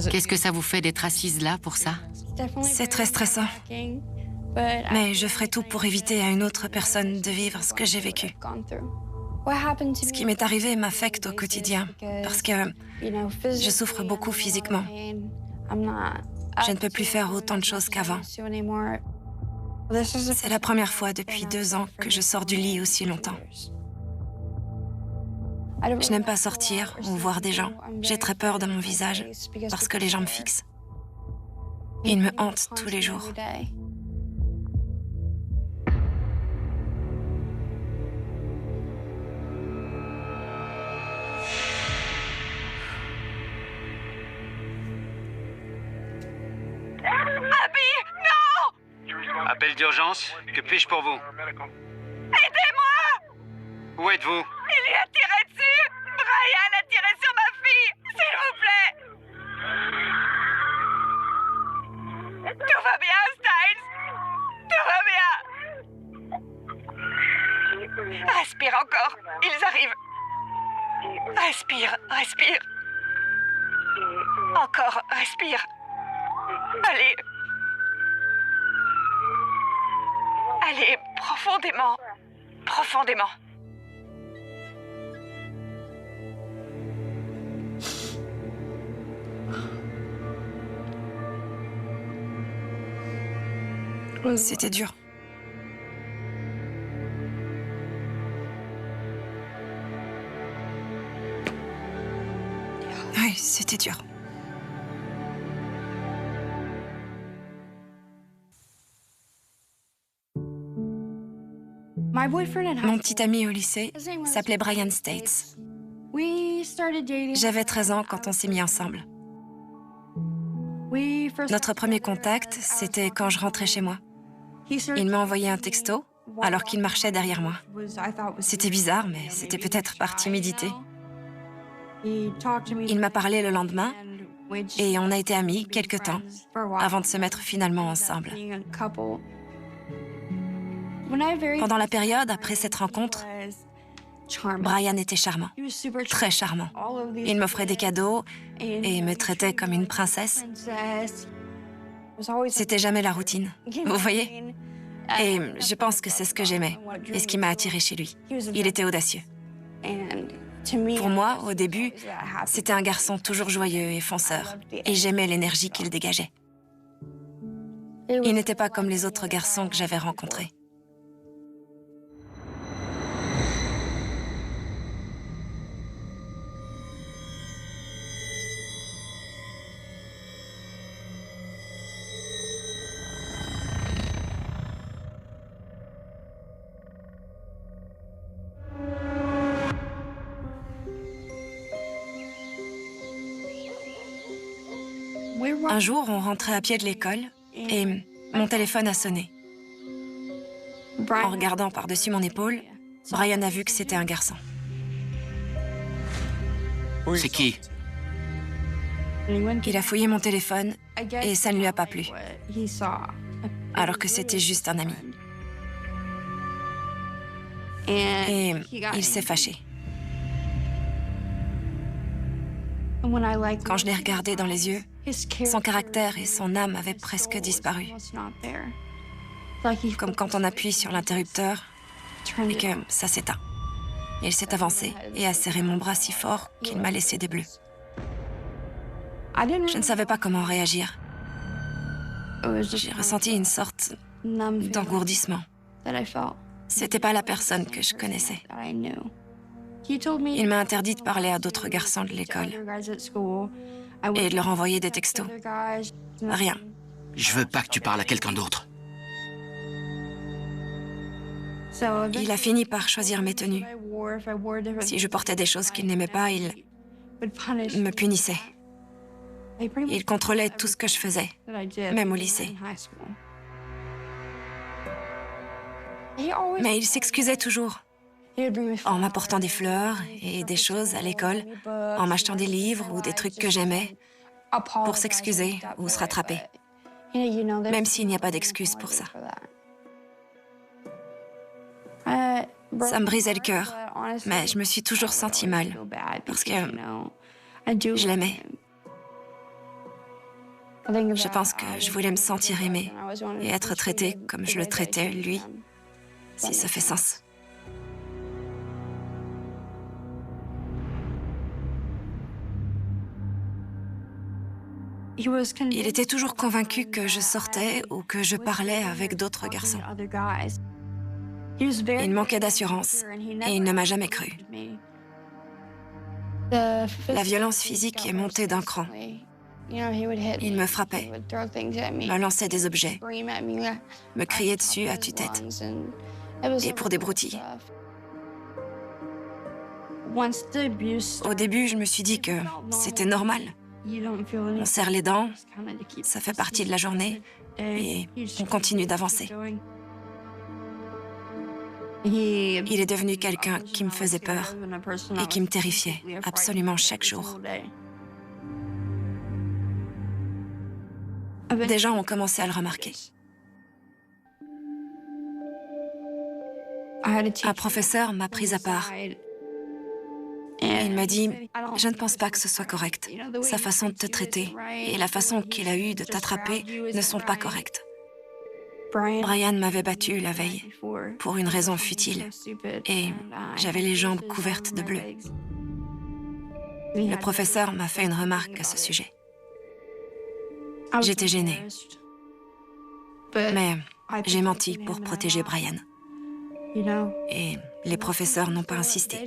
Qu'est-ce que ça vous fait d'être assise là pour ça? C'est très stressant. Mais je ferai tout pour éviter à une autre personne de vivre ce que j'ai vécu. Ce qui m'est arrivé m'affecte au quotidien parce que je souffre beaucoup physiquement. Je ne peux plus faire autant de choses qu'avant. C'est la première fois depuis 2 ans que je sors du lit aussi longtemps. Je n'aime pas sortir ou voir des gens. J'ai très peur de mon visage parce que les gens me fixent. Il me hante tous les jours. Appel d'urgence, que puis-je pour vous? Aidez-moi! Où êtes-vous? Il lui a tiré dessus! Brian a tiré sur ma fille! S'il vous plaît! Tout va bien, Styles! Tout va bien! Respire encore, ils arrivent! Respire, respire! Encore, respire! Allez! Allez, profondément, profondément. C'était dur. Oui, c'était dur. Mon petit ami au lycée s'appelait Brian States. J'avais 13 ans quand on s'est mis ensemble. Notre premier contact, c'était quand je rentrais chez moi. Il m'a envoyé un texto alors qu'il marchait derrière moi. C'était bizarre, mais c'était peut-être par timidité. Il m'a parlé le lendemain et on a été amis quelque temps avant de se mettre finalement ensemble. Pendant la période après cette rencontre, Brian était charmant, très charmant. Il m'offrait des cadeaux et me traitait comme une princesse. C'était jamais la routine, vous voyez? Et je pense que c'est ce que j'aimais et ce qui m'a attirée chez lui. Il était audacieux. Pour moi, au début, c'était un garçon toujours joyeux et fonceur, et j'aimais l'énergie qu'il dégageait. Il n'était pas comme les autres garçons que j'avais rencontrés. Un jour, on rentrait à pied de l'école et mon téléphone a sonné. En regardant par-dessus mon épaule, Brian a vu que c'était un garçon. C'est qui? Il a fouillé mon téléphone et ça ne lui a pas plu, alors que c'était juste un ami. Et il s'est fâché. Quand je l'ai regardé dans les yeux, son caractère et son âme avaient presque disparu. Comme quand on appuie sur l'interrupteur et que ça s'éteint. Il s'est avancé et a serré mon bras si fort qu'il m'a laissé des bleus. Je ne savais pas comment réagir. J'ai ressenti une sorte d'engourdissement. C'était pas la personne que je connaissais. Il m'a interdit de parler à d'autres garçons de l'école et de leur envoyer des textos. Rien. Je veux pas que tu parles à quelqu'un d'autre. Il a fini par choisir mes tenues. Si je portais des choses qu'il n'aimait pas, il me punissait. Il contrôlait tout ce que je faisais, même au lycée. Mais il s'excusait toujours, en m'apportant des fleurs et des choses à l'école, en m'achetant des livres ou des trucs que j'aimais, pour s'excuser ou se rattraper, même s'il n'y a pas d'excuse pour ça. Ça me brisait le cœur, mais je me suis toujours sentie mal, parce que je l'aimais. Je pense que je voulais me sentir aimée et être traitée comme je le traitais, lui, si ça fait sens. Il était toujours convaincu que je sortais ou que je parlais avec d'autres garçons. Il manquait d'assurance et il ne m'a jamais cru. La violence physique est montée d'un cran. Il me frappait, me lançait des objets, me criait dessus à tue-tête, et pour des broutilles. Au début, je me suis dit que c'était normal. On serre les dents, ça fait partie de la journée, et on continue d'avancer. Il est devenu quelqu'un qui me faisait peur et qui me terrifiait absolument chaque jour. Des gens ont commencé à le remarquer. Un professeur m'a prise à part. Et il m'a dit « Je ne pense pas que ce soit correct. Sa façon de te traiter et la façon qu'il a eue de t'attraper ne sont pas correctes. » Brian m'avait battue la veille pour une raison futile et j'avais les jambes couvertes de bleu. Le professeur m'a fait une remarque à ce sujet. J'étais gênée, mais j'ai menti pour protéger Brian. Et les professeurs n'ont pas insisté.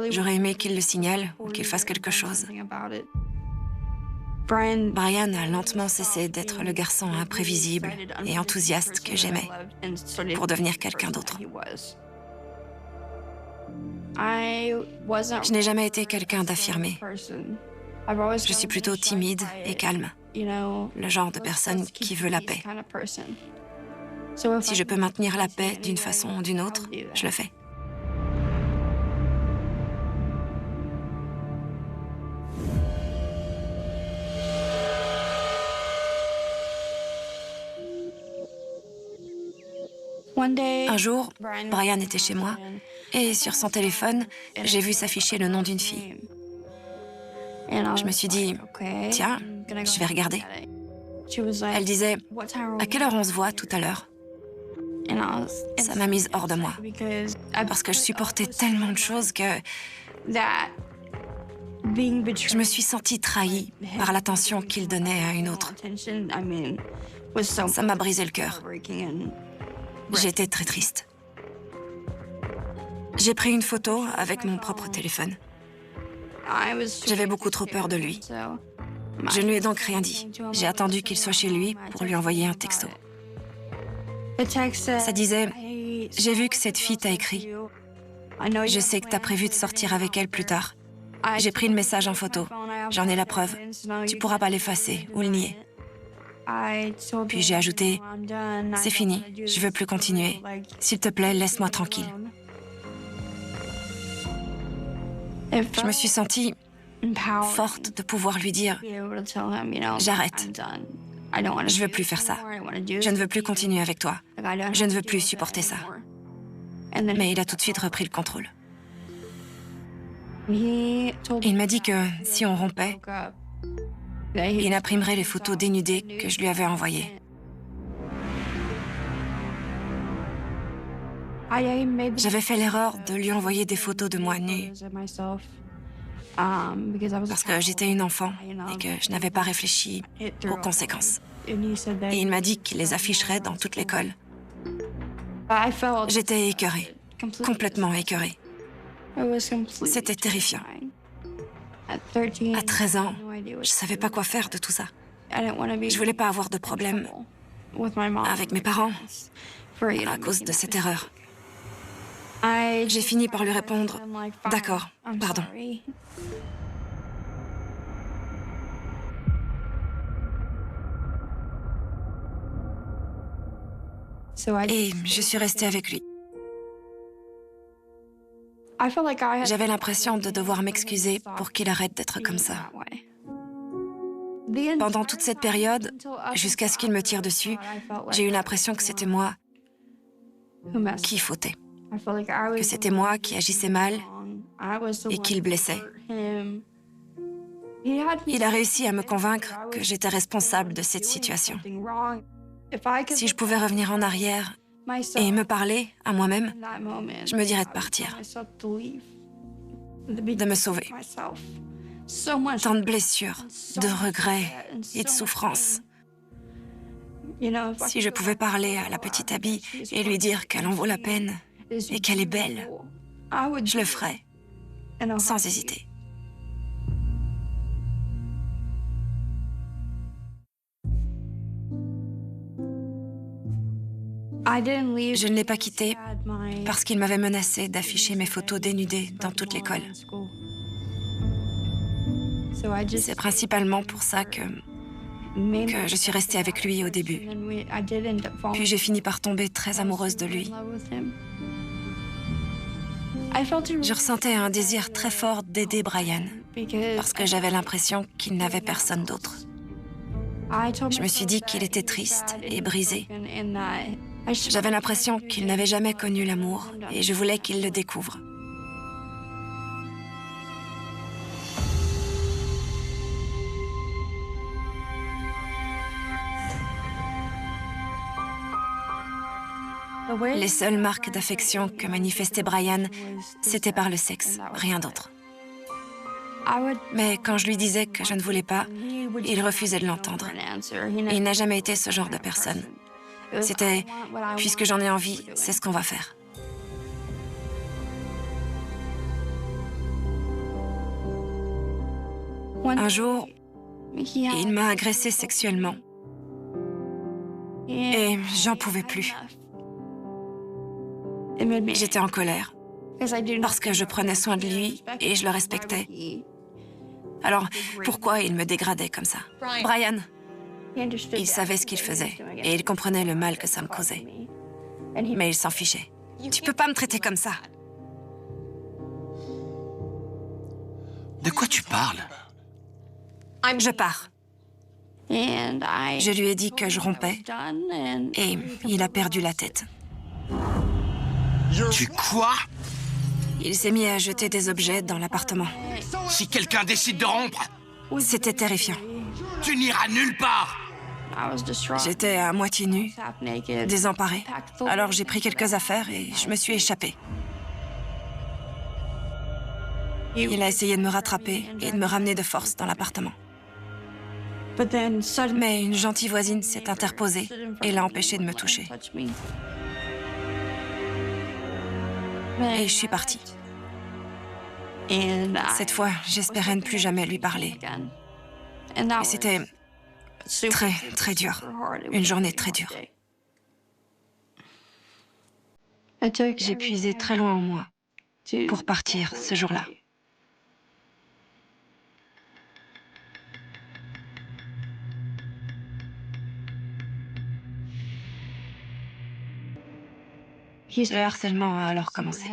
J'aurais aimé qu'il le signale ou qu'il fasse quelque chose. Brian a lentement cessé d'être le garçon imprévisible et enthousiaste que j'aimais pour devenir quelqu'un d'autre. Je n'ai jamais été quelqu'un d'affirmé. Je suis plutôt timide et calme, le genre de personne qui veut la paix. Si je peux maintenir la paix d'une façon ou d'une autre, je le fais. Un jour, Brian était chez moi et sur son téléphone, j'ai vu s'afficher le nom d'une fille. Je me suis dit, tiens, je vais regarder. Elle disait, à quelle heure on se voit tout à l'heure? Ça m'a mise hors de moi, parce que je supportais tellement de choses que je me suis sentie trahie par l'attention qu'il donnait à une autre. Ça m'a brisé le cœur. J'étais très triste. J'ai pris une photo avec mon propre téléphone. J'avais beaucoup trop peur de lui. Je ne lui ai donc rien dit. J'ai attendu qu'il soit chez lui pour lui envoyer un texto. Ça disait « J'ai vu que cette fille t'a écrit. Je sais que t'as prévu de sortir avec elle plus tard. J'ai pris le message en photo. J'en ai la preuve. Tu pourras pas l'effacer ou le nier. » Puis j'ai ajouté « C'est fini, je veux plus continuer. S'il te plaît, laisse-moi tranquille. » Je me suis sentie forte de pouvoir lui dire « J'arrête. Je veux plus faire ça. Je ne veux plus continuer avec toi. Je ne veux plus supporter ça. » Mais il a tout de suite repris le contrôle. Il m'a dit que si on rompait, il imprimerait les photos dénudées que je lui avais envoyées. J'avais fait l'erreur de lui envoyer des photos de moi nue parce que j'étais une enfant et que je n'avais pas réfléchi aux conséquences. Et il m'a dit qu'il les afficherait dans toute l'école. J'étais écœurée, complètement écœurée. C'était terrifiant. À 13 ans, je ne savais pas quoi faire de tout ça. Je voulais pas avoir de problème avec mes parents à cause de cette erreur. J'ai fini par lui répondre « D'accord, pardon ». Et je suis restée avec lui. J'avais l'impression de devoir m'excuser pour qu'il arrête d'être comme ça. Pendant toute cette période, jusqu'à ce qu'il me tire dessus, j'ai eu l'impression que c'était moi qui fautais. Que c'était moi qui agissais mal et qui le blessais. Il a réussi à me convaincre que j'étais responsable de cette situation. Si je pouvais revenir en arrière et me parler à moi-même, je me dirais de partir, de me sauver. Tant de blessures, de regrets et de souffrances. Si je pouvais parler à la petite Abby et lui dire qu'elle en vaut la peine et qu'elle est belle, je le ferais, sans hésiter. Je ne l'ai pas quitté parce qu'il m'avait menacé d'afficher mes photos dénudées dans toute l'école. C'est principalement pour ça que je suis restée avec lui au début. Puis j'ai fini par tomber très amoureuse de lui. Je ressentais un désir très fort d'aider Brian, parce que j'avais l'impression qu'il n'avait personne d'autre. Je me suis dit qu'il était triste et brisé. J'avais l'impression qu'il n'avait jamais connu l'amour et je voulais qu'il le découvre. Les seules marques d'affection que manifestait Brian, c'était par le sexe, rien d'autre. Mais quand je lui disais que je ne voulais pas, il refusait de l'entendre. Il n'a jamais été ce genre de personne. C'était « puisque j'en ai envie, c'est ce qu'on va faire ». Un jour, il m'a agressée sexuellement. Et j'en pouvais plus. J'étais en colère, parce que je prenais soin de lui et je le respectais. Alors, pourquoi il me dégradait comme ça? Brian, il savait ce qu'il faisait et il comprenait le mal que ça me causait. Mais il s'en fichait. Tu peux pas me traiter comme ça. De quoi tu parles? Je pars. Je lui ai dit que je rompais et il a perdu la tête. Tu quoi? Il s'est mis à jeter des objets dans l'appartement. Si quelqu'un décide de rompre, C'était terrifiant. tu n'iras nulle part. J'étais à moitié nue, désemparée. Alors j'ai pris quelques affaires et je me suis échappée. Il a essayé de me rattraper et de me ramener de force dans l'appartement. Mais une gentille voisine s'est interposée et l'a empêché de me toucher. Et je suis partie. Cette fois, j'espérais ne plus jamais lui parler. Et c'était très, très dur. Une journée très dure. J'ai puisé très loin en moi pour partir ce jour-là. Le harcèlement a alors commencé.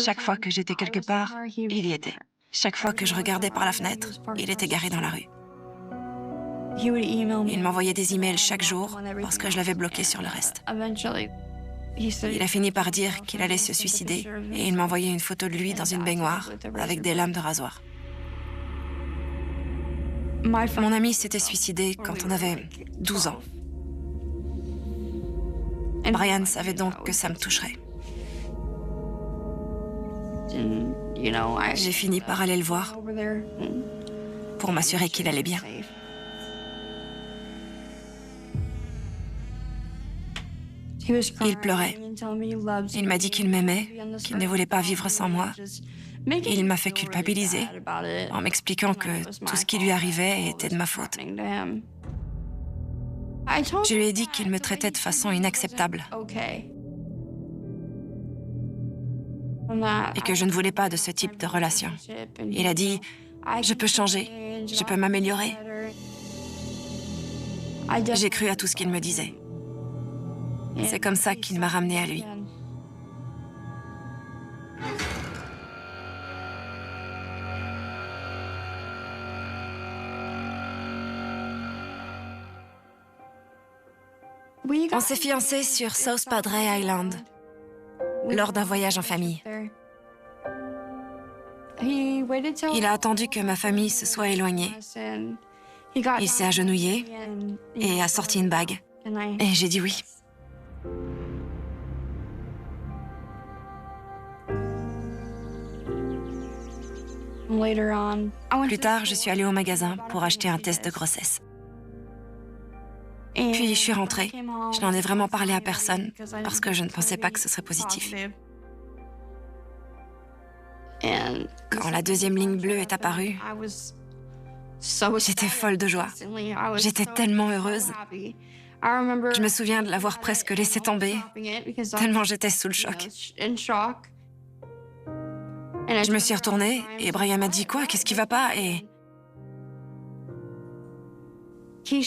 Chaque fois que j'étais quelque part, il y était. Chaque fois que je regardais par la fenêtre, il était garé dans la rue. Il m'envoyait des emails chaque jour parce que je l'avais bloqué sur le reste. Il a fini par dire qu'il allait se suicider et il m'envoyait une photo de lui dans une baignoire avec des lames de rasoir. Mon ami s'était suicidé quand on avait 12 ans. Brian savait donc que ça me toucherait. J'ai fini par aller le voir pour m'assurer qu'il allait bien. Il pleurait. Il m'a dit qu'il m'aimait, qu'il ne voulait pas vivre sans moi. Il m'a fait culpabiliser en m'expliquant que tout ce qui lui arrivait était de ma faute. Je lui ai dit qu'il me traitait de façon inacceptable et que je ne voulais pas de ce type de relation. Il a dit « Je peux changer, je peux m'améliorer ». J'ai cru à tout ce qu'il me disait. C'est comme ça qu'il m'a ramenée à lui. On s'est fiancés sur South Padre Island lors d'un voyage en famille. Il a attendu que ma famille se soit éloignée. Il s'est agenouillé et a sorti une bague. Et j'ai dit oui. Plus tard, je suis allée au magasin pour acheter un test de grossesse. Puis je suis rentrée. Je n'en ai vraiment parlé à personne parce que je ne pensais pas que ce serait positif. Quand la deuxième ligne bleue est apparue, j'étais folle de joie. J'étais tellement heureuse. Je me souviens de l'avoir presque laissé tomber, tellement j'étais sous le choc. Je me suis retournée et Brian m'a dit « Quoi? Qu'est-ce qui va pas ?» Et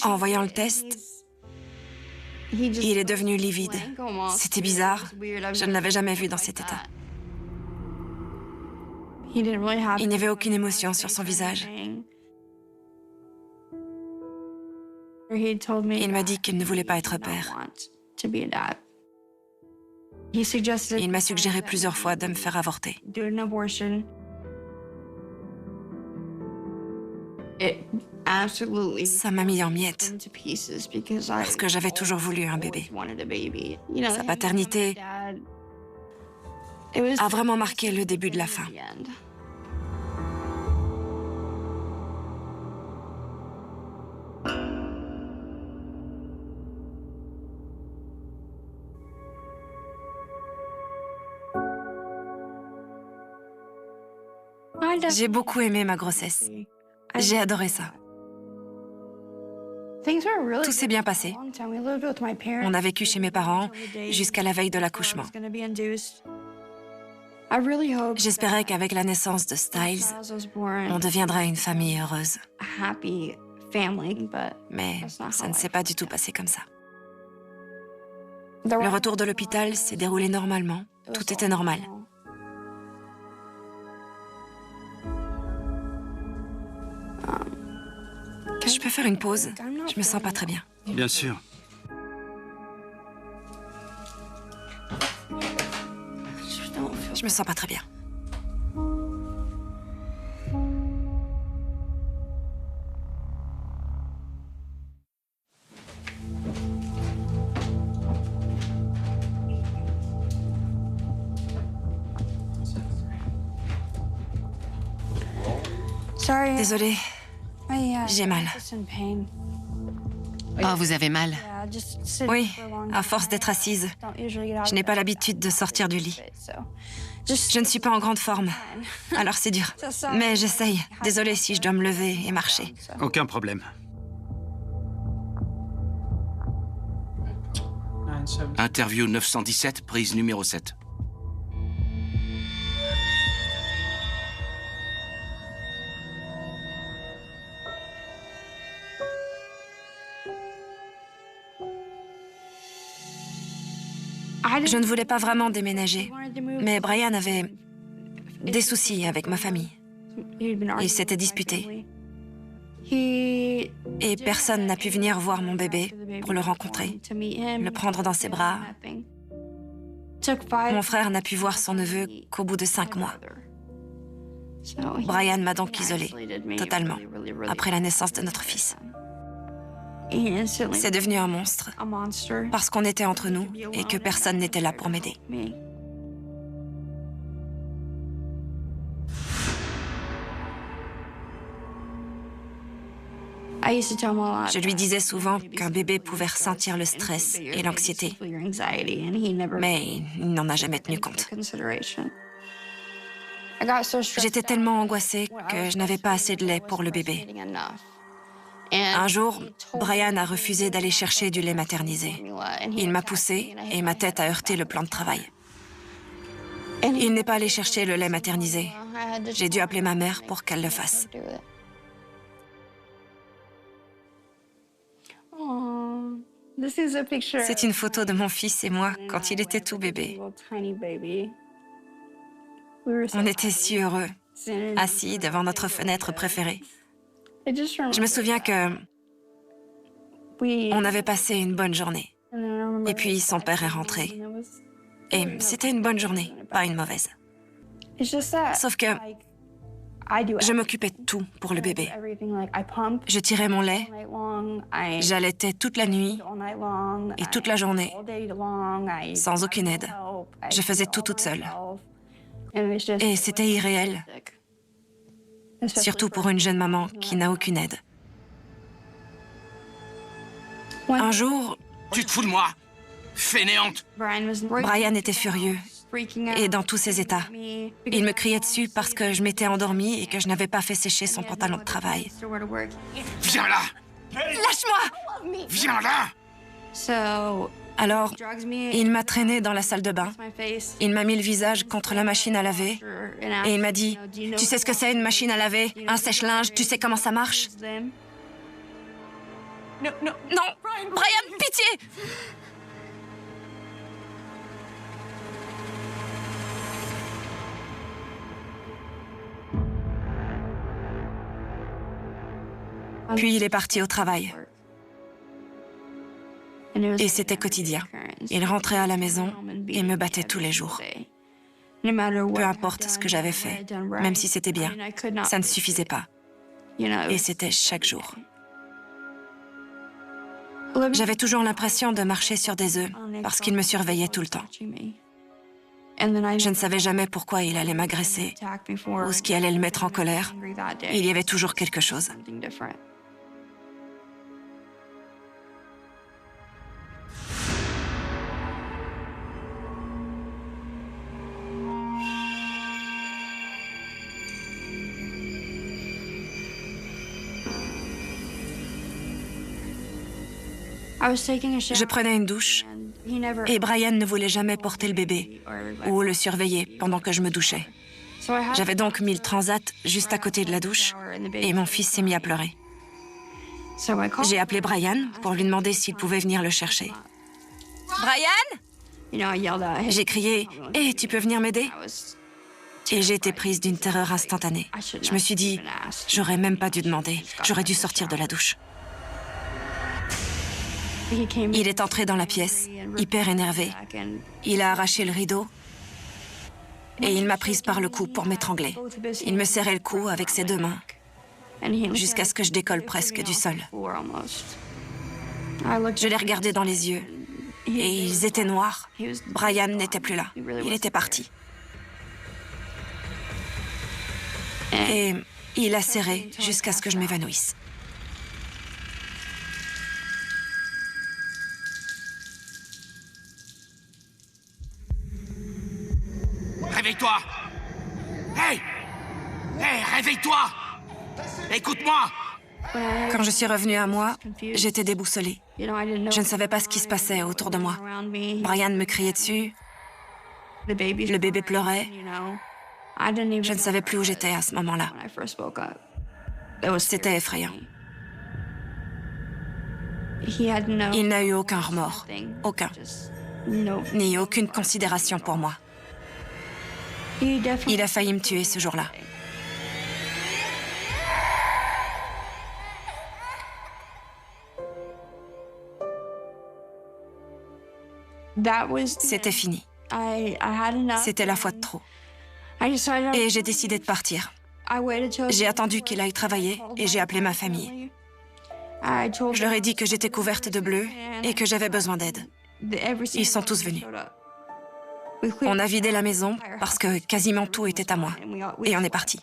en voyant le test, il est devenu livide. C'était bizarre. Je ne l'avais jamais vu dans cet état. Il n'y avait aucune émotion sur son visage. Il m'a dit qu'il ne voulait pas être père. Il m'a suggéré plusieurs fois de me faire avorter. Ça m'a mis en miettes parce que j'avais toujours voulu un bébé. Sa paternité a vraiment marqué le début de la fin. J'ai beaucoup aimé ma grossesse. J'ai adoré ça. Tout s'est bien passé. On a vécu chez mes parents jusqu'à la veille de l'accouchement. J'espérais qu'avec la naissance de Styles, on deviendrait une famille heureuse. Mais ça ne s'est pas du tout passé comme ça. Le retour de l'hôpital s'est déroulé normalement. Tout était normal. Je peux faire une pause? Je me sens pas très bien. Bien sûr. Je me sens pas très bien. Désolée, j'ai mal. Oh, vous avez mal. Oui, à force d'être assise, je n'ai pas l'habitude de sortir du lit. Je ne suis pas en grande forme, alors c'est dur. Mais j'essaye. Désolée si je dois me lever et marcher. Aucun problème. Interview 917, prise numéro 7. Je ne voulais pas vraiment déménager, mais Brian avait des soucis avec ma famille. Il s'était disputé. Et personne n'a pu venir voir mon bébé pour le rencontrer, le prendre dans ses bras. Mon frère n'a pu voir son neveu qu'au bout de 5 mois. Brian m'a donc isolée, totalement, après la naissance de notre fils. C'est devenu un monstre, parce qu'on était entre nous et que personne n'était là pour m'aider. Je lui disais souvent qu'un bébé pouvait ressentir le stress et l'anxiété, mais il n'en a jamais tenu compte. J'étais tellement angoissée que je n'avais pas assez de lait pour le bébé. Un jour, Brian a refusé d'aller chercher du lait maternisé. Il m'a poussée et ma tête a heurté le plan de travail. Il n'est pas allé chercher le lait maternisé. J'ai dû appeler ma mère pour qu'elle le fasse. C'est une photo de mon fils et moi quand il était tout bébé. On était si heureux, assis devant notre fenêtre préférée. Je me souviens que on avait passé une bonne journée. Et puis son père est rentré. Et c'était une bonne journée, pas une mauvaise. Sauf que Je m'occupais de tout pour le bébé. Je tirais mon lait, j'allaitais toute la nuit et toute la journée, sans aucune aide. Je faisais tout toute seule. Et c'était irréel, surtout pour une jeune maman qui n'a aucune aide. Un jour, Tu te fous de moi? Fainéante! Brian était furieux et dans tous ses états. Il me criait dessus parce que je m'étais endormie et que je n'avais pas fait sécher son pantalon de travail. Viens là! Lâche-moi! Viens là! Alors, il m'a traînée dans la salle de bain. Il m'a mis le visage contre la machine à laver et il m'a dit « Tu sais ce que c'est une machine à laver? Un sèche-linge? Tu sais comment ça marche? » Non! Brian, pitié! Puis il est parti au travail. Et c'était quotidien. Il rentrait à la maison et me battait tous les jours. Peu importe ce que j'avais fait, même si c'était bien, ça ne suffisait pas. Et c'était chaque jour. J'avais toujours l'impression de marcher sur des œufs parce qu'il me surveillait tout le temps. Je ne savais jamais pourquoi il allait m'agresser ou ce qui allait le mettre en colère. Il y avait toujours quelque chose. Je prenais une douche et Brian ne voulait jamais porter le bébé ou le surveiller pendant que je me douchais. J'avais donc mis le transat juste à côté de la douche et mon fils s'est mis à pleurer. J'ai appelé Brian pour lui demander s'il pouvait venir le chercher. Brian! J'ai crié « Hé, tu peux venir m'aider ?» Et j'ai été prise d'une terreur instantanée. Je me suis dit « J'aurais même pas dû demander, j'aurais dû sortir de la douche. » Il est entré dans la pièce, hyper énervé. Il a arraché le rideau et il m'a prise par le cou pour m'étrangler. Il me serrait le cou avec ses deux mains jusqu'à ce que je décolle presque du sol. Je l'ai regardé dans les yeux et ils étaient noirs. Brian n'était plus là. Il était parti. Et il a serré jusqu'à ce que je m'évanouisse. Réveille-toi! Hey! Hey, réveille-toi! Écoute-moi! Quand je suis revenue à moi, j'étais déboussolée. Je ne savais pas ce qui se passait autour de moi. Brian me criait dessus. Le bébé pleurait. Je ne savais plus où j'étais à ce moment-là. C'était effrayant. Il n'a eu aucun remords. Aucun. Ni aucune considération pour moi. Il a failli me tuer ce jour-là. C'était fini. C'était la fois de trop. Et j'ai décidé de partir. J'ai attendu qu'il aille travailler et j'ai appelé ma famille. Je leur ai dit que j'étais couverte de bleu et que j'avais besoin d'aide. Ils sont tous venus. On a vidé la maison parce que quasiment tout était à moi. Et on est parti.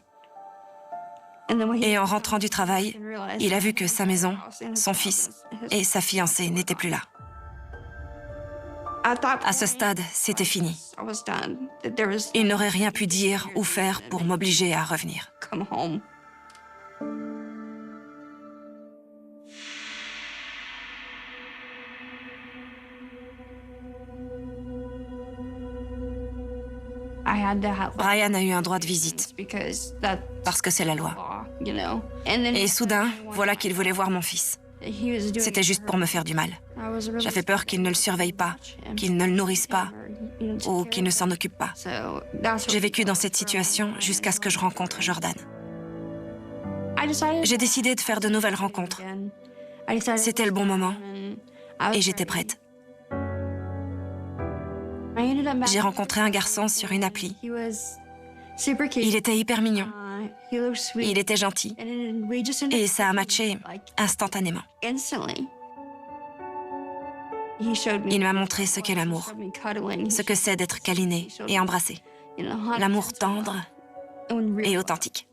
Et en rentrant du travail, il a vu que sa maison, son fils et sa fiancée n'étaient plus là. À ce stade, c'était fini. Il n'aurait rien pu dire ou faire pour m'obliger à revenir. Brian a eu un droit de visite, parce que c'est la loi. Et soudain, voilà qu'il voulait voir mon fils. C'était juste pour me faire du mal. J'avais peur qu'il ne le surveille pas, qu'il ne le nourrisse pas, ou qu'il ne s'en occupe pas. J'ai vécu dans cette situation jusqu'à ce que je rencontre Jordan. J'ai décidé de faire de nouvelles rencontres. C'était le bon moment, et j'étais prête. J'ai rencontré un garçon sur une appli. Il était hyper mignon. Il était gentil et ça a matché instantanément. Il m'a montré ce qu'est l'amour, ce que c'est d'être câliné et embrassé. L'amour tendre et authentique.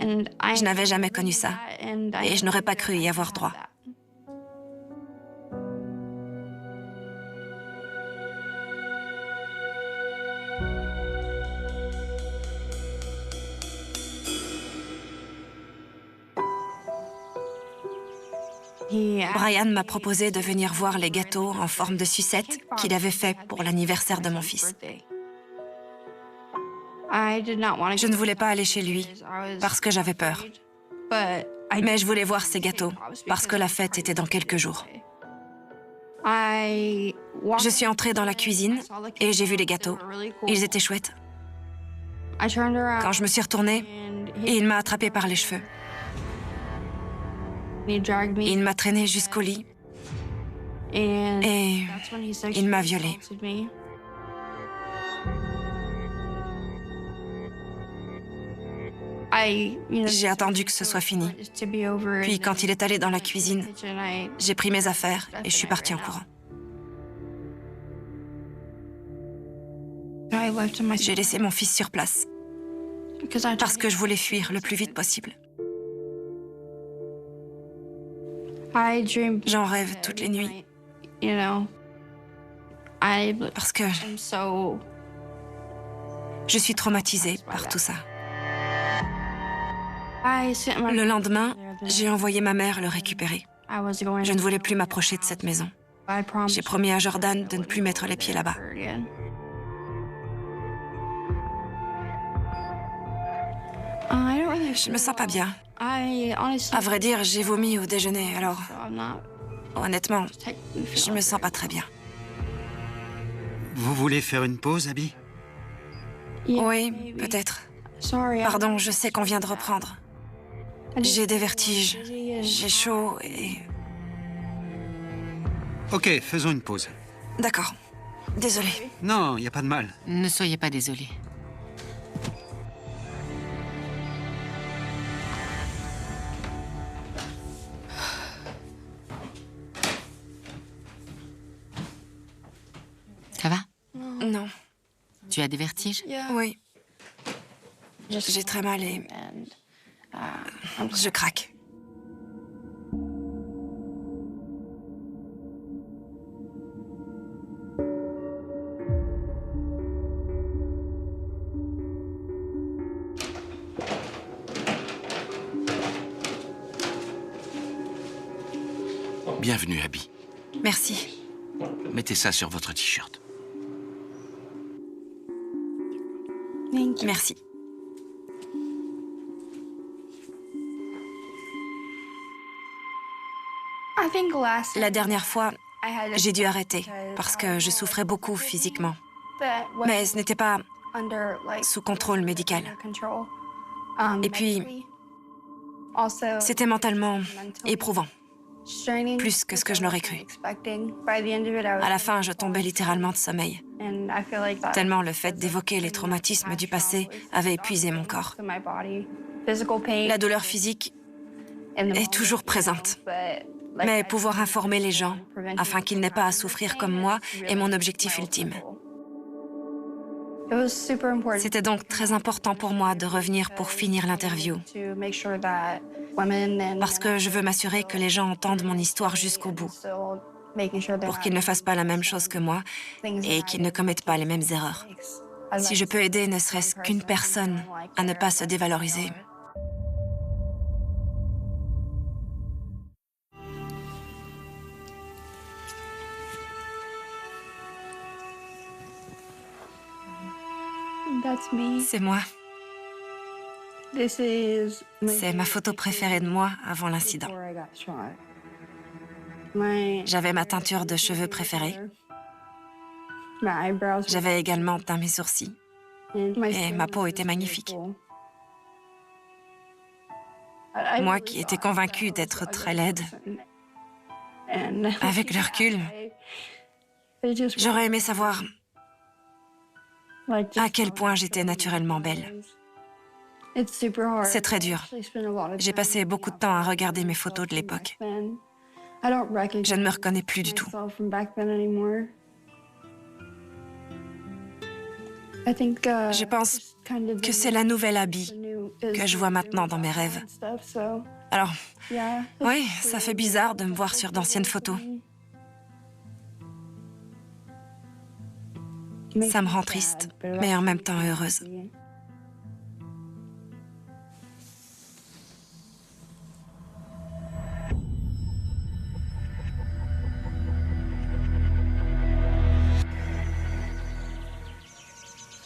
Je n'avais jamais connu ça et je n'aurais pas cru y avoir droit. Brian m'a proposé de venir voir les gâteaux en forme de sucette qu'il avait fait pour l'anniversaire de mon fils. Je ne voulais pas aller chez lui parce que j'avais peur. Mais je voulais voir ces gâteaux parce que la fête était dans quelques jours. Je suis entrée dans la cuisine et j'ai vu les gâteaux. Ils étaient chouettes. Quand je me suis retournée, il m'a attrapée par les cheveux. Il m'a traînée jusqu'au lit et il m'a violée. J'ai attendu que ce soit fini. Puis quand il est allé dans la cuisine, j'ai pris mes affaires et je suis partie en courant. J'ai laissé mon fils sur place parce que je voulais fuir le plus vite possible. J'en rêve toutes les nuits. Parce que je suis traumatisée par tout ça. Le lendemain, j'ai envoyé ma mère le récupérer. Je ne voulais plus m'approcher de cette maison. J'ai promis à Jordan de ne plus mettre les pieds là-bas. Je me sens pas bien. À vrai dire, j'ai vomi au déjeuner, alors honnêtement, je me sens pas très bien. Vous voulez faire une pause, Abby? Oui, peut-être. Pardon, je sais qu'on vient de reprendre. J'ai des vertiges, j'ai chaud et... Ok, faisons une pause. D'accord. Désolée. Non, il n'y a pas de mal. Ne soyez pas désolé. Ça va? Non. Tu as des vertiges? Oui. J'ai très mal et... je craque. Bienvenue, Abby. Merci. Mettez ça sur votre t-shirt. Merci. La dernière fois, j'ai dû arrêter parce que je souffrais beaucoup physiquement. Mais ce n'était pas sous contrôle médical. Et puis, c'était mentalement éprouvant, plus que ce que je n'aurais cru. À la fin, je tombais littéralement de sommeil, tellement le fait d'évoquer les traumatismes du passé avait épuisé mon corps. La douleur physique est toujours présente. Mais pouvoir informer les gens, afin qu'ils n'aient pas à souffrir comme moi, est mon objectif ultime. C'était donc très important pour moi de revenir pour finir l'interview, parce que je veux m'assurer que les gens entendent mon histoire jusqu'au bout, pour qu'ils ne fassent pas la même chose que moi et qu'ils ne commettent pas les mêmes erreurs. Si je peux aider ne serait-ce qu'une personne à ne pas se dévaloriser, c'est moi. C'est ma photo préférée de moi avant l'incident. J'avais ma teinture de cheveux préférée. J'avais également teint mes sourcils. Et ma peau était magnifique. Moi qui étais convaincue d'être très laide, avec le recul, j'aurais aimé savoir à quel point j'étais naturellement belle. C'est très dur. J'ai passé beaucoup de temps à regarder mes photos de l'époque. Je ne me reconnais plus du tout. Je pense que c'est la nouvelle Abby que je vois maintenant dans mes rêves. Alors, oui, ça fait bizarre de me voir sur d'anciennes photos. Ça me rend triste, mais en même temps heureuse.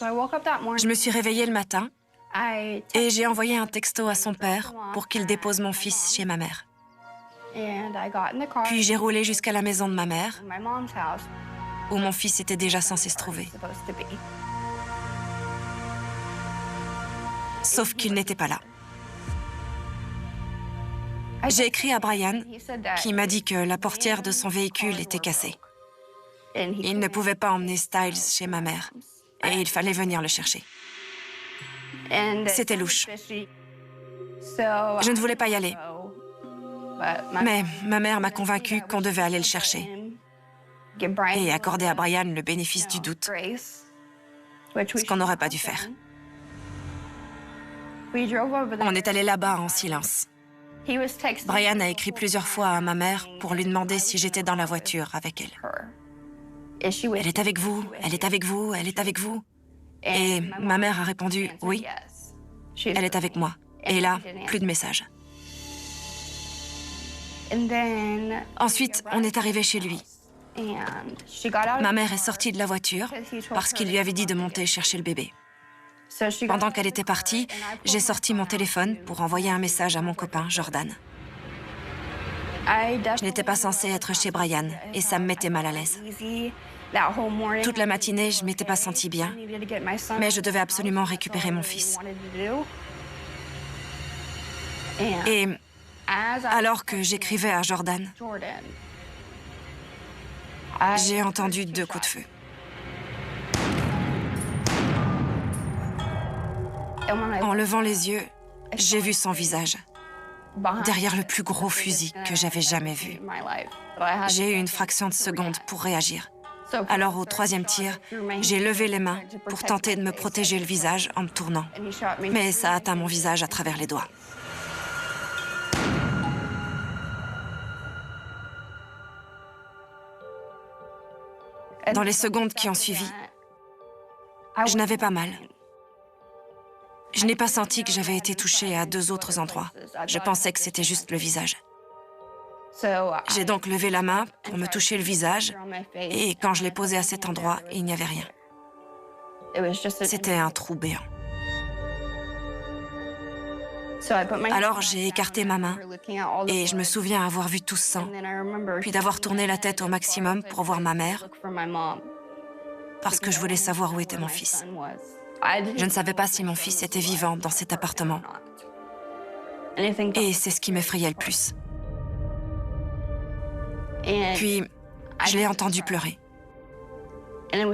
Je me suis réveillée le matin et j'ai envoyé un texto à son père pour qu'il dépose mon fils chez ma mère. Puis j'ai roulé jusqu'à la maison de ma mère, où mon fils était déjà censé se trouver. Sauf qu'il n'était pas là. J'ai écrit à Brian, qui m'a dit que la portière de son véhicule était cassée. Il ne pouvait pas emmener Styles chez ma mère, et il fallait venir le chercher. C'était louche. Je ne voulais pas y aller. Mais ma mère m'a convaincue qu'on devait aller le chercher et accorder à Brian le bénéfice du doute, ce qu'on n'aurait pas dû faire. On est allé là-bas en silence. Brian a écrit plusieurs fois à ma mère pour lui demander si j'étais dans la voiture avec elle. Elle est avec vous, elle est avec vous, elle est avec vous. Et ma mère a répondu oui, elle est avec moi. Et là, plus de messages. Ensuite, on est arrivé chez lui. Ma mère est sortie de la voiture parce qu'il lui avait dit de monter chercher le bébé. Pendant qu'elle était partie, j'ai sorti mon téléphone pour envoyer un message à mon copain, Jordan. Je n'étais pas censée être chez Brian et ça me mettait mal à l'aise. Toute la matinée, je ne m'étais pas sentie bien, mais je devais absolument récupérer mon fils. Et alors que j'écrivais à Jordan, j'ai entendu 2 coups de feu. En levant les yeux, j'ai vu son visage, derrière le plus gros fusil que j'avais jamais vu. J'ai eu une fraction de seconde pour réagir. Alors, au 3e tir, j'ai levé les mains pour tenter de me protéger le visage en me tournant. Mais ça a atteint mon visage à travers les doigts. Dans les secondes qui ont suivi, je n'avais pas mal. Je n'ai pas senti que j'avais été touchée à 2 autres endroits. Je pensais que c'était juste le visage. J'ai donc levé la main pour me toucher le visage, et quand je l'ai posé à cet endroit, il n'y avait rien. C'était un trou béant. Alors j'ai écarté ma main, et je me souviens avoir vu tout ce sang, puis d'avoir tourné la tête au maximum pour voir ma mère, parce que je voulais savoir où était mon fils. Je ne savais pas si mon fils était vivant dans cet appartement. Et c'est ce qui m'effrayait le plus. Puis, je l'ai entendu pleurer.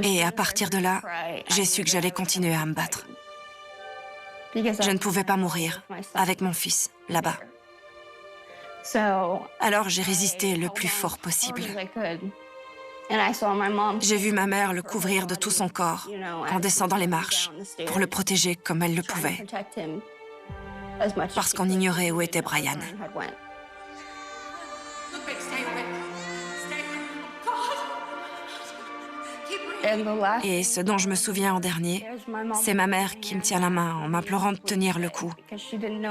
Et à partir de là, j'ai su que j'allais continuer à me battre. Je ne pouvais pas mourir avec mon fils, là-bas. Alors j'ai résisté le plus fort possible. J'ai vu ma mère le couvrir de tout son corps en descendant les marches pour le protéger comme elle le pouvait, parce qu'on ignorait où était Brian. Et ce dont je me souviens en dernier, c'est ma mère qui me tient la main en m'implorant de tenir le coup,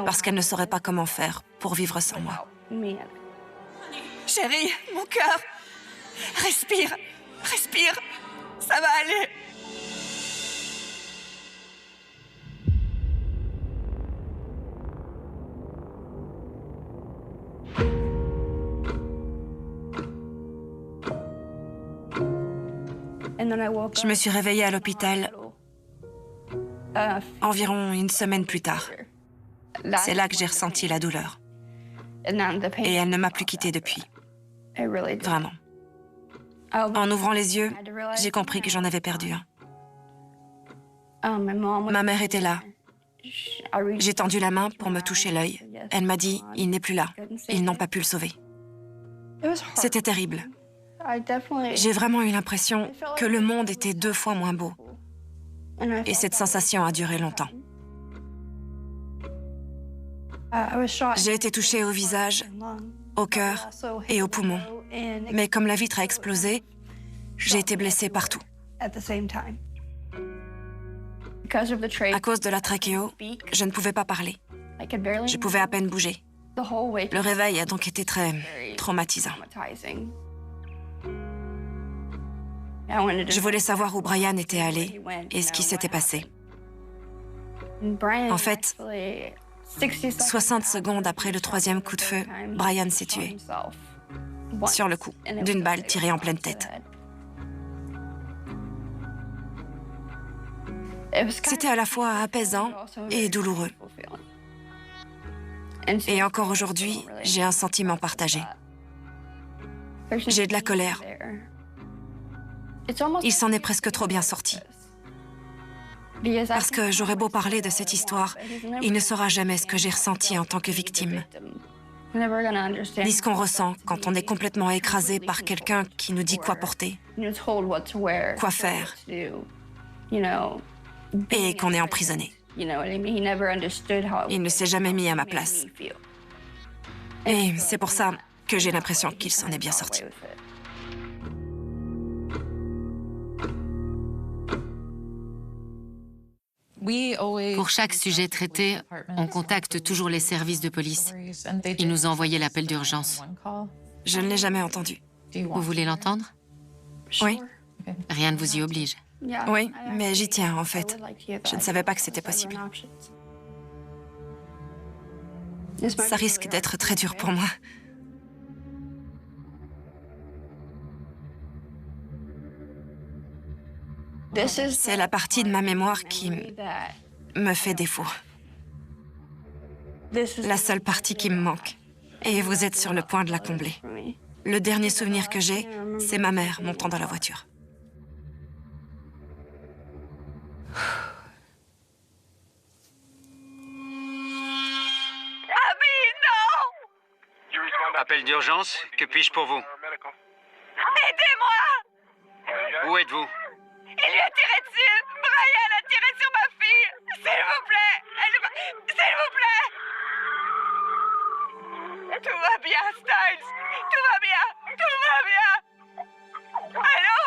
parce qu'elle ne saurait pas comment faire pour vivre sans moi. Chérie, mon cœur, respire, respire, ça va aller. Je me suis réveillée à l'hôpital environ 1 semaine plus tard. C'est là que j'ai ressenti la douleur. Et elle ne m'a plus quittée depuis. Vraiment. En ouvrant les yeux, j'ai compris que j'en avais perdu un. Ma mère était là. J'ai tendu la main pour me toucher l'œil. Elle m'a dit « Il n'est plus là. Ils n'ont pas pu le sauver. » C'était terrible. J'ai vraiment eu l'impression que le monde était 2 fois moins beau. Et cette sensation a duré longtemps. J'ai été touchée au visage, au cœur et aux poumons. Mais comme la vitre a explosé, j'ai été blessée partout. À cause de la trachéo, je ne pouvais pas parler. Je pouvais à peine bouger. Le réveil a donc été très traumatisant. Je voulais savoir où Brian était allé et ce qui s'était passé. En fait, 60 secondes après le 3e coup de feu, Brian s'est tué. Sur le coup, d'une balle tirée en pleine tête. C'était à la fois apaisant et douloureux. Et encore aujourd'hui, j'ai un sentiment partagé. J'ai de la colère. Il s'en est presque trop bien sorti. Parce que j'aurais beau parler de cette histoire, il ne saura jamais ce que j'ai ressenti en tant que victime. Ni ce qu'on ressent quand on est complètement écrasé par quelqu'un qui nous dit quoi porter, quoi faire, et qu'on est emprisonné. Il ne s'est jamais mis à ma place. Et c'est pour ça que j'ai l'impression qu'il s'en est bien sorti. Pour chaque sujet traité, on contacte toujours les services de police. Ils nous ont envoyé l'appel d'urgence. Je ne l'ai jamais entendu. Vous voulez l'entendre? Oui. Rien ne vous y oblige. Oui, mais j'y tiens en fait. Je ne savais pas que c'était possible. Ça risque d'être très dur pour moi. C'est la partie de ma mémoire qui me fait défaut. La seule partie qui me manque. Et vous êtes sur le point de la combler. Le dernier souvenir que j'ai, c'est ma mère montant dans la voiture. Abby, non! Appel d'urgence, que puis-je pour vous? Aidez-moi! Où êtes-vous? Il lui a tiré dessus! Brian a tiré sur ma fille! S'il vous plaît! S'il vous plaît! Tout va bien, Styles! Tout va bien! Tout va bien! Allô?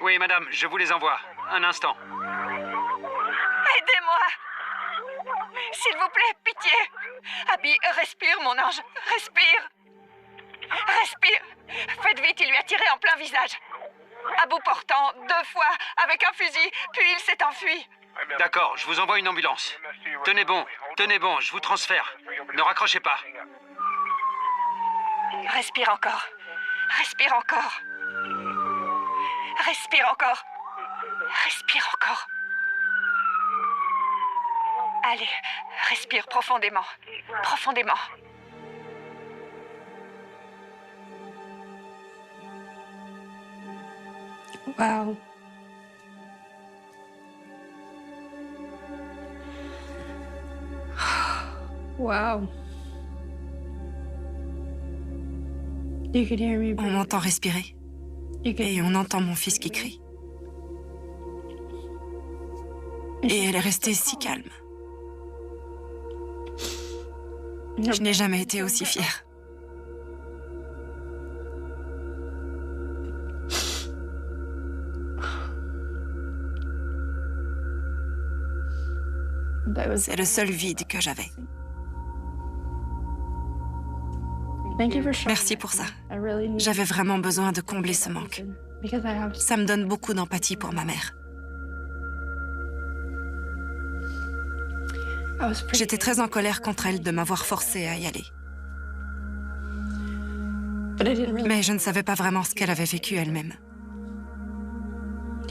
Oui, madame, je vous les envoie. Un instant. Aidez-moi! S'il vous plaît, pitié! Abby, respire, mon ange! Respire! Respire! Faites vite, il lui a tiré en plein visage! À bout portant, 2 fois, avec un fusil, puis il s'est enfui. D'accord, je vous envoie une ambulance. Tenez bon, je vous transfère. Ne raccrochez pas. Respire encore. Respire encore. Respire encore. Respire encore. Allez, respire profondément. Profondément. Wow. Wow. On m'entend respirer. Et on entend mon fils qui crie. Et elle est restée si calme. Je n'ai jamais été aussi fière. C'est le seul vide que j'avais. Merci pour ça. J'avais vraiment besoin de combler ce manque. Ça me donne beaucoup d'empathie pour ma mère. J'étais très en colère contre elle de m'avoir forcée à y aller. Mais je ne savais pas vraiment ce qu'elle avait vécu elle-même.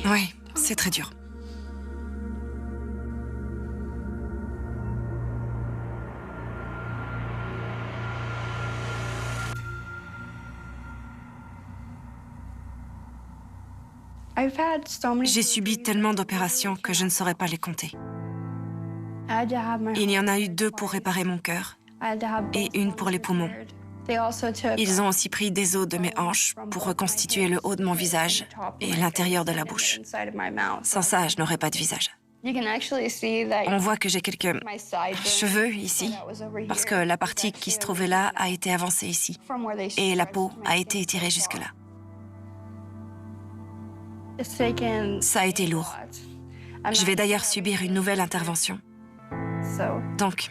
Oui, c'est très dur. J'ai subi tellement d'opérations que je ne saurais pas les compter. Il y en a eu 2 pour réparer mon cœur et une pour les poumons. Ils ont aussi pris des os de mes hanches pour reconstituer le haut de mon visage et l'intérieur de la bouche. Sans ça, je n'aurais pas de visage. On voit que j'ai quelques cheveux ici, parce que la partie qui se trouvait là a été avancée ici, et la peau a été étirée jusque-là. Ça a été lourd. Je vais d'ailleurs subir une nouvelle intervention. Donc,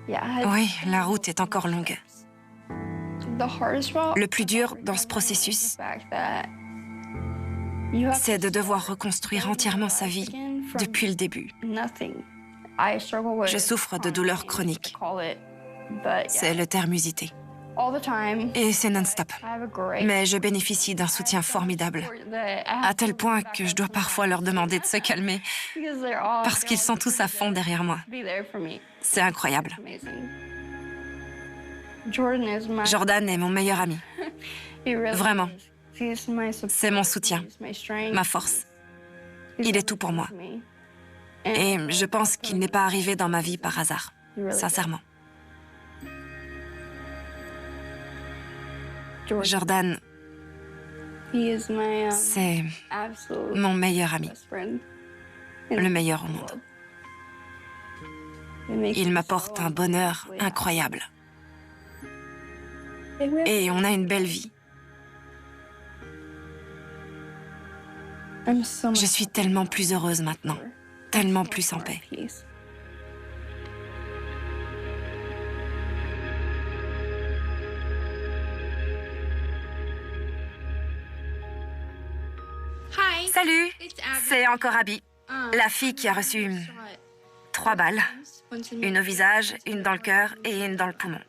oui, la route est encore longue. Le plus dur dans ce processus, c'est de devoir reconstruire entièrement sa vie depuis le début. Je souffre de douleurs chroniques. C'est le terme usité. Et c'est non-stop. Mais je bénéficie d'un soutien formidable, à tel point que je dois parfois leur demander de se calmer, parce qu'ils sont tous à fond derrière moi. C'est incroyable. Jordan est mon meilleur ami. Vraiment. C'est mon soutien, ma force. Il est tout pour moi. Et je pense qu'il n'est pas arrivé dans ma vie par hasard, sincèrement. Jordan, c'est mon meilleur ami, le meilleur au monde. Il m'apporte un bonheur incroyable. Et on a une belle vie. Je suis tellement plus heureuse maintenant, tellement plus en paix. Salut, c'est encore Abby, la fille qui a reçu 3 balles. Une au visage, une dans le cœur et une dans le poumon.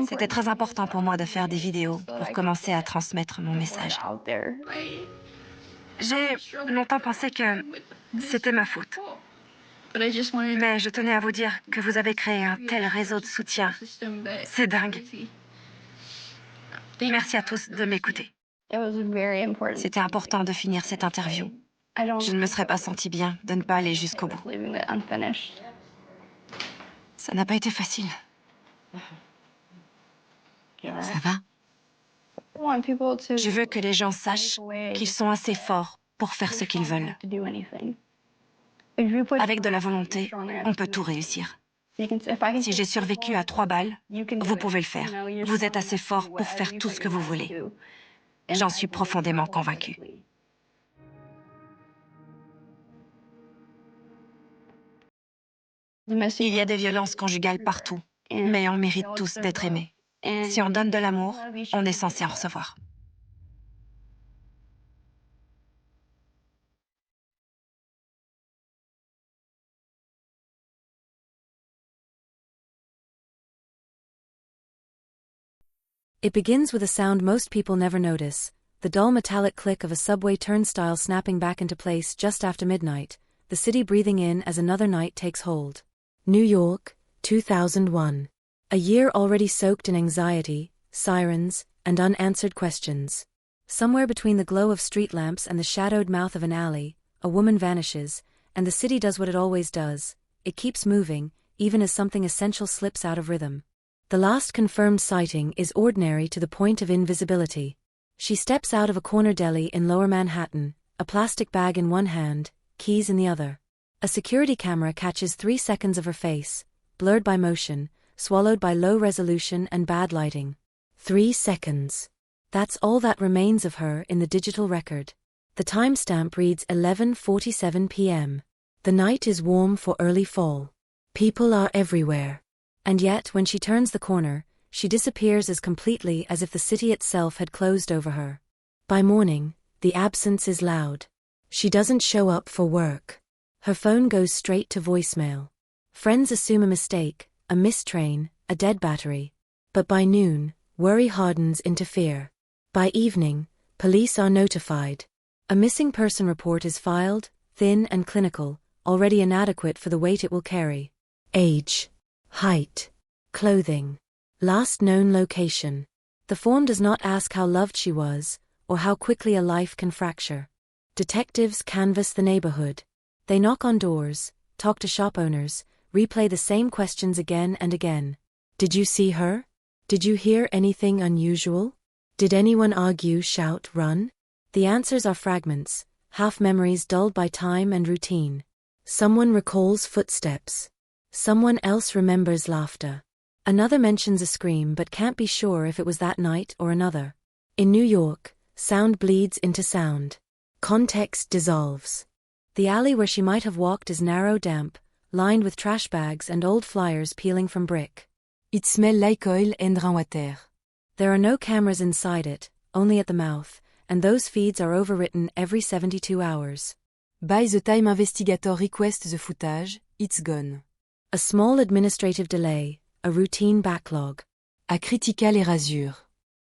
C'était très important pour moi de faire des vidéos pour commencer à transmettre mon message. J'ai longtemps pensé que c'était ma faute. Mais je tenais à vous dire que vous avez créé un tel réseau de soutien. C'est dingue. Merci à tous de m'écouter. C'était important de finir cette interview. Je ne me serais pas sentie bien de ne pas aller jusqu'au bout. Ça n'a pas été facile. Ça va? Je veux que les gens sachent qu'ils sont assez forts pour faire ce qu'ils veulent. Avec de la volonté, on peut tout réussir. Si j'ai survécu à 3 balles, vous pouvez le faire. Vous êtes assez fort pour faire tout ce que vous voulez. J'en suis profondément convaincue. Il y a des violences conjugales partout, mais on mérite tous d'être aimés. Si on donne de l'amour, on est censé en recevoir. It begins with a sound most people never notice, the dull metallic click of a subway turnstile snapping back into place just after midnight, the city breathing in as another night takes hold. New York, 2001. A year already soaked in anxiety, sirens, and unanswered questions. Somewhere between the glow of street lamps and the shadowed mouth of an alley, a woman vanishes, and the city does what it always does. It keeps moving, even as something essential slips out of rhythm. The last confirmed sighting is ordinary to the point of invisibility. She steps out of a corner deli in Lower Manhattan, a plastic bag in one hand, keys in the other. A security camera catches 3 seconds of her face, blurred by motion, swallowed by low resolution and bad lighting. 3 seconds. That's all that remains of her in the digital record. The timestamp reads 11:47 p.m. The night is warm for early fall. People are everywhere. And yet, when she turns the corner, she disappears as completely as if the city itself had closed over her. By morning, the absence is loud. She doesn't show up for work. Her phone goes straight to voicemail. Friends assume a mistake, a missed train, a dead battery. But by noon, worry hardens into fear. By evening, police are notified. A missing person report is filed, thin and clinical, already inadequate for the weight it will carry. Age, height, clothing, last known location. The form does not ask how loved she was, or how quickly a life can fracture. Detectives canvass the neighborhood. They knock on doors, talk to shop owners, replay the same questions again and again. Did you see her? Did you hear anything unusual? Did anyone argue, shout, run? The answers are fragments, half memories dulled by time and routine. Someone recalls footsteps. Someone else remembers laughter. Another mentions a scream but can't be sure if it was that night or another. In New York, sound bleeds into sound. Context dissolves. The alley where she might have walked is narrow, damp, lined with trash bags and old flyers peeling from brick. It smell l'alcool and rainwater. There are no cameras inside it, only at the mouth, and those feeds are overwritten every 72 hours. By the time investigator requests the footage, it's gone. A small administrative delay, a routine backlog. A critical erasure.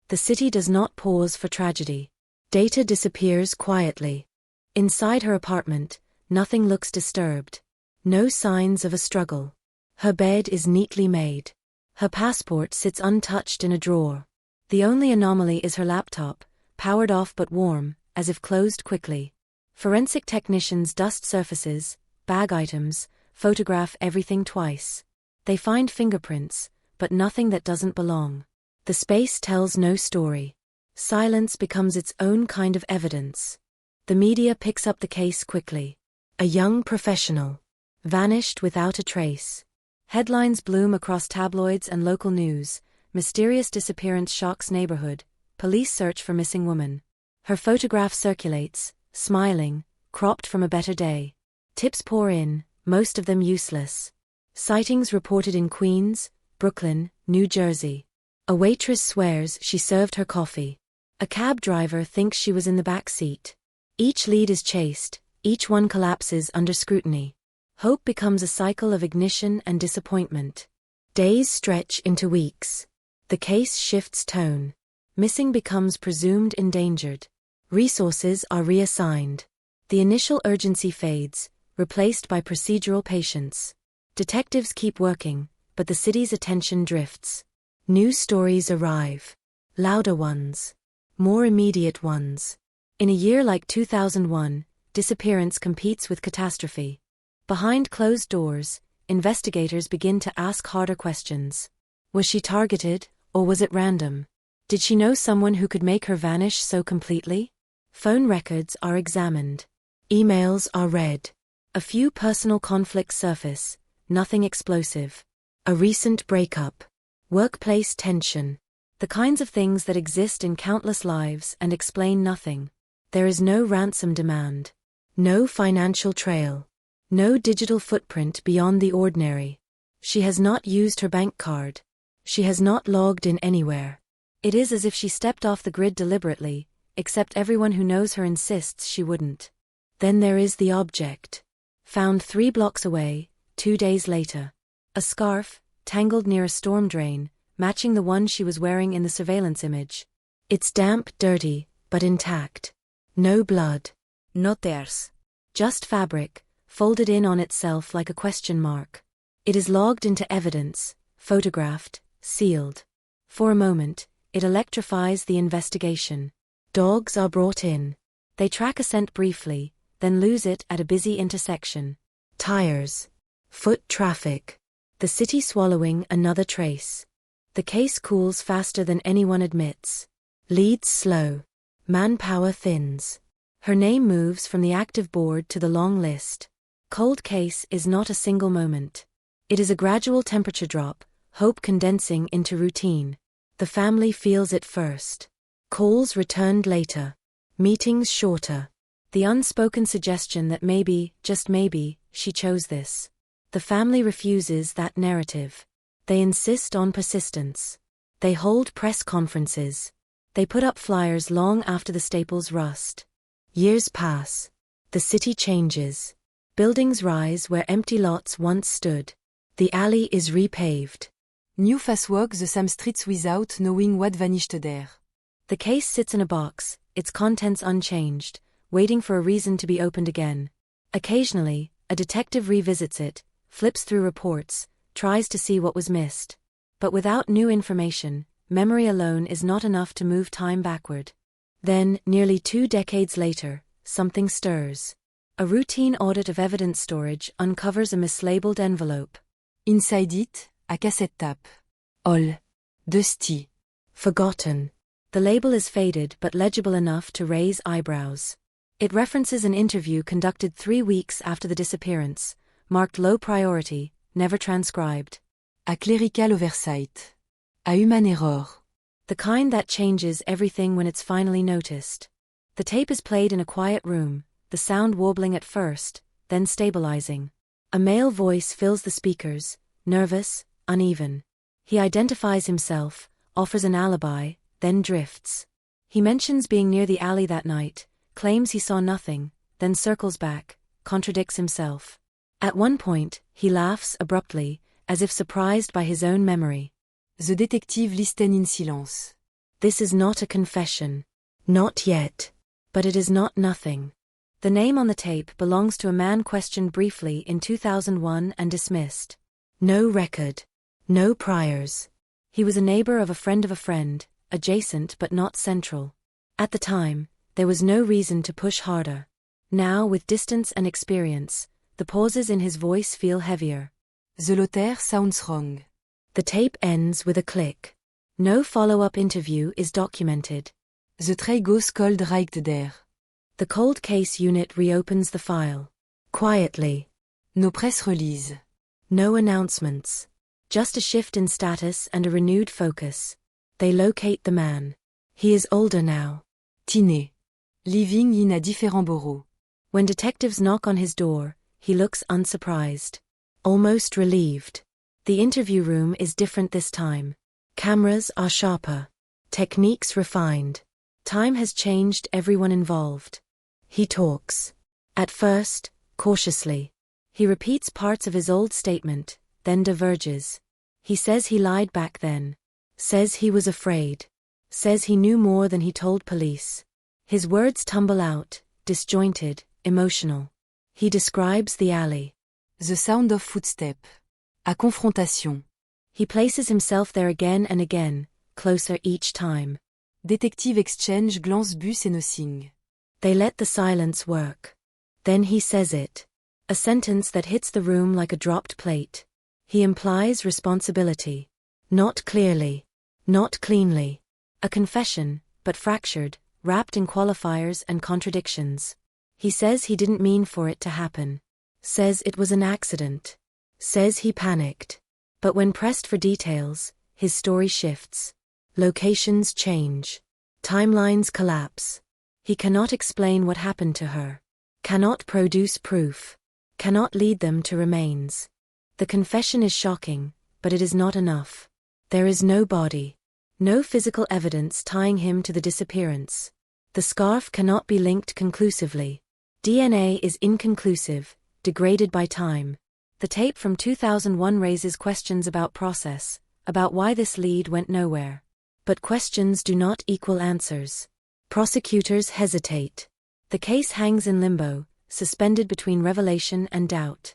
The city does not pause for tragedy. Data disappears quietly. Inside her apartment, nothing looks disturbed. No signs of a struggle. Her bed is neatly made. Her passport sits untouched in a drawer. The only anomaly is her laptop, powered off but warm, as if closed quickly. Forensic technicians dust surfaces, bag items, photograph everything twice. They find fingerprints, but nothing that doesn't belong. The space tells no story. Silence becomes its own kind of evidence. The media picks up the case quickly. A young professional. Vanished without a trace. Headlines bloom across tabloids and local news. Mysterious disappearance shocks neighborhood. Police search for missing woman. Her photograph circulates, smiling, cropped from a better day. Tips pour in, most of them useless. Sightings reported in Queens, Brooklyn, New Jersey. A waitress swears she served her coffee. A cab driver thinks she was in the back seat. Each lead is chased, each one collapses under scrutiny. Hope becomes a cycle of ignition and disappointment. Days stretch into weeks. The case shifts tone. Missing becomes presumed endangered. Resources are reassigned. The initial urgency fades, replaced by procedural patience. Detectives keep working, but the city's attention drifts. New stories arrive. Louder ones. More immediate ones. In a year like 2001, disappearance competes with catastrophe. Behind closed doors, investigators begin to ask harder questions. Was she targeted, or was it random? Did she know someone who could make her vanish so completely? Phone records are examined. Emails are read. A few personal conflicts surface, nothing explosive. A recent breakup. Workplace tension. The kinds of things that exist in countless lives and explain nothing. There is no ransom demand. No financial trail. No digital footprint beyond the ordinary. She has not used her bank card. She has not logged in anywhere. It is as if she stepped off the grid deliberately, except everyone who knows her insists she wouldn't. Then there is the object. Found 3 blocks away, 2 days later. A scarf, tangled near a storm drain, matching the one she was wearing in the surveillance image. It's damp, dirty, but intact. No blood. No tears. Just fabric, folded in on itself like a question mark. It is logged into evidence, photographed, sealed. For a moment, it electrifies the investigation. Dogs are brought in. They track a scent briefly, then lose it at a busy intersection. Tires. Foot traffic. The city swallowing another trace. The case cools faster than anyone admits. Leads slow. Manpower thins. Her name moves from the active board to the long list. Cold case is not a single moment. It is a gradual temperature drop, hope condensing into routine. The family feels it first. Calls returned later. Meetings shorter. The unspoken suggestion that maybe, just maybe, she chose this. The family refuses that narrative. They insist on persistence. They hold press conferences. They put up flyers long after the staples rust. Years pass. The city changes. Buildings rise where empty lots once stood. The alley is repaved. New face walk the same streets without knowing what vanished there. The case sits in a box, its contents unchanged, waiting for a reason to be opened again. Occasionally, a detective revisits it, flips through reports, tries to see what was missed. But without new information, memory alone is not enough to move time backward. Then, nearly 2 decades later, something stirs. A routine audit of evidence storage uncovers a mislabeled envelope. Inside it, à cassette tape. All. Dusty. Forgotten. The label is faded but legible enough to raise eyebrows. It references an interview conducted 3 weeks after the disappearance, marked low priority, never transcribed. À clerical oversight. À human error. The kind that changes everything when it's finally noticed. The tape is played in a quiet room, the sound warbling at first, then stabilizing. A male voice fills the speakers, nervous, uneven. He identifies himself, offers an alibi, then drifts. He mentions being near the alley that night, claims he saw nothing, then circles back, contradicts himself. At one point, he laughs abruptly, as if surprised by his own memory. The detective listen in silence. This is not a confession. Not yet. But it is not nothing. The name on the tape belongs to a man questioned briefly in 2001 and dismissed. No record. No priors. He was a neighbor of a friend, adjacent but not central. At the time, there was no reason to push harder. Now, with distance and experience, the pauses in his voice feel heavier. The letter sounds wrong. The tape ends with a click. No follow-up interview is documented. The tray goes cold right there. The cold case unit reopens the file. Quietly. No press release. No announcements. Just a shift in status and a renewed focus. They locate the man. He is older now. Teené. Living in a different borough. When detectives knock on his door, he looks unsurprised. Almost relieved. The interview room is different this time. Cameras are sharper. Techniques refined. Time has changed everyone involved. He talks. At first, cautiously. He repeats parts of his old statement, then diverges. He says he lied back then. Says he was afraid. Says he knew more than he told police. His words tumble out, disjointed, emotional. He describes the alley. The sound of footstep. À confrontation. He places himself there again and again, closer each time. Detective exchange glance bus et nothing. They let the silence work. Then he says it. A sentence that hits the room like a dropped plate. He implies responsibility. Not clearly. Not cleanly. A confession, but fractured, wrapped in qualifiers and contradictions. He says he didn't mean for it to happen. Says it was an accident. Says he panicked. But when pressed for details, his story shifts. Locations change. Timelines collapse. He cannot explain what happened to her. Cannot produce proof. Cannot lead them to remains. The confession is shocking, but it is not enough. There is no body. No physical evidence tying him to the disappearance. The scarf cannot be linked conclusively. DNA is inconclusive, degraded by time. The tape from 2001 raises questions about process, about why this lead went nowhere. But questions do not equal answers. Prosecutors hesitate. The case hangs in limbo, suspended between revelation and doubt.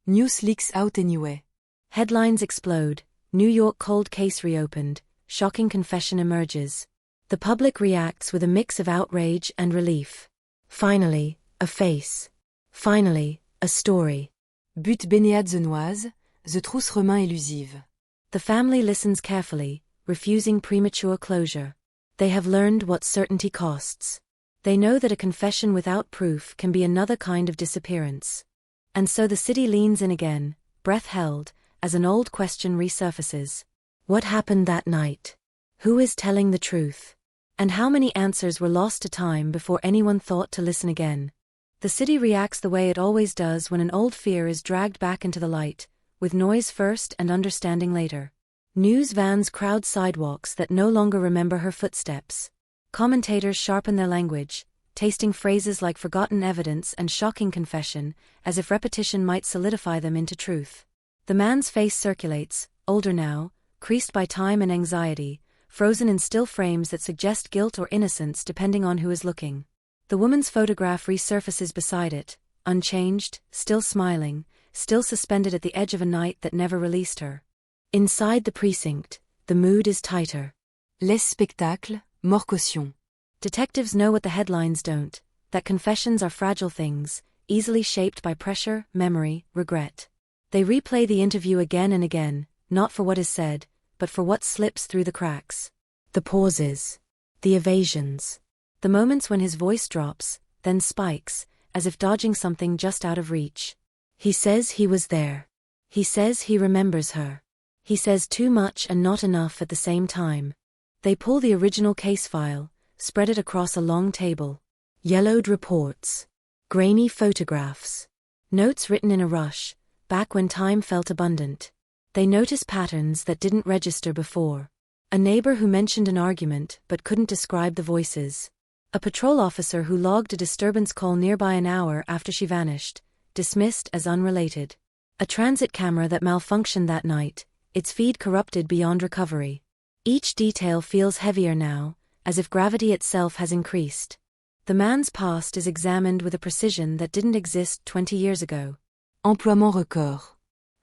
News leaks out anyway. Headlines explode, New York cold case reopened, shocking confession emerges. The public reacts with a mix of outrage and relief. Finally, a face. Finally, a story. But baignade zenoise, the trousse remain elusive. The family listens carefully, refusing premature closure. They have learned what certainty costs. They know that a confession without proof can be another kind of disappearance. And so the city leans in again, breath held, as an old question resurfaces. What happened that night? Who is telling the truth? And how many answers were lost to time before anyone thought to listen again? The city reacts the way it always does when an old fear is dragged back into the light, with noise first and understanding later. News vans crowd sidewalks that no longer remember her footsteps. Commentators sharpen their language, tasting phrases like forgotten evidence and shocking confession, as if repetition might solidify them into truth. The man's face circulates, older now, creased by time and anxiety, frozen in still frames that suggest guilt or innocence depending on who is looking. The woman's photograph resurfaces beside it, unchanged, still smiling, still suspended at the edge of a night that never released her. Inside the precinct, the mood is tighter. Les spectacles, more caution. Detectives know what the headlines don't, that confessions are fragile things, easily shaped by pressure, memory, regret. They replay the interview again and again, not for what is said, but for what slips through the cracks. The pauses. The evasions. The moments when his voice drops, then spikes, as if dodging something just out of reach. He says he was there. He says he remembers her. He says too much and not enough at the same time. They pull the original case file, spread it across a long table. Yellowed reports. Grainy photographs. Notes written in a rush, back when time felt abundant. They notice patterns that didn't register before. A neighbor who mentioned an argument but couldn't describe the voices. A patrol officer who logged a disturbance call nearby an hour after she vanished, dismissed as unrelated. A transit camera that malfunctioned that night, its feed corrupted beyond recovery. Each detail feels heavier now, as if gravity itself has increased. The man's past is examined with a precision that didn't exist 20 years ago. Emploiement record.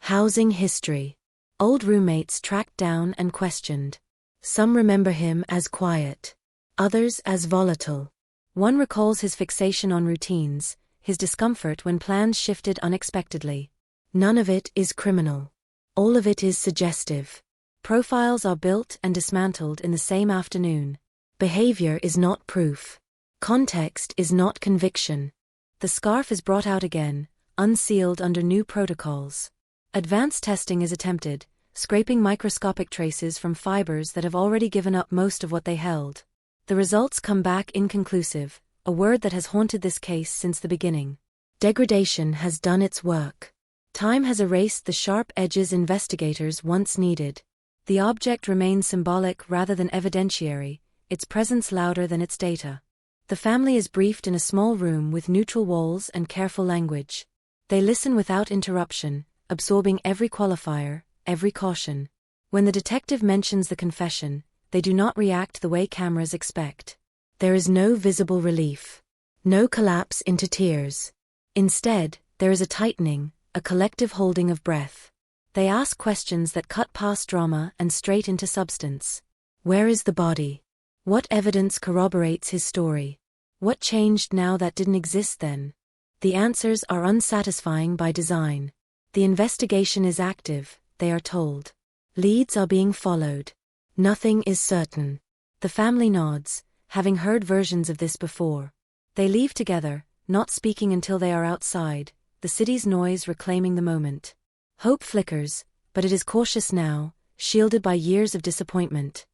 Housing history. Old roommates tracked down and questioned. Some remember him as quiet. Others as volatile. One recalls his fixation on routines, his discomfort when plans shifted unexpectedly. None of it is criminal. All of it is suggestive. Profiles are built and dismantled in the same afternoon. Behavior is not proof. Context is not conviction. The scarf is brought out again, unsealed under new protocols. Advanced testing is attempted, scraping microscopic traces from fibers that have already given up most of what they held. The results come back inconclusive, a word that has haunted this case since the beginning. Degradation has done its work. Time has erased the sharp edges investigators once needed. The object remains symbolic rather than evidentiary, its presence louder than its data. The family is briefed in a small room with neutral walls and careful language. They listen without interruption, absorbing every qualifier, every caution. When the detective mentions the confession, they do not react the way cameras expect. There is no visible relief. No collapse into tears. Instead, there is a tightening, a collective holding of breath. They ask questions that cut past drama and straight into substance. Where is the body? What evidence corroborates his story? What changed now that didn't exist then? The answers are unsatisfying by design. The investigation is active, they are told. Leads are being followed. Nothing is certain. The family nods, having heard versions of this before. They leave together, not speaking until they are outside, the city's noise reclaiming the moment. Hope flickers, but it is cautious now, shielded by years of disappointment.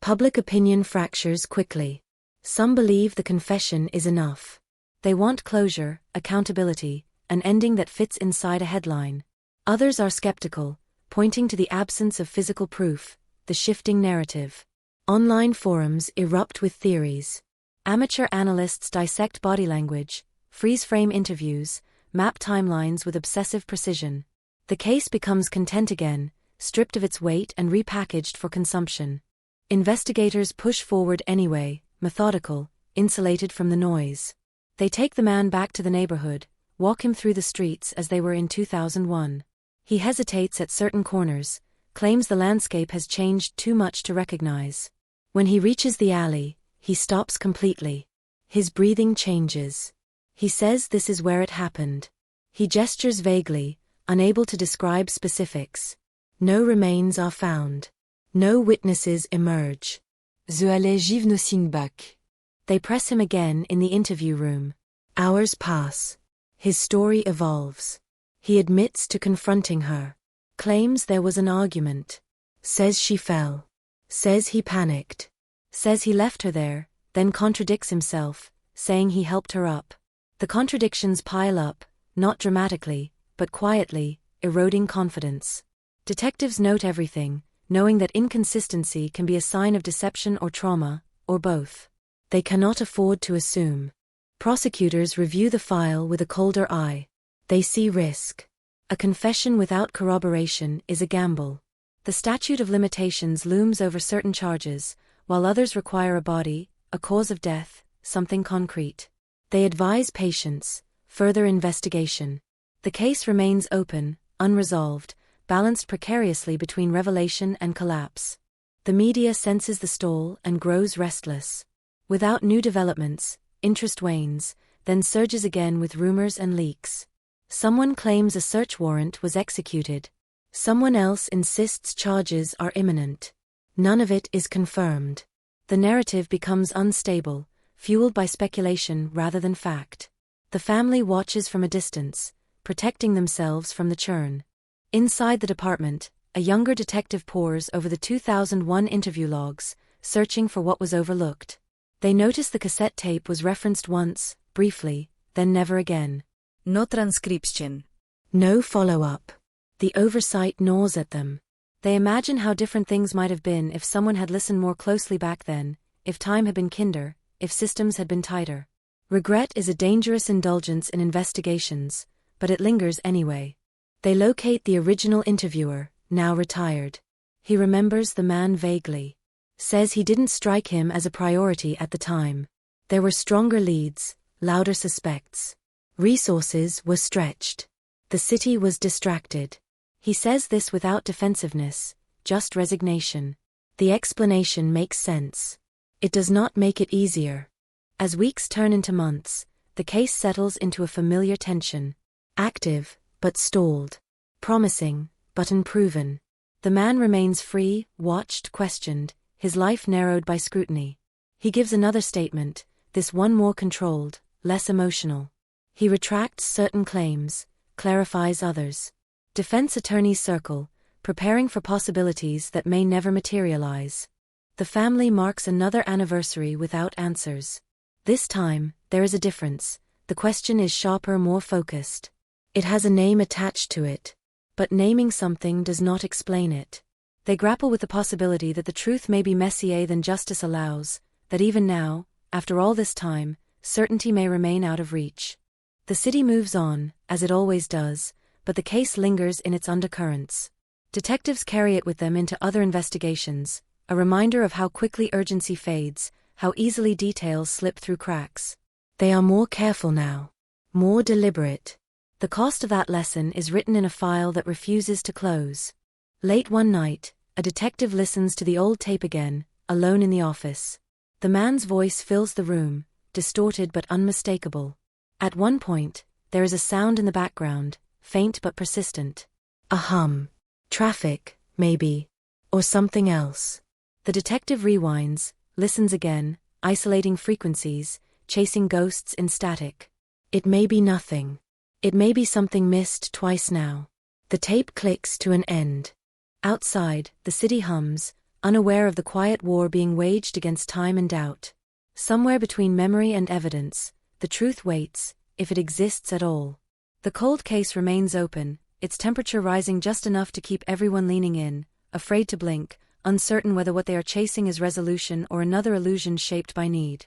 Public opinion fractures quickly. Some believe the confession is enough. They want closure, accountability, an ending that fits inside a headline. Others are skeptical, pointing to the absence of physical proof, the shifting narrative. Online forums erupt with theories. Amateur analysts dissect body language, freeze-frame interviews, map timelines with obsessive precision. The case becomes content again, stripped of its weight and repackaged for consumption. Investigators push forward anyway, methodical, insulated from the noise. They take the man back to the neighborhood, walk him through the streets as they were in 2001. He hesitates at certain corners, claims the landscape has changed too much to recognize. When he reaches the alley, he stops completely. His breathing changes. He says this is where it happened. He gestures vaguely, unable to describe specifics. No remains are found. No witnesses emerge. The allée Givnosingbach. They press him again in the interview room. Hours pass. His story evolves. He admits to confronting her. Claims there was an argument. Says she fell. Says he panicked. Says he left her there, then contradicts himself, saying he helped her up. The contradictions pile up, not dramatically, but quietly, eroding confidence. Detectives note everything, knowing that inconsistency can be a sign of deception or trauma, or both. They cannot afford to assume. Prosecutors review the file with a colder eye. They see risk. A confession without corroboration is a gamble. The statute of limitations looms over certain charges, while others require a body, a cause of death, something concrete. They advise patience, further investigation. The case remains open, unresolved, balanced precariously between revelation and collapse. The media senses the stall and grows restless. Without new developments, interest wanes, then surges again with rumors and leaks. Someone claims a search warrant was executed. Someone else insists charges are imminent. None of it is confirmed. The narrative becomes unstable, fueled by speculation rather than fact. The family watches from a distance, protecting themselves from the churn. Inside the department, a younger detective pores over the 2001 interview logs, searching for what was overlooked. They notice the cassette tape was referenced once, briefly, then never again. No transcription. No follow-up. The oversight gnaws at them. They imagine how different things might have been if someone had listened more closely back then, if time had been kinder, if systems had been tighter. Regret is a dangerous indulgence in investigations, but it lingers anyway. They locate the original interviewer, now retired. He remembers the man vaguely. Says he didn't strike him as a priority at the time. There were stronger leads, louder suspects. Resources were stretched. The city was distracted. He says this without defensiveness, just resignation. The explanation makes sense. It does not make it easier. As weeks turn into months, the case settles into a familiar tension. Active, but stalled. Promising, but unproven. The man remains free, watched, questioned, his life narrowed by scrutiny. He gives another statement, this one more controlled, less emotional. He retracts certain claims, clarifies others. Defense attorneys circle, preparing for possibilities that may never materialize. The family marks another anniversary without answers. This time, there is a difference. The question is sharper, more focused. It has a name attached to it. But naming something does not explain it. They grapple with the possibility that the truth may be messier than justice allows, that even now, after all this time, certainty may remain out of reach. The city moves on, as it always does, but the case lingers in its undercurrents. Detectives carry it with them into other investigations, a reminder of how quickly urgency fades, how easily details slip through cracks. They are more careful now, more deliberate. The cost of that lesson is written in a file that refuses to close. Late one night, a detective listens to the old tape again, alone in the office. The man's voice fills the room, distorted but unmistakable. At one point, there is a sound in the background, faint but persistent. A hum. Traffic, maybe. Or something else. The detective rewinds, listens again, isolating frequencies, chasing ghosts in static. It may be nothing. It may be something missed twice now. The tape clicks to an end. Outside, the city hums, unaware of the quiet war being waged against time and doubt. Somewhere between memory and evidence, the truth waits, if it exists at all. The cold case remains open, its temperature rising just enough to keep everyone leaning in, afraid to blink, uncertain whether what they are chasing is resolution or another illusion shaped by need.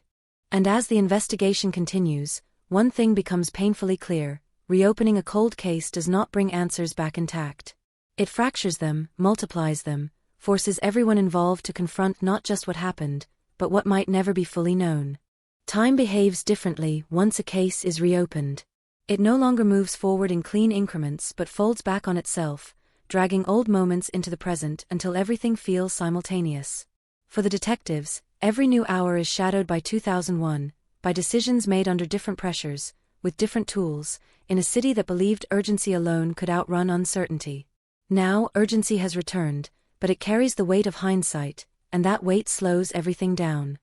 And as the investigation continues, one thing becomes painfully clear: reopening a cold case does not bring answers back intact. It fractures them, multiplies them, forces everyone involved to confront not just what happened, but what might never be fully known. Time behaves differently once a case is reopened. It no longer moves forward in clean increments but folds back on itself, dragging old moments into the present until everything feels simultaneous. For the detectives, every new hour is shadowed by 2001, by decisions made under different pressures, with different tools, in a city that believed urgency alone could outrun uncertainty. Now urgency has returned, but it carries the weight of hindsight, and that weight slows everything down.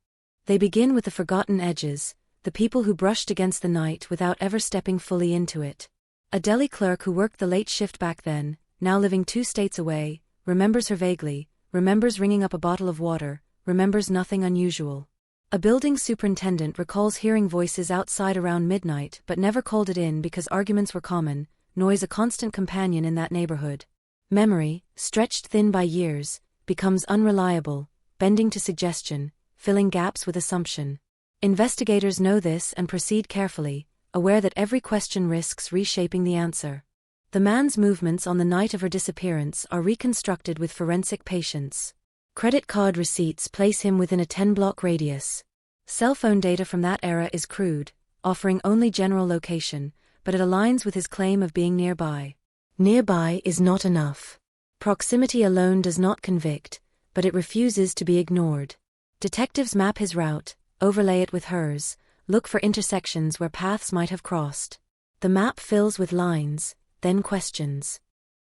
They begin with the forgotten edges, the people who brushed against the night without ever stepping fully into it. A deli clerk who worked the late shift back then, now living 2 states away, remembers her vaguely, remembers ringing up a bottle of water, remembers nothing unusual. A building superintendent recalls hearing voices outside around midnight but never called it in because arguments were common, noise a constant companion in that neighborhood. Memory, stretched thin by years, becomes unreliable, bending to suggestion, filling gaps with assumption. Investigators know this and proceed carefully, aware that every question risks reshaping the answer. The man's movements on the night of her disappearance are reconstructed with forensic patience. Credit card receipts place him within a 10-block radius. Cell phone data from that era is crude, offering only general location, but it aligns with his claim of being nearby. Nearby is not enough. Proximity alone does not convict, but it refuses to be ignored. Detectives map his route, overlay it with hers, look for intersections where paths might have crossed. The map fills with lines, then questions.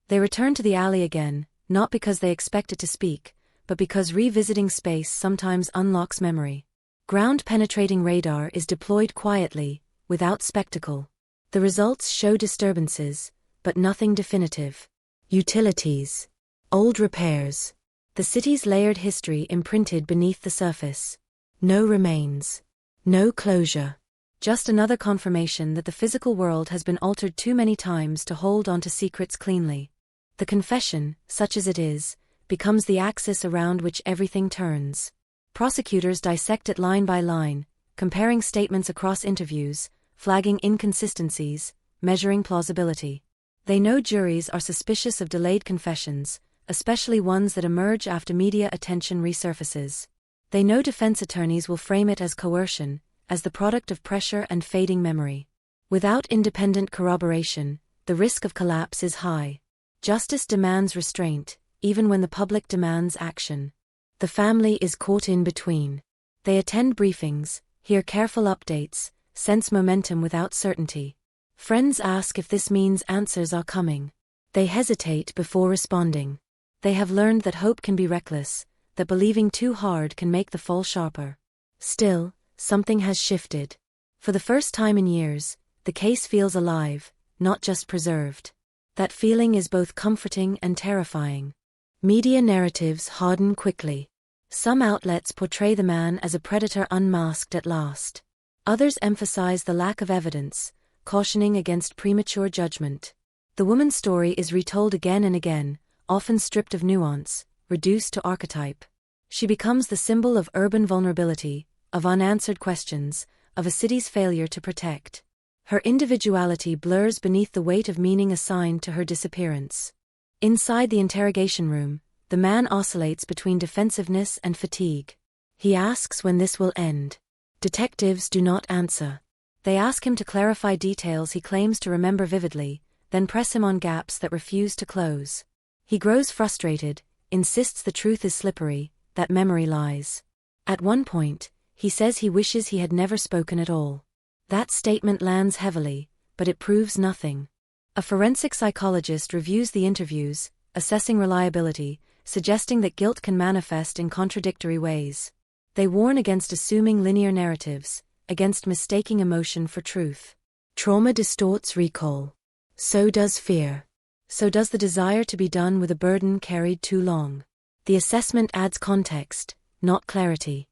They return to the alley again, not because they expect it to speak, but because revisiting space sometimes unlocks memory. Ground-penetrating radar is deployed quietly, without spectacle. The results show disturbances, but nothing definitive. Utilities. Old repairs. The city's layered history imprinted beneath the surface. No remains. No closure. Just another confirmation that the physical world has been altered too many times to hold onto secrets cleanly. The confession, such as it is, becomes the axis around which everything turns. Prosecutors dissect it line by line, comparing statements across interviews, flagging inconsistencies, measuring plausibility. They know juries are suspicious of delayed confessions, especially ones that emerge after media attention resurfaces. They know defense attorneys will frame it as coercion, as the product of pressure and fading memory. Without independent corroboration, the risk of collapse is high. Justice demands restraint, even when the public demands action. The family is caught in between. They attend briefings, hear careful updates, sense momentum without certainty. Friends ask if this means answers are coming. They hesitate before responding. They have learned that hope can be reckless, that believing too hard can make the fall sharper. Still, something has shifted. For the first time in years, the case feels alive, not just preserved. That feeling is both comforting and terrifying. Media narratives harden quickly. Some outlets portray the man as a predator unmasked at last. Others emphasize the lack of evidence, cautioning against premature judgment. The woman's story is retold again and again, often stripped of nuance, reduced to archetype. She becomes the symbol of urban vulnerability, of unanswered questions, of a city's failure to protect. Her individuality blurs beneath the weight of meaning assigned to her disappearance. Inside the interrogation room, the man oscillates between defensiveness and fatigue. He asks when this will end. Detectives do not answer. They ask him to clarify details he claims to remember vividly, then press him on gaps that refuse to close. He grows frustrated, insists the truth is slippery, that memory lies. At one point, he says he wishes he had never spoken at all. That statement lands heavily, but it proves nothing. A forensic psychologist reviews the interviews, assessing reliability, suggesting that guilt can manifest in contradictory ways. They warn against assuming linear narratives, against mistaking emotion for truth. Trauma distorts recall. So does fear. So does the desire to be done with a burden carried too long. The assessment adds context, not clarity.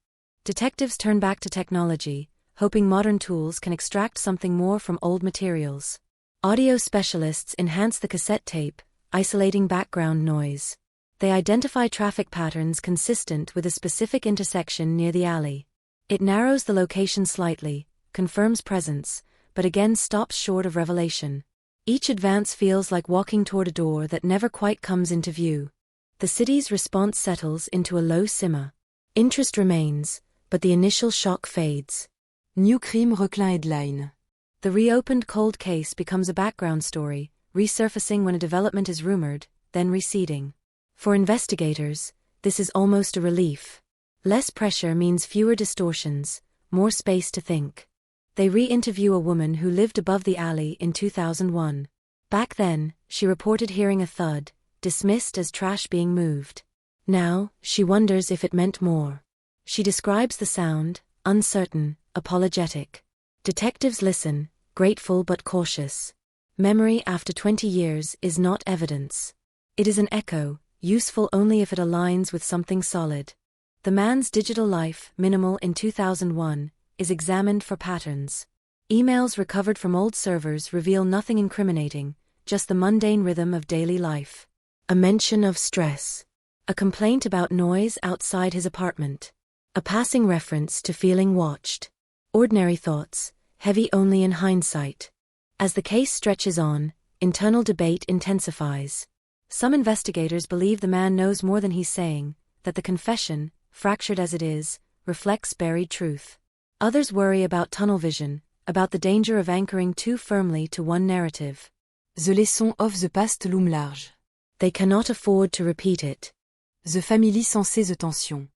Detectives turn back to technology, hoping modern tools can extract something more from old materials. Audio specialists enhance the cassette tape, isolating background noise. They identify traffic patterns consistent with a specific intersection near the alley. It narrows the location slightly, confirms presence, but again stops short of revelation. Each advance feels like walking toward a door that never quite comes into view. The city's response settles into a low simmer. Interest remains, but the initial shock fades. New crime reclin headline. The reopened cold case becomes a background story, resurfacing when a development is rumored, then receding. For investigators, this is almost a relief. Less pressure means fewer distortions, more space to think. They re-interview a woman who lived above the alley in 2001. Back then, she reported hearing a thud, dismissed as trash being moved. Now, she wonders if it meant more. She describes the sound, uncertain, apologetic. Detectives listen, grateful but cautious. Memory after 20 years is not evidence. It is an echo, useful only if it aligns with something solid. The man's digital life, minimal in 2001, is examined for patterns. Emails recovered from old servers reveal nothing incriminating, just the mundane rhythm of daily life. A mention of stress. A complaint about noise outside his apartment. A passing reference to feeling watched. Ordinary thoughts, heavy only in hindsight. As the case stretches on, internal debate intensifies. Some investigators believe the man knows more than he's saying, that the confession, fractured as it is, reflects buried truth. Others worry about tunnel vision, about the danger of anchoring too firmly to one narrative. The leçon of the past loom large. They cannot afford to repeat it. The famille sans ces attentions.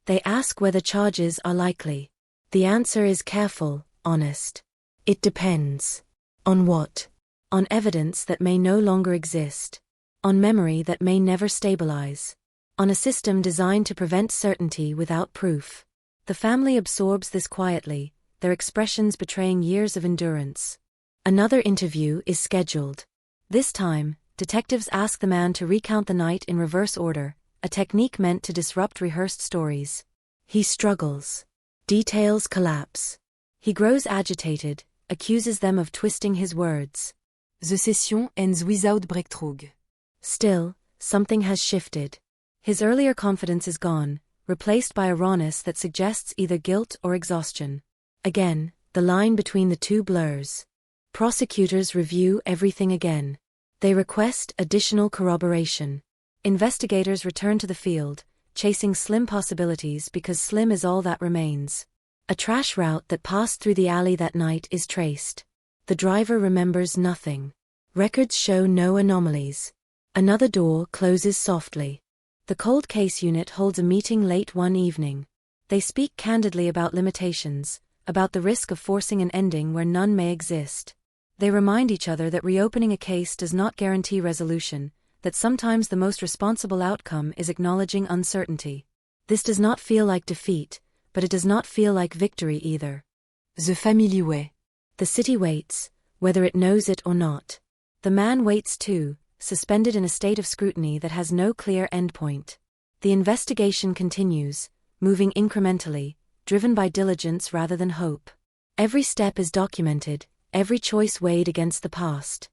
They ask whether charges are likely. The answer is careful, honest. It depends. On what? On evidence that may no longer exist. On memory that may never stabilize. On a system designed to prevent certainty without proof. The family absorbs this quietly, their expressions betraying years of endurance. Another interview is scheduled. This time, detectives ask the man to recount the night in reverse order, a technique meant to disrupt rehearsed stories. He struggles. Details collapse. He grows agitated, accuses them of twisting his words. The session ends without breakthrough. Still, something has shifted. His earlier confidence is gone, replaced by a rawness that suggests either guilt or exhaustion. Again, the line between the two blurs. Prosecutors review everything again. They request additional corroboration. Investigators return to the field, chasing slim possibilities because slim is all that remains. A trash route that passed through the alley that night is traced. The driver remembers nothing. Records show no anomalies. Another door closes softly. The cold case unit holds a meeting late one evening. They speak candidly about limitations, about the risk of forcing an ending where none may exist. They remind each other that reopening a case does not guarantee resolution, that sometimes the most responsible outcome is acknowledging uncertainty. This does not feel like defeat, but it does not feel like victory either. The family way. The city waits, whether it knows it or not. The man waits too, suspended in a state of scrutiny that has no clear endpoint. The investigation continues, moving incrementally, driven by diligence rather than hope. Every step is documented, every choice weighed against the past.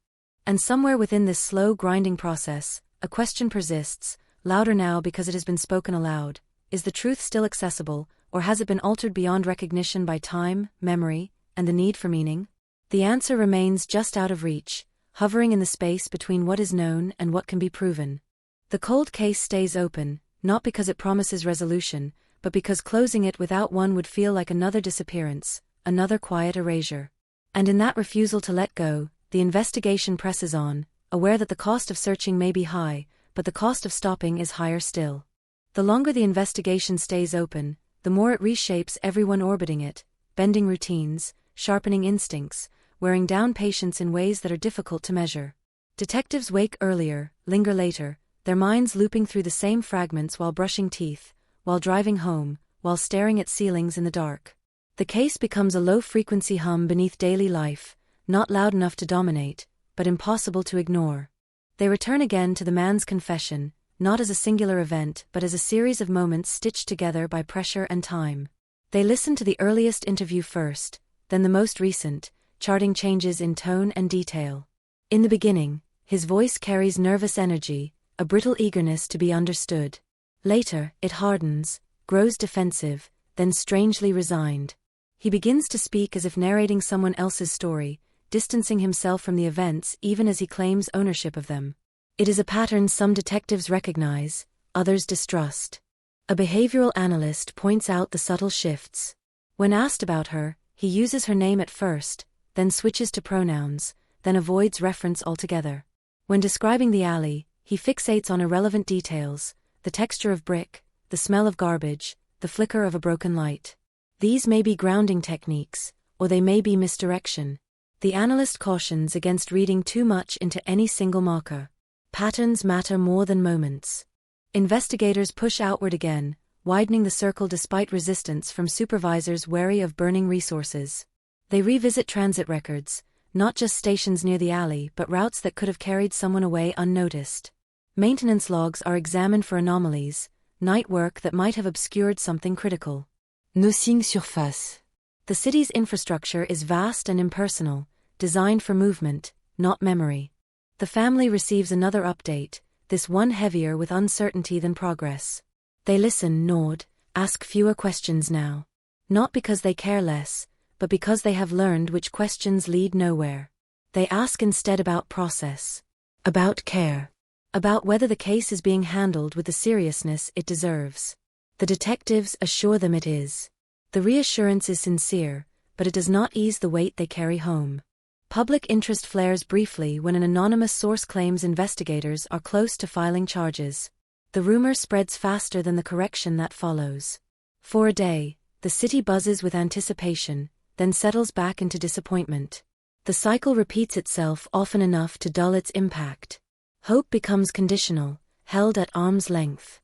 And somewhere within this slow grinding process, a question persists, louder now because it has been spoken aloud. Is the truth still accessible, or has it been altered beyond recognition by time, memory, and the need for meaning? The answer remains just out of reach, hovering in the space between what is known and what can be proven. The cold case stays open, not because it promises resolution, but because closing it without one would feel like another disappearance, another quiet erasure. And in that refusal to let go, the investigation presses on, aware that the cost of searching may be high, but the cost of stopping is higher still. The longer the investigation stays open, the more it reshapes everyone orbiting it, bending routines, sharpening instincts, wearing down patience in ways that are difficult to measure. Detectives wake earlier, linger later, their minds looping through the same fragments while brushing teeth, while driving home, while staring at ceilings in the dark. The case becomes a low-frequency hum beneath daily life, not loud enough to dominate, but impossible to ignore. They return again to the man's confession, not as a singular event but as a series of moments stitched together by pressure and time. They listen to the earliest interview first, then the most recent, charting changes in tone and detail. In the beginning, his voice carries nervous energy, a brittle eagerness to be understood. Later, it hardens, grows defensive, then strangely resigned. He begins to speak as if narrating someone else's story, distancing himself from the events even as he claims ownership of them. It is a pattern some detectives recognize, others distrust. A behavioral analyst points out the subtle shifts. When asked about her, he uses her name at first, then switches to pronouns, then avoids reference altogether. When describing the alley, he fixates on irrelevant details, the texture of brick, the smell of garbage, the flicker of a broken light. These may be grounding techniques, or they may be misdirection. The analyst cautions against reading too much into any single marker. Patterns matter more than moments. Investigators push outward again, widening the circle despite resistance from supervisors wary of burning resources. They revisit transit records, not just stations near the alley but routes that could have carried someone away unnoticed. Maintenance logs are examined for anomalies, night work that might have obscured something critical. Nothing surface. The city's infrastructure is vast and impersonal, designed for movement, not memory. The family receives another update, this one heavier with uncertainty than progress. They listen, nod, ask fewer questions now. Not because they care less, but because they have learned which questions lead nowhere. They ask instead about process, about care, about whether the case is being handled with the seriousness it deserves. The detectives assure them it is. The reassurance is sincere, but it does not ease the weight they carry home. Public interest flares briefly when an anonymous source claims investigators are close to filing charges. The rumor spreads faster than the correction that follows. For a day, the city buzzes with anticipation, then settles back into disappointment. The cycle repeats itself often enough to dull its impact. Hope becomes conditional, held at arm's length.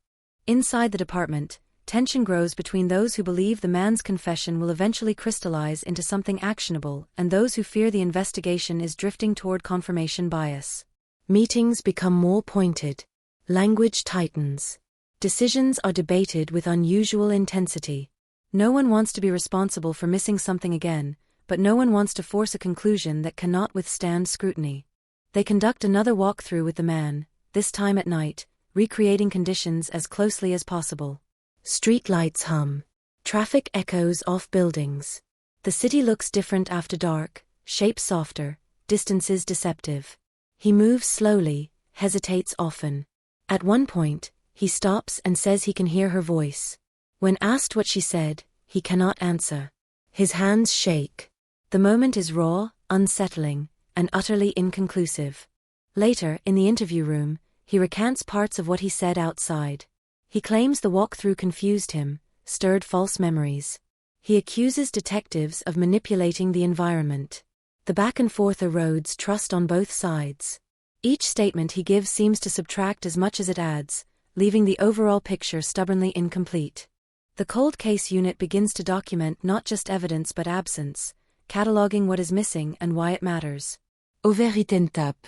Inside the department, tension grows between those who believe the man's confession will eventually crystallize into something actionable and those who fear the investigation is drifting toward confirmation bias. Meetings become more pointed. Language tightens. Decisions are debated with unusual intensity. No one wants to be responsible for missing something again, but no one wants to force a conclusion that cannot withstand scrutiny. They conduct another walkthrough with the man, this time at night, recreating conditions as closely as possible. Street lights hum. Traffic echoes off buildings. The city looks different after dark, shapes softer, distances deceptive. He moves slowly, hesitates often. At one point, he stops and says he can hear her voice. When asked what she said, he cannot answer. His hands shake. The moment is raw, unsettling, and utterly inconclusive. Later, in the interview room, he recants parts of what he said outside. He claims the walkthrough confused him, stirred false memories. He accuses detectives of manipulating the environment. The back and forth erodes trust on both sides. Each statement he gives seems to subtract as much as it adds, leaving the overall picture stubbornly incomplete. The cold case unit begins to document not just evidence but absence, cataloging what is missing and why it matters. Overwritten-tape.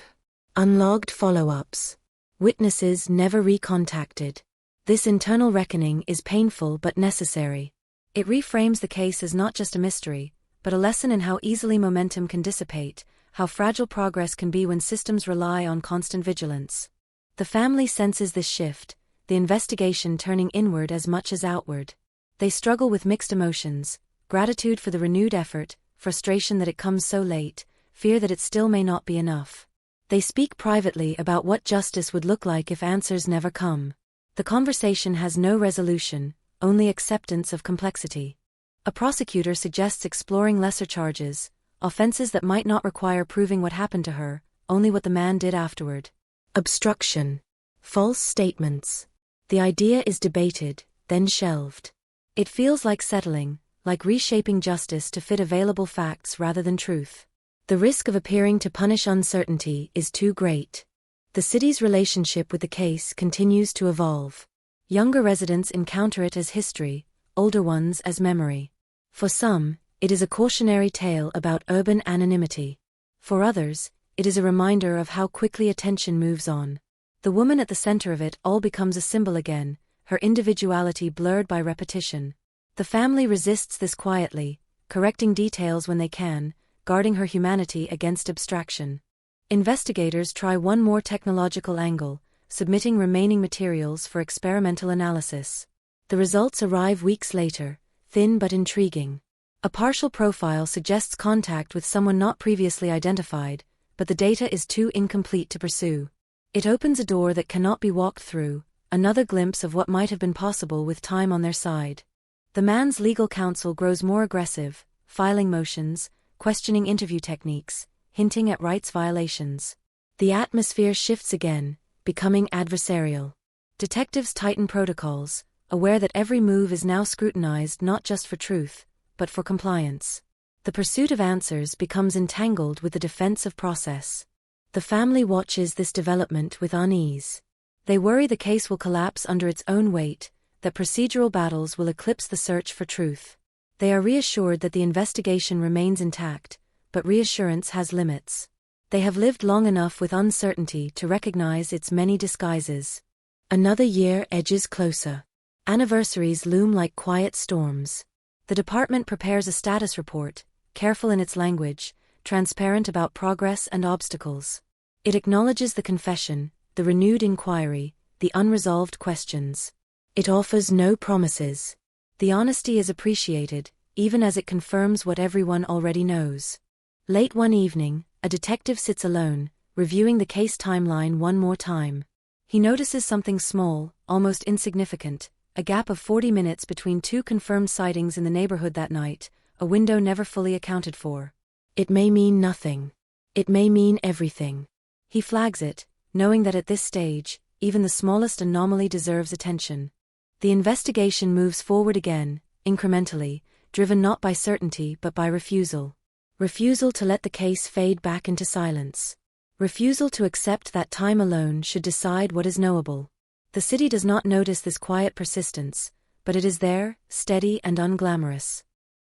Unlogged follow-ups. Witnesses never recontacted. This internal reckoning is painful but necessary. It reframes the case as not just a mystery, but a lesson in how easily momentum can dissipate, how fragile progress can be when systems rely on constant vigilance. The family senses this shift, the investigation turning inward as much as outward. They struggle with mixed emotions, gratitude for the renewed effort, frustration that it comes so late, fear that it still may not be enough. They speak privately about what justice would look like if answers never come. The conversation has no resolution, only acceptance of complexity. A prosecutor suggests exploring lesser charges, offenses that might not require proving what happened to her, only what the man did afterward. Obstruction. False statements. The idea is debated, then shelved. It feels like settling, like reshaping justice to fit available facts rather than truth. The risk of appearing to punish uncertainty is too great. The city's relationship with the case continues to evolve. Younger residents encounter it as history, older ones as memory. For some, it is a cautionary tale about urban anonymity. For others, it is a reminder of how quickly attention moves on. The woman at the center of it all becomes a symbol again, her individuality blurred by repetition. The family resists this quietly, correcting details when they can, guarding her humanity against abstraction. Investigators try one more technological angle, submitting remaining materials for experimental analysis. The results arrive weeks later, thin but intriguing. A partial profile suggests contact with someone not previously identified, but the data is too incomplete to pursue. It opens a door that cannot be walked through, another glimpse of what might have been possible with time on their side. The man's legal counsel grows more aggressive, filing motions, questioning interview techniques, hinting at rights violations. The atmosphere shifts again, becoming adversarial. Detectives tighten protocols, aware that every move is now scrutinized not just for truth, but for compliance. The pursuit of answers becomes entangled with the defense of process. The family watches this development with unease. They worry the case will collapse under its own weight, that procedural battles will eclipse the search for truth. They are reassured that the investigation remains intact, but reassurance has limits. They have lived long enough with uncertainty to recognize its many disguises. Another year edges closer. Anniversaries loom like quiet storms. The department prepares a status report, careful in its language, transparent about progress and obstacles. It acknowledges the confession, the renewed inquiry, the unresolved questions. It offers no promises. The honesty is appreciated, even as it confirms what everyone already knows. Late one evening, a detective sits alone, reviewing the case timeline one more time. He notices something small, almost insignificant, a gap of 40 minutes between two confirmed sightings in the neighborhood that night, a window never fully accounted for. It may mean nothing. It may mean everything. He flags it, knowing that at this stage, even the smallest anomaly deserves attention. The investigation moves forward again, incrementally, driven not by certainty but by refusal. Refusal to let the case fade back into silence. Refusal to accept that time alone should decide what is knowable. The city does not notice this quiet persistence, but it is there, steady and unglamorous.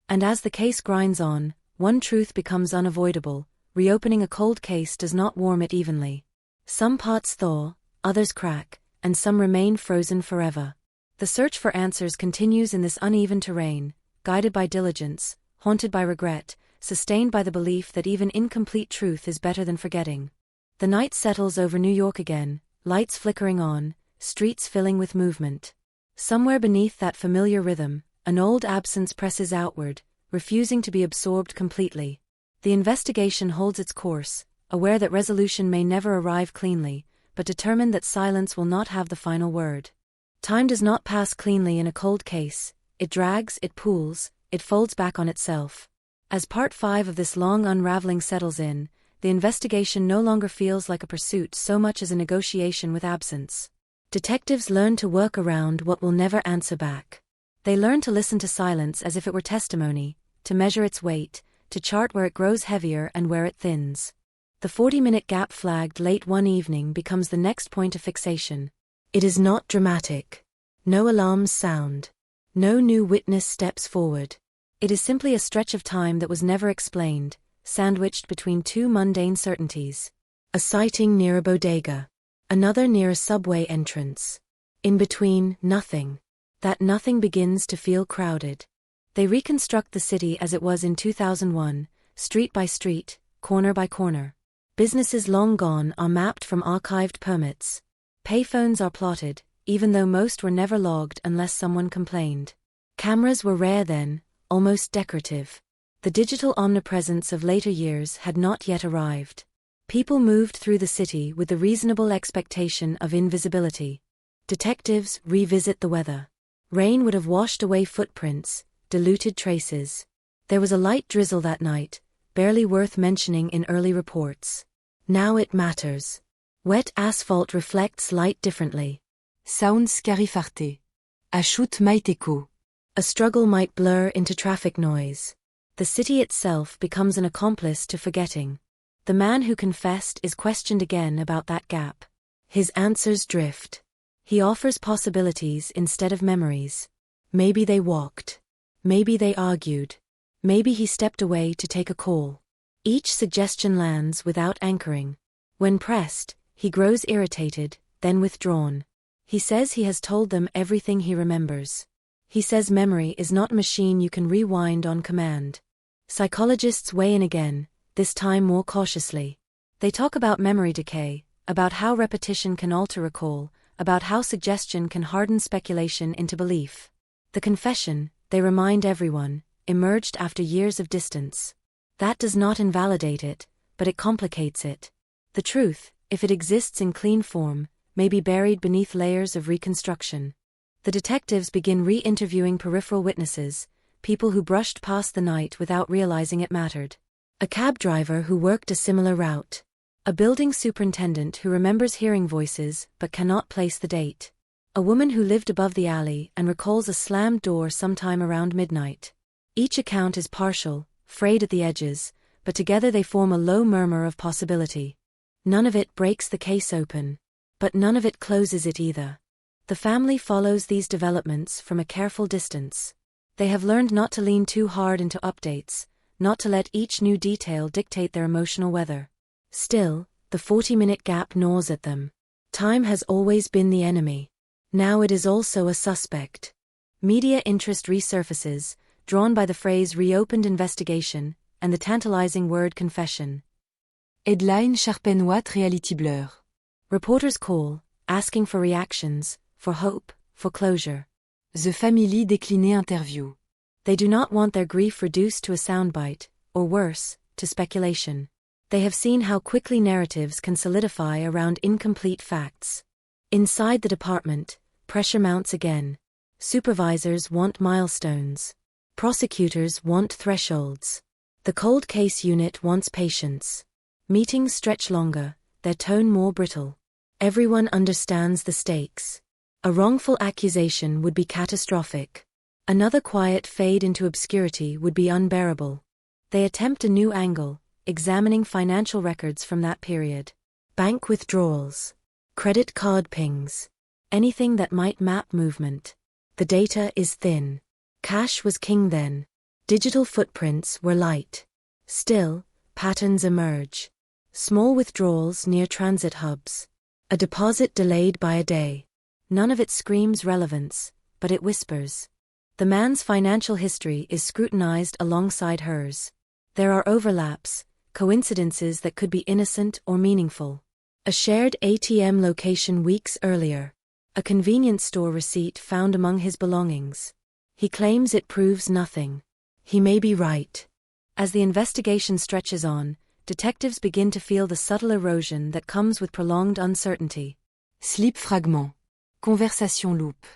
And as the case grinds on, one truth becomes unavoidable: reopening a cold case does not warm it evenly. Some pots thaw, others crack, and some remain frozen forever. The search for answers continues in this uneven terrain, guided by diligence, haunted by regret, sustained by the belief that even incomplete truth is better than forgetting. The night settles over New York again, lights flickering on, streets filling with movement. Somewhere beneath that familiar rhythm, an old absence presses outward, refusing to be absorbed completely. The investigation holds its course, aware that resolution may never arrive cleanly, but determined that silence will not have the final word. Time does not pass cleanly in a cold case. It drags, it pools, it folds back on itself. As part 5 of this long unraveling settles in, the investigation no longer feels like a pursuit so much as a negotiation with absence. Detectives learn to work around what will never answer back. They learn to listen to silence as if it were testimony, to measure its weight, to chart where it grows heavier and where it thins. The 40-minute gap flagged late one evening becomes the next point of fixation. It is not dramatic. No alarms sound. No new witness steps forward. It is simply a stretch of time that was never explained, sandwiched between two mundane certainties. A sighting near a bodega. Another near a subway entrance. In between, nothing. That nothing begins to feel crowded. They reconstruct the city as it was in 2001, street by street, corner by corner. Businesses long gone are mapped from archived permits. Payphones are plotted, even though most were never logged unless someone complained. Cameras were rare then, almost decorative. The digital omnipresence of later years had not yet arrived. People moved through the city with the reasonable expectation of invisibility. Detectives revisit the weather. Rain would have washed away footprints, diluted traces. There was a light drizzle that night, barely worth mentioning in early reports. Now it matters. Wet asphalt reflects light differently. Sound scarifarte. Achut mai echo. A struggle might blur into traffic noise. The city itself becomes an accomplice to forgetting. The man who confessed is questioned again about that gap. His answers drift. He offers possibilities instead of memories. Maybe they walked. Maybe they argued. Maybe he stepped away to take a call. Each suggestion lands without anchoring. When pressed, he grows irritated, then withdrawn. He says he has told them everything he remembers. He says memory is not a machine you can rewind on command. Psychologists weigh in again, this time more cautiously. They talk about memory decay, about how repetition can alter recall, about how suggestion can harden speculation into belief. The confession, they remind everyone, emerged after years of distance. That does not invalidate it, but it complicates it. The truth, if it exists in clean form, may be buried beneath layers of reconstruction. The detectives begin re-interviewing peripheral witnesses, people who brushed past the night without realizing it mattered. A cab driver who worked a similar route. A building superintendent who remembers hearing voices but cannot place the date. A woman who lived above the alley and recalls a slammed door sometime around midnight. Each account is partial, frayed at the edges, but together they form a low murmur of possibility. None of it breaks the case open. But none of it closes it either. The family follows these developments from a careful distance. They have learned not to lean too hard into updates, not to let each new detail dictate their emotional weather. Still, the 40-minute gap gnaws at them. Time has always been the enemy. Now it is also a suspect. Media interest resurfaces, drawn by the phrase reopened investigation, and the tantalizing word confession. Headline Charpenois reality blur. Reporters call, asking for reactions, for hope, for closure. The Family décliné interview. They do not want their grief reduced to a soundbite, or worse, to speculation. They have seen how quickly narratives can solidify around incomplete facts. Inside the department, pressure mounts again. Supervisors want milestones. Prosecutors want thresholds. The cold case unit wants patience. Meetings stretch longer, their tone more brittle. Everyone understands the stakes. A wrongful accusation would be catastrophic. Another quiet fade into obscurity would be unbearable. They attempt a new angle, examining financial records from that period. Bank withdrawals, credit card pings, anything that might map movement. The data is thin. Cash was king then. Digital footprints were light. Still, patterns emerge. Small withdrawals near transit hubs. A deposit delayed by a day. None of it screams relevance, but it whispers. The man's financial history is scrutinized alongside hers. There are overlaps, coincidences that could be innocent or meaningful. A shared ATM location weeks earlier. A convenience store receipt found among his belongings. He claims it proves nothing. He may be right. As the investigation stretches on, detectives begin to feel the subtle erosion that comes with prolonged uncertainty. Slip fragment. Conversation loop.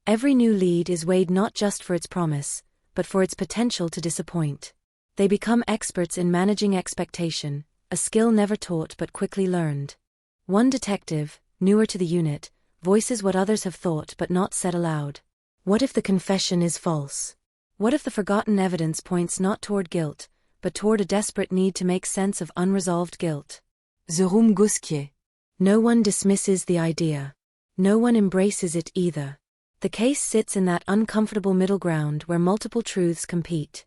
Every new lead is weighed not just for its promise, but for its potential to disappoint. They become experts in managing expectation, a skill never taught but quickly learned. One detective, newer to the unit, voices what others have thought but not said aloud. What if the confession is false? What if the forgotten evidence points not toward guilt, but toward a desperate need to make sense of unresolved guilt? The room Gosquier. No one dismisses the idea. No one embraces it either. The case sits in that uncomfortable middle ground where multiple truths compete.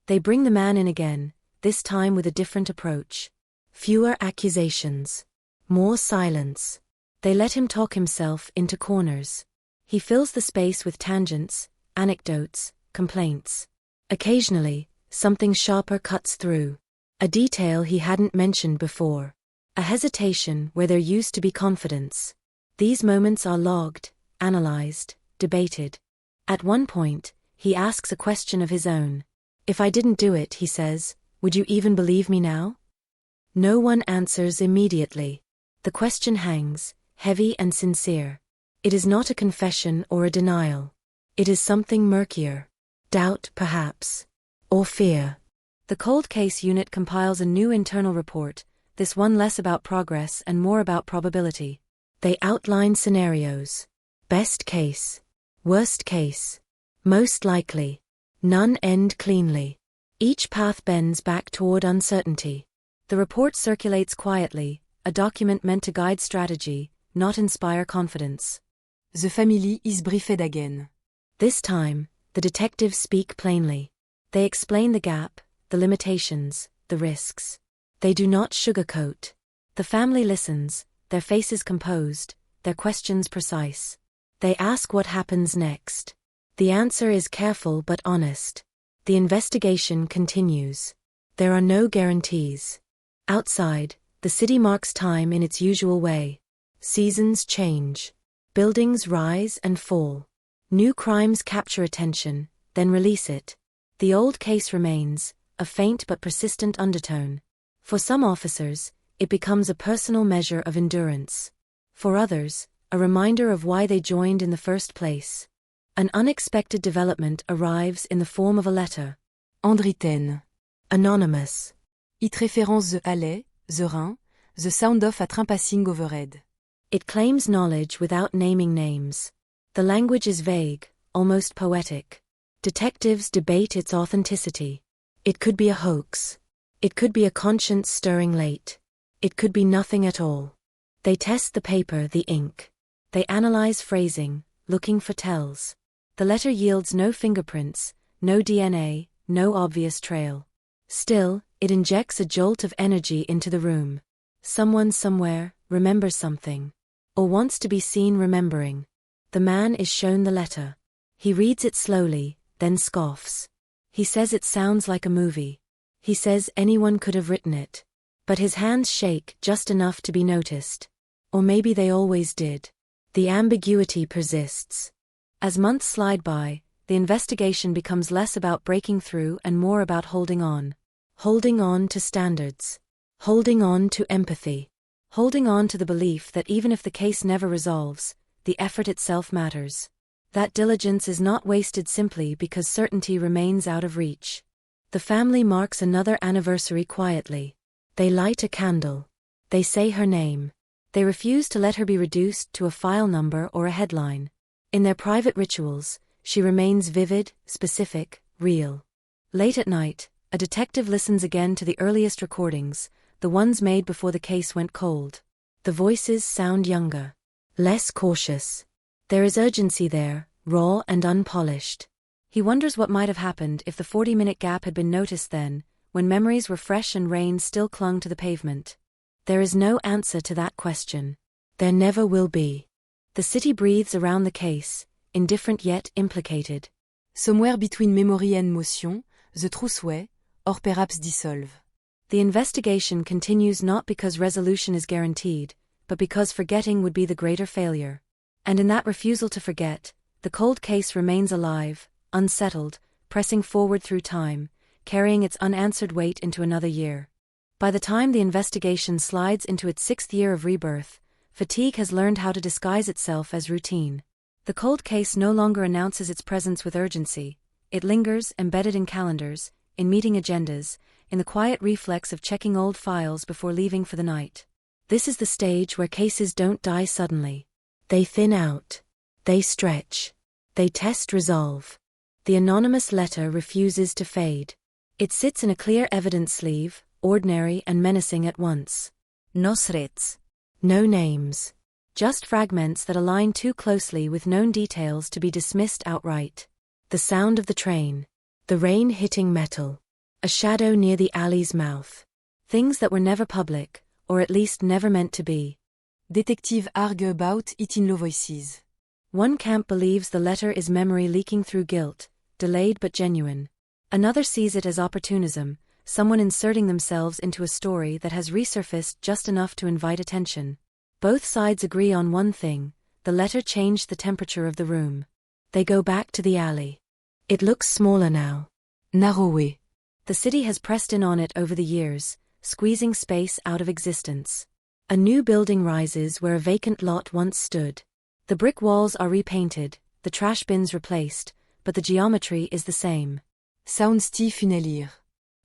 They bring the man in again, this time with a different approach. Fewer accusations. More silence. They let him talk himself into corners. He fills the space with tangents, anecdotes, complaints. Occasionally, something sharper cuts through. A detail he hadn't mentioned before. A hesitation where there used to be confidence. These moments are logged, analyzed, debated. At one point, he asks a question of his own. If I didn't do it, he says, would you even believe me now? No one answers immediately. The question hangs, heavy and sincere. It is not a confession or a denial. It is something murkier. Doubt, perhaps. Or fear. The cold case unit compiles a new internal report, this one less about progress and more about probability. They outline scenarios. Best case. Worst case. Most likely. None end cleanly. Each path bends back toward uncertainty. The report circulates quietly, a document meant to guide strategy, not inspire confidence. The family is briefed again. This time, the detectives speak plainly. They explain the gap, the limitations, the risks. They do not sugarcoat. The family listens, their faces composed, their questions precise. They ask what happens next. The answer is careful but honest. The investigation continues. There are no guarantees. Outside, the city marks time in its usual way. Seasons change. Buildings rise and fall. New crimes capture attention, then release it. The old case remains, a faint but persistent undertone. For some officers, it becomes a personal measure of endurance. For others, a reminder of why they joined in the first place. An unexpected development arrives in the form of a letter. Andritaine. Anonymous. It référence the alley, the Rhin, the sound of a train passing overhead. It claims knowledge without naming names. The language is vague, almost poetic. Detectives debate its authenticity. It could be a hoax. It could be a conscience stirring late. It could be nothing at all. They test the paper, the ink. They analyze phrasing, looking for tells. The letter yields no fingerprints, no DNA, no obvious trail. Still, it injects a jolt of energy into the room. Someone somewhere remembers something. Or wants to be seen remembering. The man is shown the letter. He reads it slowly, then scoffs. He says it sounds like a movie. He says anyone could have written it. But his hands shake just enough to be noticed. Or maybe they always did. The ambiguity persists. As months slide by, the investigation becomes less about breaking through and more about holding on. Holding on to standards. Holding on to empathy. Holding on to the belief that even if the case never resolves, the effort itself matters. That diligence is not wasted simply because certainty remains out of reach. The family marks another anniversary quietly. They light a candle. They say her name. They refuse to let her be reduced to a file number or a headline. In their private rituals, She remains vivid, specific, real. Late at night, a detective listens again to the earliest recordings, the ones made before the case went cold. The voices sound younger, less cautious. There is urgency there, raw and unpolished. He wonders what might have happened if the 40-minute gap had been noticed then, when memories were fresh and rain still clung to the pavement. There is no answer to that question. There never will be. The city breathes around the case, indifferent yet implicated. Somewhere between memory and motion, the truth way, or perhaps dissolve. The investigation continues not because resolution is guaranteed, but because forgetting would be the greater failure. And in that refusal to forget, the cold case remains alive, unsettled, pressing forward through time, carrying its unanswered weight into another year. By the time the investigation slides into its 6th year of rebirth, fatigue has learned how to disguise itself as routine. The cold case no longer announces its presence with urgency. It lingers, embedded in calendars, in meeting agendas, in the quiet reflex of checking old files before leaving for the night. This is the stage where cases don't die suddenly. They thin out. They stretch. They test resolve. The anonymous letter refuses to fade. It sits in a clear evidence sleeve, ordinary and menacing at once. No threats. No names. Just fragments that align too closely with known details to be dismissed outright. The sound of the train. The rain hitting metal. A shadow near the alley's mouth. Things that were never public, or at least never meant to be. Detective argue about it in low voices. One camp believes the letter is memory leaking through guilt, delayed but genuine. Another sees it as opportunism, someone inserting themselves into a story that has resurfaced just enough to invite attention. Both sides agree on one thing: the letter changed the temperature of the room. They go back to the alley. It looks smaller now. Narrower. The city has pressed in on it over the years, squeezing space out of existence. A new building rises where a vacant lot once stood. The brick walls are repainted, the trash bins replaced, but the geometry is the same. Sound stiff in a lire.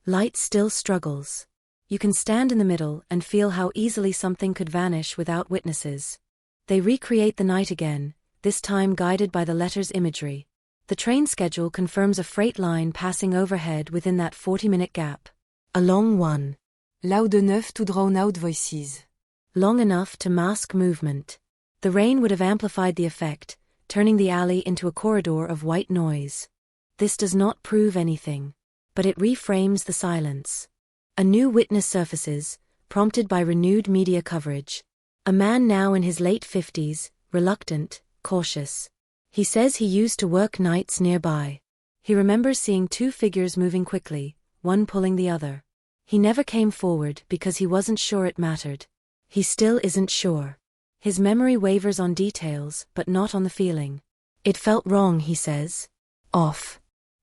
Light still struggles. You can stand in the middle and feel how easily something could vanish without witnesses. They recreate the night again, this time guided by the letter's imagery. The train schedule confirms a freight line passing overhead within that 40-minute gap. A long one. Loud enough to drown out voices. Long enough to mask movement. The rain would have amplified the effect, turning the alley into a corridor of white noise. This does not prove anything, but it reframes the silence. A new witness surfaces, prompted by renewed media coverage. A man now in his late 50s, reluctant, cautious. He says he used to work nights nearby. He remembers seeing 2 figures moving quickly, one pulling the other. He never came forward because he wasn't sure it mattered. He still isn't sure. His memory wavers on details, but not on the feeling. It felt wrong, he says. Off.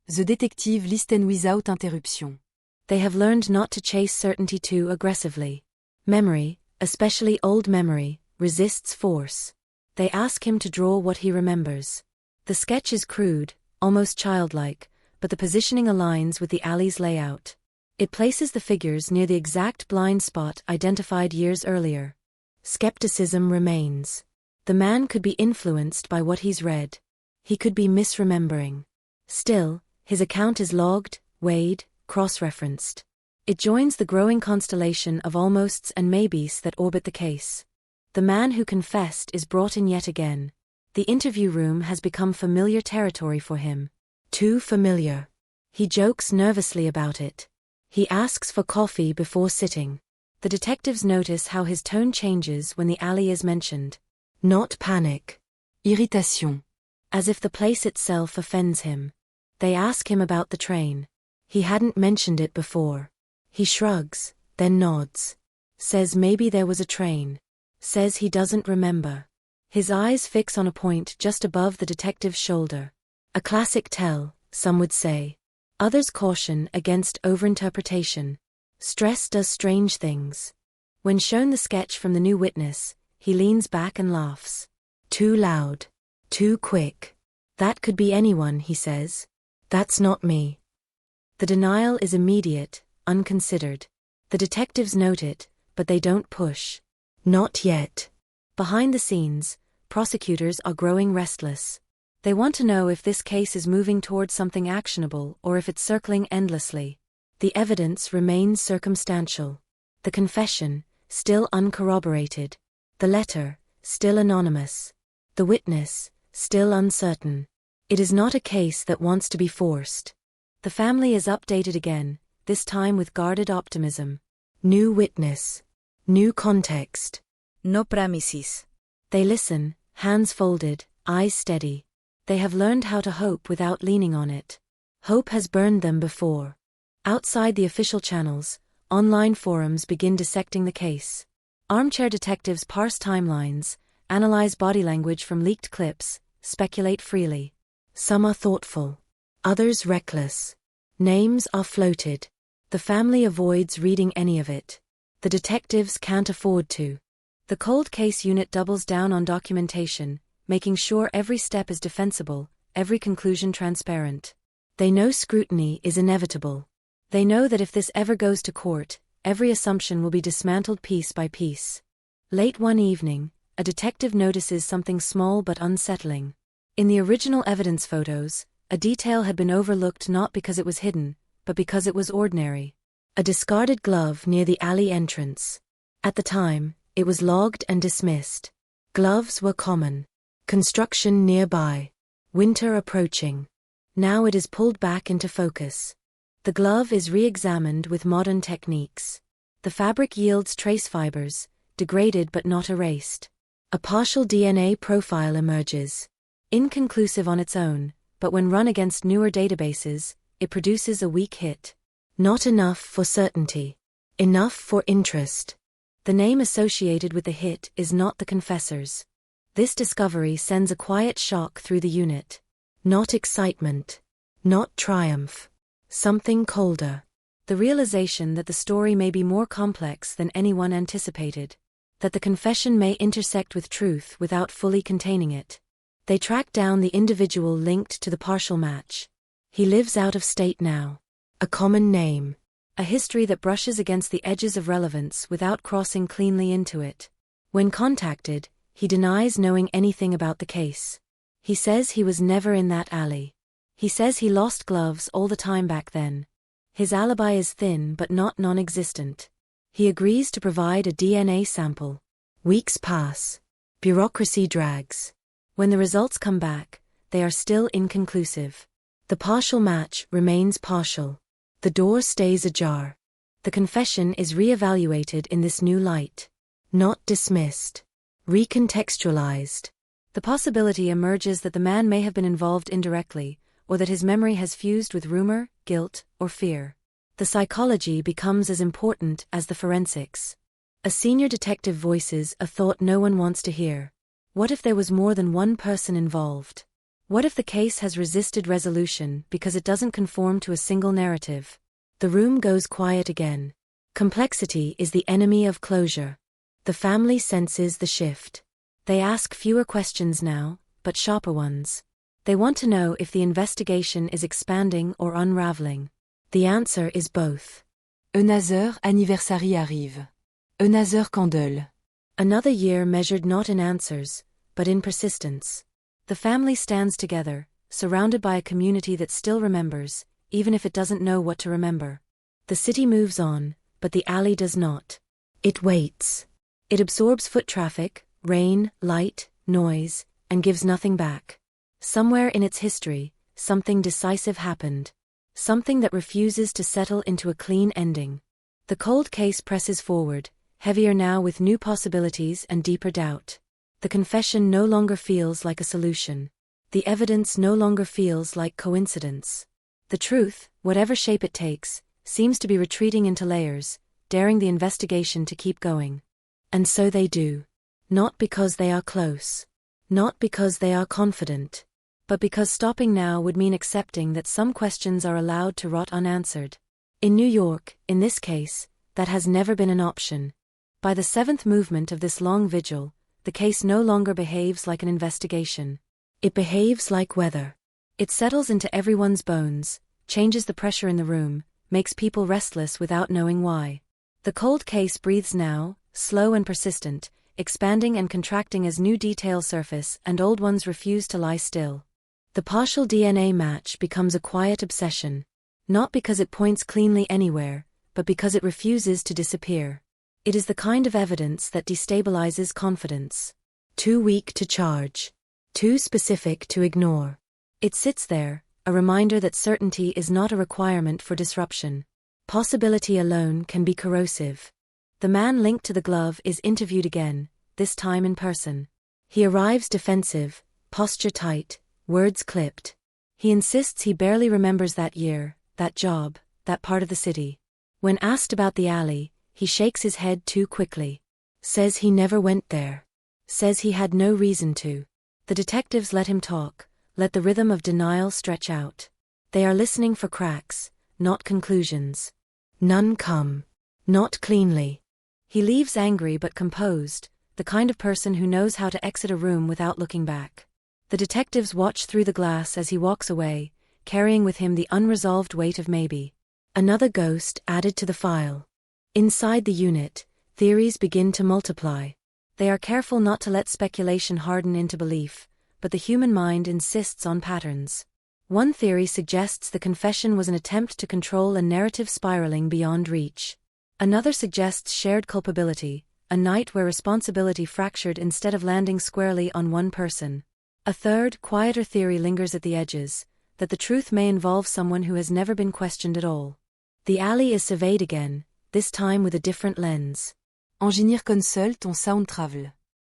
The detective listen without interruption. They have learned not to chase certainty too aggressively. Memory, especially old memory, resists force. They ask him to draw what he remembers. The sketch is crude, almost childlike, but the positioning aligns with the alley's layout. It places the figures near the exact blind spot identified years earlier. Skepticism remains. The man could be influenced by what he's read. He could be misremembering. Still, his account is logged, weighed, cross-referenced. It joins the growing constellation of almosts and maybes that orbit the case. The man who confessed is brought in yet again. The interview room has become familiar territory for him. Too familiar. He jokes nervously about it. He asks for coffee before sitting. The detectives notice how his tone changes when the alley is mentioned. Not panic. Irritation. As if the place itself offends him. They ask him about the train. He hadn't mentioned it before. He shrugs, then nods. Says maybe there was a train. Says he doesn't remember. His eyes fix on a point just above the detective's shoulder. A classic tell, some would say. Others caution against overinterpretation. Stress does strange things. When shown the sketch from the new witness, he leans back and laughs. Too loud. Too quick. That could be anyone, he says. That's not me. The denial is immediate, unconsidered. The detectives note it, but they don't push. Not yet. Behind the scenes, prosecutors are growing restless. They want to know if this case is moving towards something actionable or if it's circling endlessly. The evidence remains circumstantial. The confession, still uncorroborated. The letter, still anonymous. The witness, still uncertain. It is not a case that wants to be forced. The family is updated again, this time with guarded optimism. New witness. New context. No premises. They listen, hands folded, eyes steady. They have learned how to hope without leaning on it. Hope has burned them before. Outside the official channels, online forums begin dissecting the case. Armchair detectives parse timelines, analyze body language from leaked clips, speculate freely. Some are thoughtful. Others reckless. Names are floated. The family avoids reading any of it. The detectives can't afford to. The cold case unit doubles down on documentation, making sure every step is defensible, every conclusion transparent. They know scrutiny is inevitable. They know that if this ever goes to court, every assumption will be dismantled piece by piece. Late one evening, a detective notices something small but unsettling. In the original evidence photos, a detail had been overlooked not because it was hidden, but because it was ordinary. A discarded glove near the alley entrance. At the time, it was logged and dismissed. Gloves were common. Construction nearby. Winter approaching. Now it is pulled back into focus. The glove is re-examined with modern techniques. The fabric yields trace fibers, degraded but not erased. A partial DNA profile emerges. Inconclusive on its own, but when run against newer databases, it produces a weak hit. Not enough for certainty. Enough for interest. The name associated with the hit is not the confessor's. This discovery sends a quiet shock through the unit. Not excitement. Not triumph. Something colder. The realization that the story may be more complex than anyone anticipated. That the confession may intersect with truth without fully containing it. They track down the individual linked to the partial match. He lives out of state now. A common name. A history that brushes against the edges of relevance without crossing cleanly into it. When contacted, he denies knowing anything about the case. He says he was never in that alley. He says he lost gloves all the time back then. His alibi is thin but not non-existent. He agrees to provide a DNA sample. Weeks pass. Bureaucracy drags. When the results come back, they are still inconclusive. The partial match remains partial. The door stays ajar. The confession is re-evaluated in this new light. Not dismissed. Recontextualized. The possibility emerges that the man may have been involved indirectly, or that his memory has fused with rumor, guilt, or fear. The psychology becomes as important as the forensics. A senior detective voices a thought no one wants to hear. What if there was more than one person involved? What if the case has resisted resolution because it doesn't conform to a single narrative? The room goes quiet again. Complexity is the enemy of closure. The family senses the shift. They ask fewer questions now, but sharper ones. They want to know if the investigation is expanding or unraveling. The answer is both. Another anniversary arrive. Another candle. Another year measured not in answers, but in persistence. The family stands together, surrounded by a community that still remembers, even if it doesn't know what to remember. The city moves on, but the alley does not. It waits. It absorbs foot traffic, rain, light, noise, and gives nothing back. Somewhere in its history, something decisive happened. Something that refuses to settle into a clean ending. The cold case presses forward, heavier now with new possibilities and deeper doubt. The confession no longer feels like a solution. The evidence no longer feels like coincidence. The truth, whatever shape it takes, seems to be retreating into layers, daring the investigation to keep going. And so they do. Not because they are close. Not because they are confident. But because stopping now would mean accepting that some questions are allowed to rot unanswered. In New York, in this case, that has never been an option. By the seventh movement of this long vigil, the case no longer behaves like an investigation. It behaves like weather. It settles into everyone's bones, changes the pressure in the room, makes people restless without knowing why. The cold case breathes now, slow and persistent, expanding and contracting as new details surface and old ones refuse to lie still. The partial DNA match becomes a quiet obsession, not because it points cleanly anywhere, but because it refuses to disappear. It is the kind of evidence that destabilizes confidence. Too weak to charge. Too specific to ignore. It sits there, a reminder that certainty is not a requirement for disruption. Possibility alone can be corrosive. The man linked to the glove is interviewed again, this time in person. He arrives defensive, posture tight, words clipped. He insists he barely remembers that year, that job, that part of the city. When asked about the alley, he shakes his head too quickly. Says he never went there. Says he had no reason to. The detectives let him talk, let the rhythm of denial stretch out. They are listening for cracks, not conclusions. None come. Not cleanly. He leaves angry but composed, the kind of person who knows how to exit a room without looking back. The detectives watch through the glass as he walks away, carrying with him the unresolved weight of maybe another ghost added to the file. Inside the unit, theories begin to multiply. They are careful not to let speculation harden into belief, but the human mind insists on patterns. One theory suggests the confession was an attempt to control a narrative spiraling beyond reach. Another suggests shared culpability, a night where responsibility fractured instead of landing squarely on one person. A third, quieter theory lingers at the edges, that the truth may involve someone who has never been questioned at all. The alley is surveyed again, this time with a different lens. Ingénieur console ton sound travel.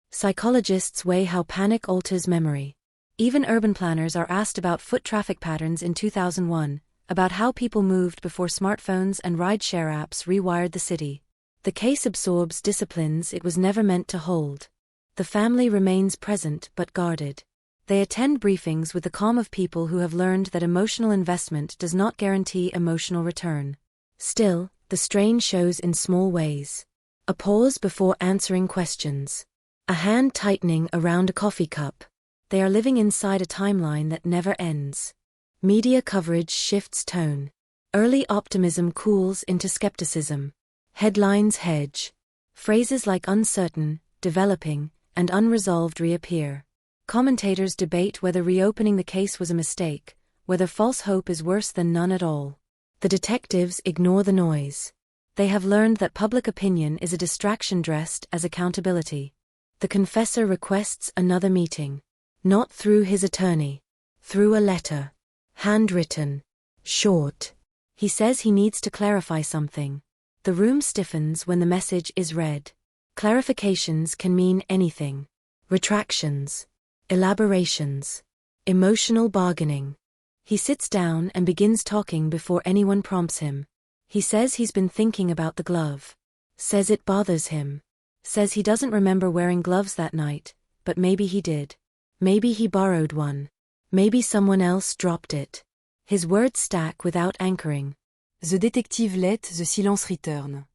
Psychologists weigh how panic alters memory. Even urban planners are asked about foot traffic patterns in 2001, about how people moved before smartphones and ride-share apps rewired the city. The case absorbs disciplines it was never meant to hold. The family remains present but guarded. They attend briefings with the calm of people who have learned that emotional investment does not guarantee emotional return. Still, the strain shows in small ways. A pause before answering questions. A hand tightening around a coffee cup. They are living inside a timeline that never ends. Media coverage shifts tone. Early optimism cools into skepticism. Headlines hedge. Phrases like uncertain, developing, and unresolved reappear. Commentators debate whether reopening the case was a mistake, whether false hope is worse than none at all. The detectives ignore the noise. They have learned that public opinion is a distraction dressed as accountability. The confessor requests another meeting. Not through his attorney. Through a letter. Handwritten. Short. He says he needs to clarify something. The room stiffens when the message is read. Clarifications can mean anything. Retractions. Elaborations. Emotional bargaining. He sits down and begins talking before anyone prompts him. He says he's been thinking about the glove. Says it bothers him. Says he doesn't remember wearing gloves that night, but maybe he did. Maybe he borrowed one. Maybe someone else dropped it. His words stack without anchoring. The detective let the silence return.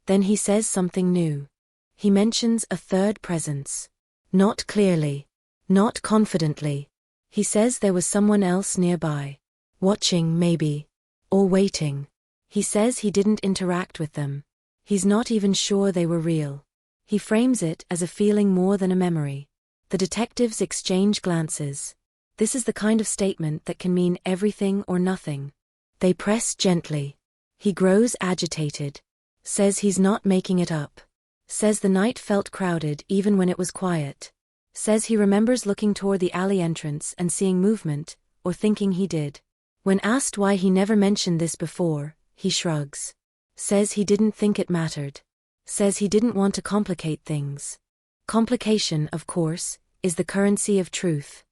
Then he says something new. He mentions a third presence. Not clearly. Not confidently. He says there was someone else nearby. Watching maybe. Or waiting. He says he didn't interact with them. He's not even sure they were real. He frames it as a feeling more than a memory. The detectives exchange glances. This is the kind of statement that can mean everything or nothing. They press gently. He grows agitated. Says he's not making it up. Says the night felt crowded even when it was quiet. Says he remembers looking toward the alley entrance and seeing movement, or thinking he did. When asked why he never mentioned this before, he shrugs. Says he didn't think it mattered. Says he didn't want to complicate things. Complication, of course, is the currency of truth.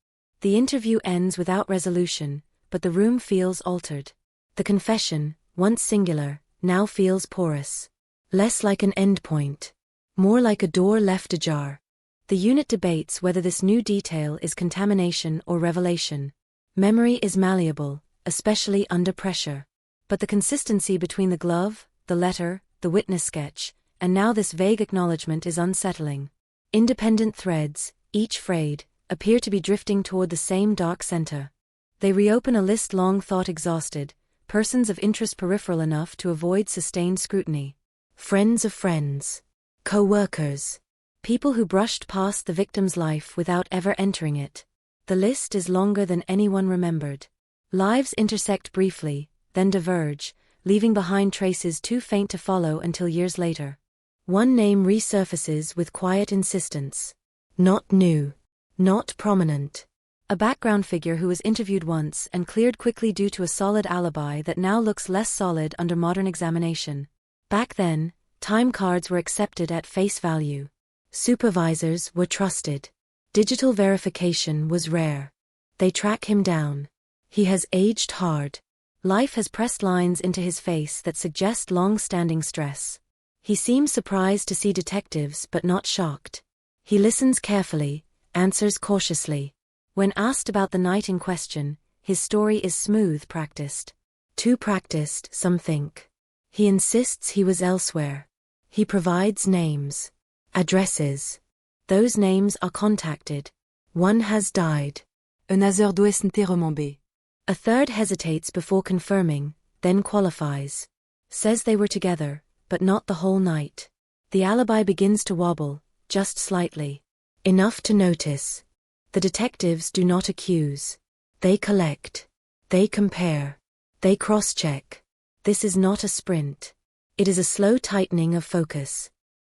The interview ends without resolution, but the room feels altered. The confession, once singular, now feels porous. Less like an endpoint. More like a door left ajar. The unit debates whether this new detail is contamination or revelation. Memory is malleable, especially under pressure. But the consistency between the glove, the letter, the witness sketch, and now this vague acknowledgement is unsettling. Independent threads, each frayed, appear to be drifting toward the same dark center. They reopen a list long thought exhausted, persons of interest peripheral enough to avoid sustained scrutiny. Friends of friends. Co-workers. People who brushed past the victim's life without ever entering it. The list is longer than anyone remembered. Lives intersect briefly, then diverge, leaving behind traces too faint to follow until years later. One name resurfaces with quiet insistence. Not new. Not prominent. A background figure who was interviewed once and cleared quickly due to a solid alibi that now looks less solid under modern examination. Back then, time cards were accepted at face value. Supervisors were trusted. Digital verification was rare. They track him down. He has aged hard. Life has pressed lines into his face that suggest long-standing stress. He seems surprised to see detectives but not shocked. He listens carefully, answers cautiously. When asked about the night in question, his story is smooth, practiced. Too practiced, some think. He insists he was elsewhere. He provides names. Addresses. Those names are contacted. One has died. Un sacerdoce interrompu. A third hesitates before confirming, then qualifies. Says they were together, but not the whole night. The alibi begins to wobble, just slightly. Enough to notice. The detectives do not accuse. They collect. They compare. They cross-check. This is not a sprint. It is a slow tightening of focus.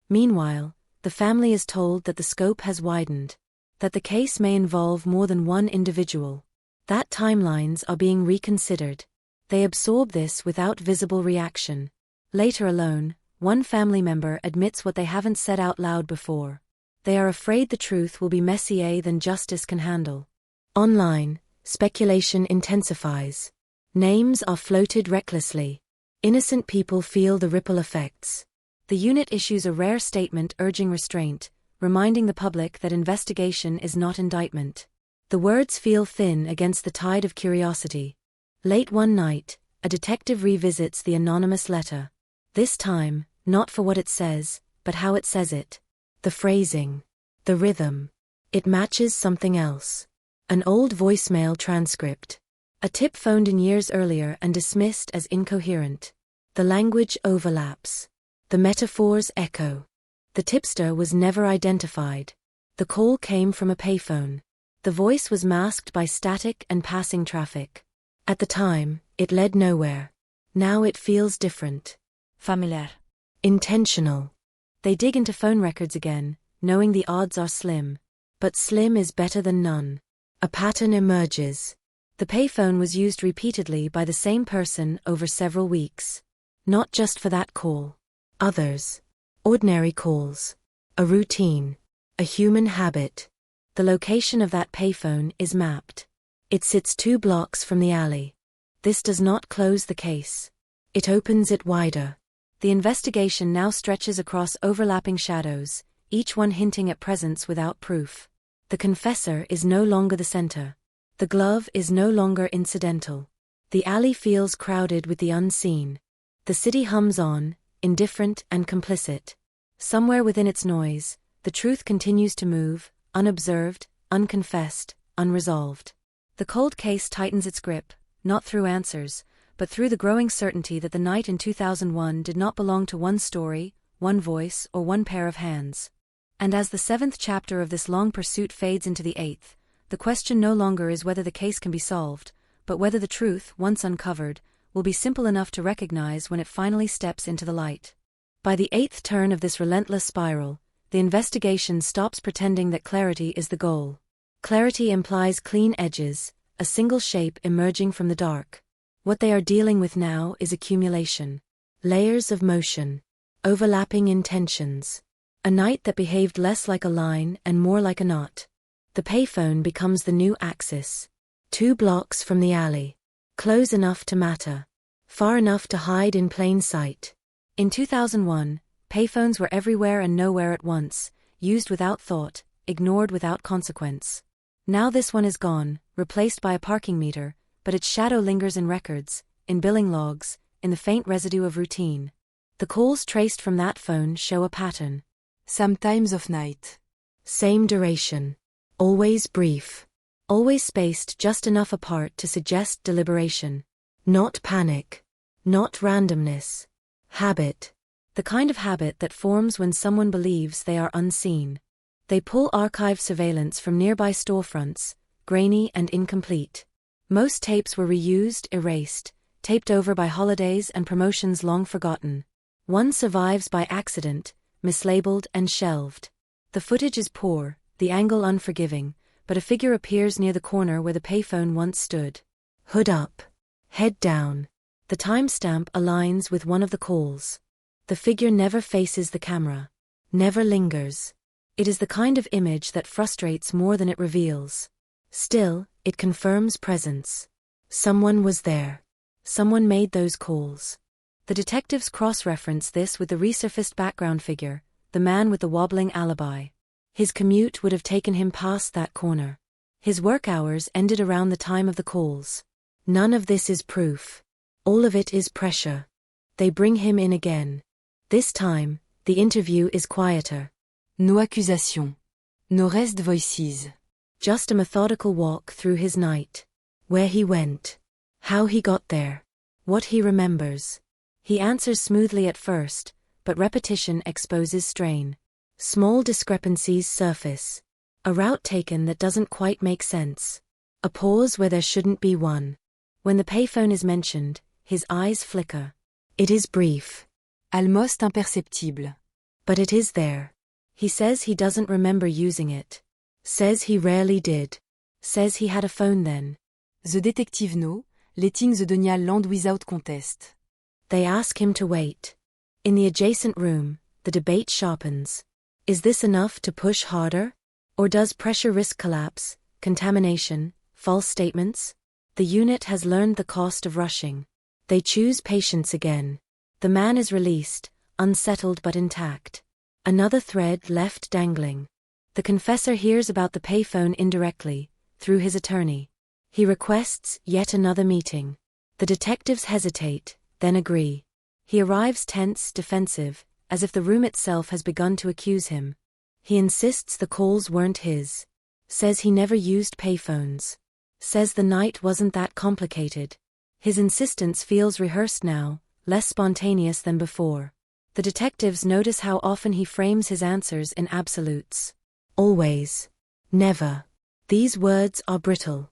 Meanwhile, the family is told that the scope has widened, that the case may involve more than one individual, that timelines are being reconsidered. They absorb this without visible reaction. Later alone, one family member admits what they haven't said out loud before. They are afraid the truth will be messier than justice can handle. Online, speculation intensifies. Names are floated recklessly. Innocent people feel the ripple effects. The unit issues a rare statement urging restraint, reminding the public that investigation is not indictment. The words feel thin against the tide of curiosity. Late one night, a detective revisits the anonymous letter. This time, not for what it says, but how it says it. The phrasing. The rhythm. It matches something else. An old voicemail transcript. A tip phoned in years earlier and dismissed as incoherent. The language overlaps. The metaphors echo. The tipster was never identified. The call came from a payphone. The voice was masked by static and passing traffic. At the time, it led nowhere. Now it feels different. Familiar. Intentional. They dig into phone records again, knowing the odds are slim. But slim is better than none. A pattern emerges. The payphone was used repeatedly by the same person over several weeks. Not just for that call. Others. Ordinary calls. A routine. A human habit. The location of that payphone is mapped. It sits 2 blocks from the alley. This does not close the case. It opens it wider. The investigation now stretches across overlapping shadows, each one hinting at presence without proof. The confessor is no longer the center. The glove is no longer incidental. The alley feels crowded with the unseen. The city hums on, indifferent and complicit. Somewhere within its noise, the truth continues to move, unobserved, unconfessed, unresolved. The cold case tightens its grip, not through answers, but through the growing certainty that the night in 2001 did not belong to one story, one voice, or one pair of hands. And as the 7th chapter of this long pursuit fades into the 8th, the question no longer is whether the case can be solved, but whether the truth, once uncovered, will be simple enough to recognize when it finally steps into the light. By the 8th turn of this relentless spiral, the investigation stops pretending that clarity is the goal. Clarity implies clean edges, a single shape emerging from the dark. What they are dealing with now is accumulation. Layers of motion. Overlapping intentions. A night that behaved less like a line and more like a knot. The payphone becomes the new axis. 2 blocks from the alley. Close enough to matter. Far enough to hide in plain sight. In 2001, payphones were everywhere and nowhere at once, used without thought, ignored without consequence. Now this one is gone, replaced by a parking meter, but its shadow lingers in records, in billing logs, in the faint residue of routine. The calls traced from that phone show a pattern. Sometimes of night. Same duration. Always brief. Always spaced just enough apart to suggest deliberation. Not panic. Not randomness. Habit. The kind of habit that forms when someone believes they are unseen. They pull archive surveillance from nearby storefronts, grainy and incomplete. Most tapes were reused, erased, taped over by holidays and promotions long forgotten. One survives by accident, mislabeled and shelved. The footage is poor, the angle unforgiving, but a figure appears near the corner where the payphone once stood. Hood up. Head down. The timestamp aligns with one of the calls. The figure never faces the camera. Never lingers. It is the kind of image that frustrates more than it reveals. Still, it confirms presence. Someone was there. Someone made those calls. The detectives cross-reference this with the resurfaced background figure, the man with the wobbling alibi. His commute would have taken him past that corner. His work hours ended around the time of the calls. None of this is proof. All of it is pressure. They bring him in again. This time, the interview is quieter. Nos accusations. Nos restes voices. Just a methodical walk through his night. Where he went. How he got there. What he remembers. He answers smoothly at first, but repetition exposes strain. Small discrepancies surface. A route taken that doesn't quite make sense. A pause where there shouldn't be one. When the payphone is mentioned, his eyes flicker. It is brief. Almost imperceptible. But it is there. He says he doesn't remember using it. Says he rarely did. Says he had a phone then. The detective know, letting the denial land without contest. They ask him to wait. In the adjacent room, the debate sharpens. Is this enough to push harder? Or does pressure risk collapse, contamination, false statements? The unit has learned the cost of rushing. They choose patience again. The man is released, unsettled but intact. Another thread left dangling. The confessor hears about the payphone indirectly, through his attorney. He requests yet another meeting. The detectives hesitate, then agree. He arrives tense, defensive, as if the room itself has begun to accuse him. He insists the calls weren't his. Says he never used payphones. Says the night wasn't that complicated. His insistence feels rehearsed now, less spontaneous than before. The detectives notice how often he frames his answers in absolutes. Always. Never. These words are brittle.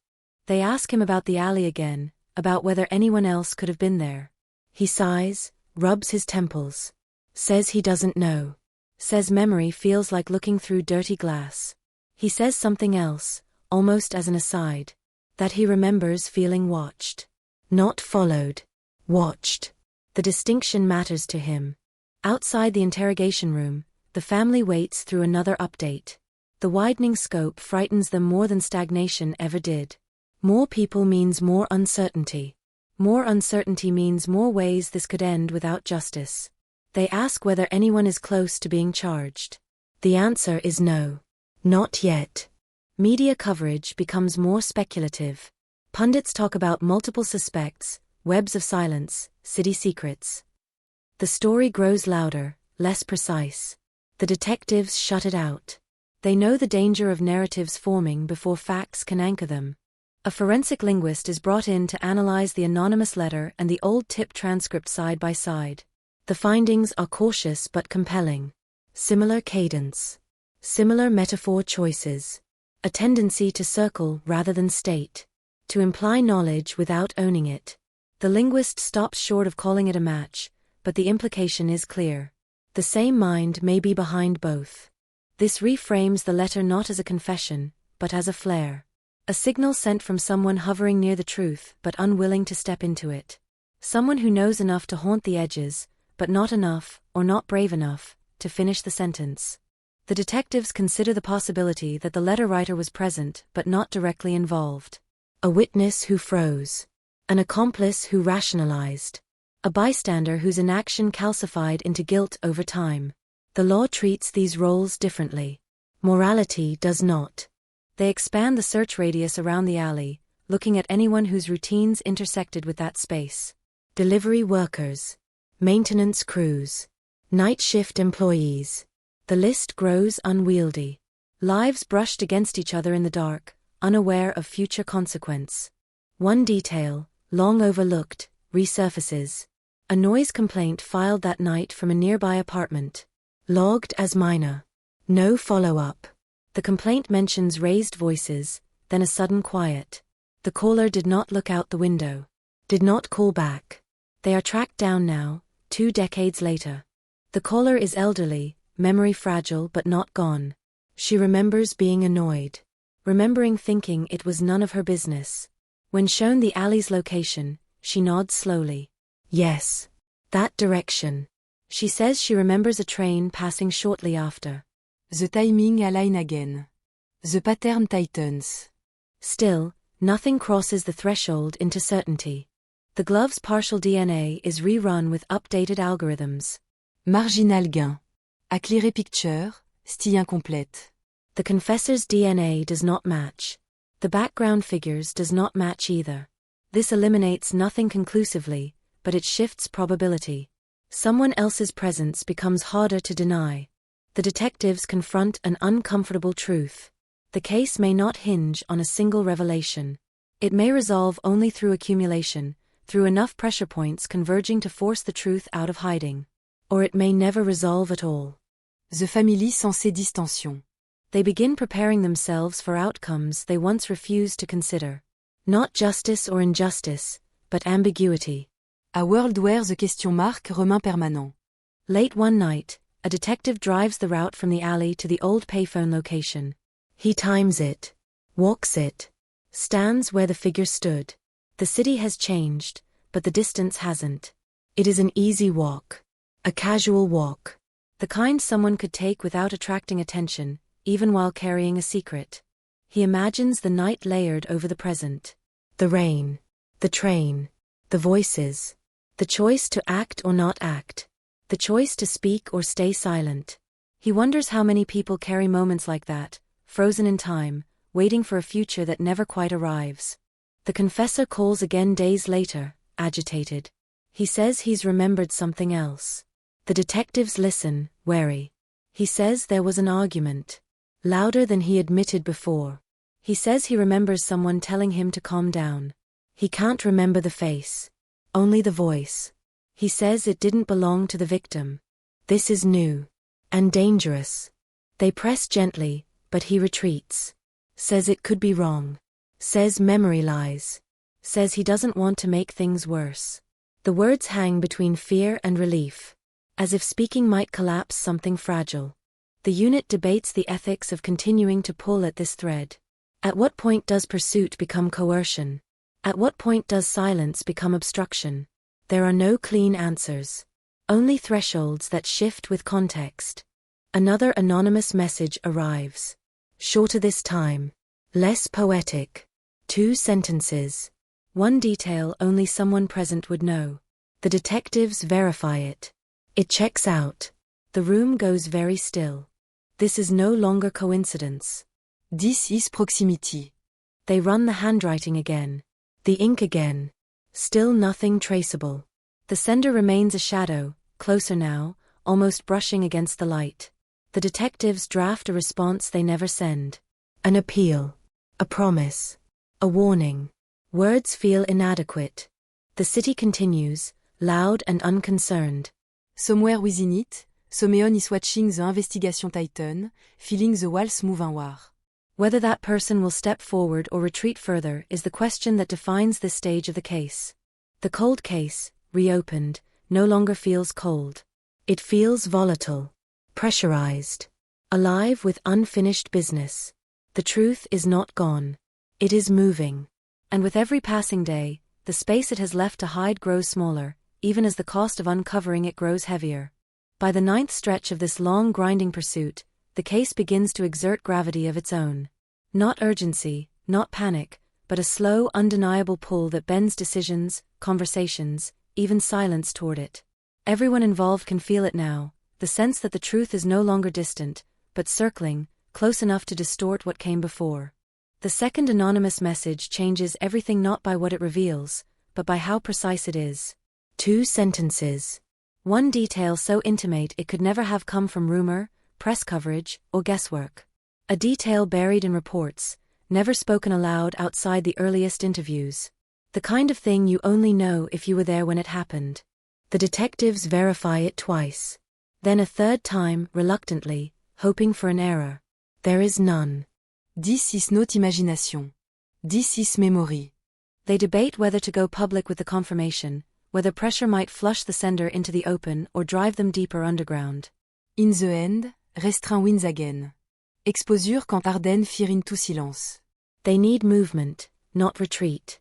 They ask him about the alley again, about whether anyone else could have been there. He sighs, rubs his temples. Says he doesn't know. Says memory feels like looking through dirty glass. He says something else, almost as an aside. That he remembers feeling watched. Not followed. Watched. The distinction matters to him. Outside the interrogation room, the family waits through another update. The widening scope frightens them more than stagnation ever did. More people means more uncertainty. More uncertainty means more ways this could end without justice. They ask whether anyone is close to being charged. The answer is no. Not yet. Media coverage becomes more speculative. Pundits talk about multiple suspects, webs of silence, city secrets. The story grows louder, less precise. The detectives shut it out. They know the danger of narratives forming before facts can anchor them. A forensic linguist is brought in to analyze the anonymous letter and the old tip transcript side by side. The findings are cautious but compelling. Similar cadence. Similar metaphor choices. A tendency to circle rather than state. To imply knowledge without owning it. The linguist stops short of calling it a match, but the implication is clear. The same mind may be behind both. This reframes the letter not as a confession, but as a flare. A signal sent from someone hovering near the truth but unwilling to step into it. Someone who knows enough to haunt the edges, but not enough, or not brave enough, to finish the sentence. The detectives consider the possibility that the letter writer was present but not directly involved. A witness who froze. An accomplice who rationalized. A bystander whose inaction calcified into guilt over time. The law treats these roles differently. Morality does not. They expand the search radius around the alley, looking at anyone whose routines intersected with that space. Delivery workers. Maintenance crews. Night shift employees. The list grows unwieldy. Lives brushed against each other in the dark, unaware of future consequence. One detail, long overlooked, resurfaces. A noise complaint filed that night from a nearby apartment. Logged as minor. No follow-up. The complaint mentions raised voices, then a sudden quiet. The caller did not look out the window. Did not call back. They are tracked down now, 2 decades later. The caller is elderly, memory fragile but not gone. She remembers being annoyed. Remembering thinking it was none of her business. When shown the alley's location, she nods slowly. Yes. That direction. She says she remembers a train passing shortly after. The timing align again. The pattern tightens. Still, nothing crosses the threshold into certainty. The glove's partial DNA is rerun with updated algorithms. Marginal gain. Éclairé picture, style incomplète. The confessor's DNA does not match. The background figures does not match either. This eliminates nothing conclusively, but it shifts probability. Someone else's presence becomes harder to deny. The detectives confront an uncomfortable truth. The case may not hinge on a single revelation. It may resolve only through accumulation, through enough pressure points converging to force the truth out of hiding. Or it may never resolve at all. The family sans ces distensions. They begin preparing themselves for outcomes they once refused to consider. Not justice or injustice, but ambiguity. A world where the question mark remain permanent. Late one night, a detective drives the route from the alley to the old payphone location. He times it, walks it, stands where the figure stood. The city has changed, but the distance hasn't. It is an easy walk. A casual walk. The kind someone could take without attracting attention, even while carrying a secret. He imagines the night layered over the present. The rain. The train. The voices. The choice to act or not act. The choice to speak or stay silent. He wonders how many people carry moments like that, frozen in time, waiting for a future that never quite arrives. The confessor calls again days later, agitated. He says he's remembered something else. The detectives listen, wary. He says there was an argument. Louder than he admitted before. He says he remembers someone telling him to calm down. He can't remember the face. Only the voice. He says it didn't belong to the victim. This is new. And dangerous. They press gently, but he retreats. Says it could be wrong. Says memory lies. Says he doesn't want to make things worse. The words hang between fear and relief. As if speaking might collapse something fragile. The unit debates the ethics of continuing to pull at this thread. At what point does pursuit become coercion? At what point does silence become obstruction? There are no clean answers. Only thresholds that shift with context. Another anonymous message arrives. Shorter this time. Less poetic. 2 sentences. One detail only someone present would know. The detectives verify it. It checks out. The room goes very still. This is no longer coincidence. This is proximity. They run the handwriting again. The ink again. Still nothing traceable. The sender remains a shadow, closer now, almost brushing against the light. The detectives draft a response they never send. An appeal. A promise. A warning. Words feel inadequate. The city continues, loud and unconcerned. Somewhere within it, someone is watching the investigation tighten, feeling the walls move inward. Whether that person will step forward or retreat further is the question that defines this stage of the case. The cold case, reopened, no longer feels cold. It feels volatile. Pressurized. Alive with unfinished business. The truth is not gone. It is moving. And with every passing day, the space it has left to hide grows smaller, even as the cost of uncovering it grows heavier. By the 9th stretch of this long grinding pursuit, the case begins to exert gravity of its own. Not urgency, not panic, but a slow, undeniable pull that bends decisions, conversations, even silence toward it. Everyone involved can feel it now, the sense that the truth is no longer distant, but circling, close enough to distort what came before. The second anonymous message changes everything not by what it reveals, but by how precise it is. 2 sentences. One detail so intimate it could never have come from rumor, press coverage, or guesswork. A detail buried in reports, never spoken aloud outside the earliest interviews. The kind of thing you only know if you were there when it happened. The detectives verify it twice. Then a third time, reluctantly, hoping for an error. There is none. This is not imagination. D6 Memory. They debate whether to go public with the confirmation, whether pressure might flush the sender into the open or drive them deeper underground. In the end, restreint wins again. Exposure quand Ardennes firent tout silence. They need movement, not retreat.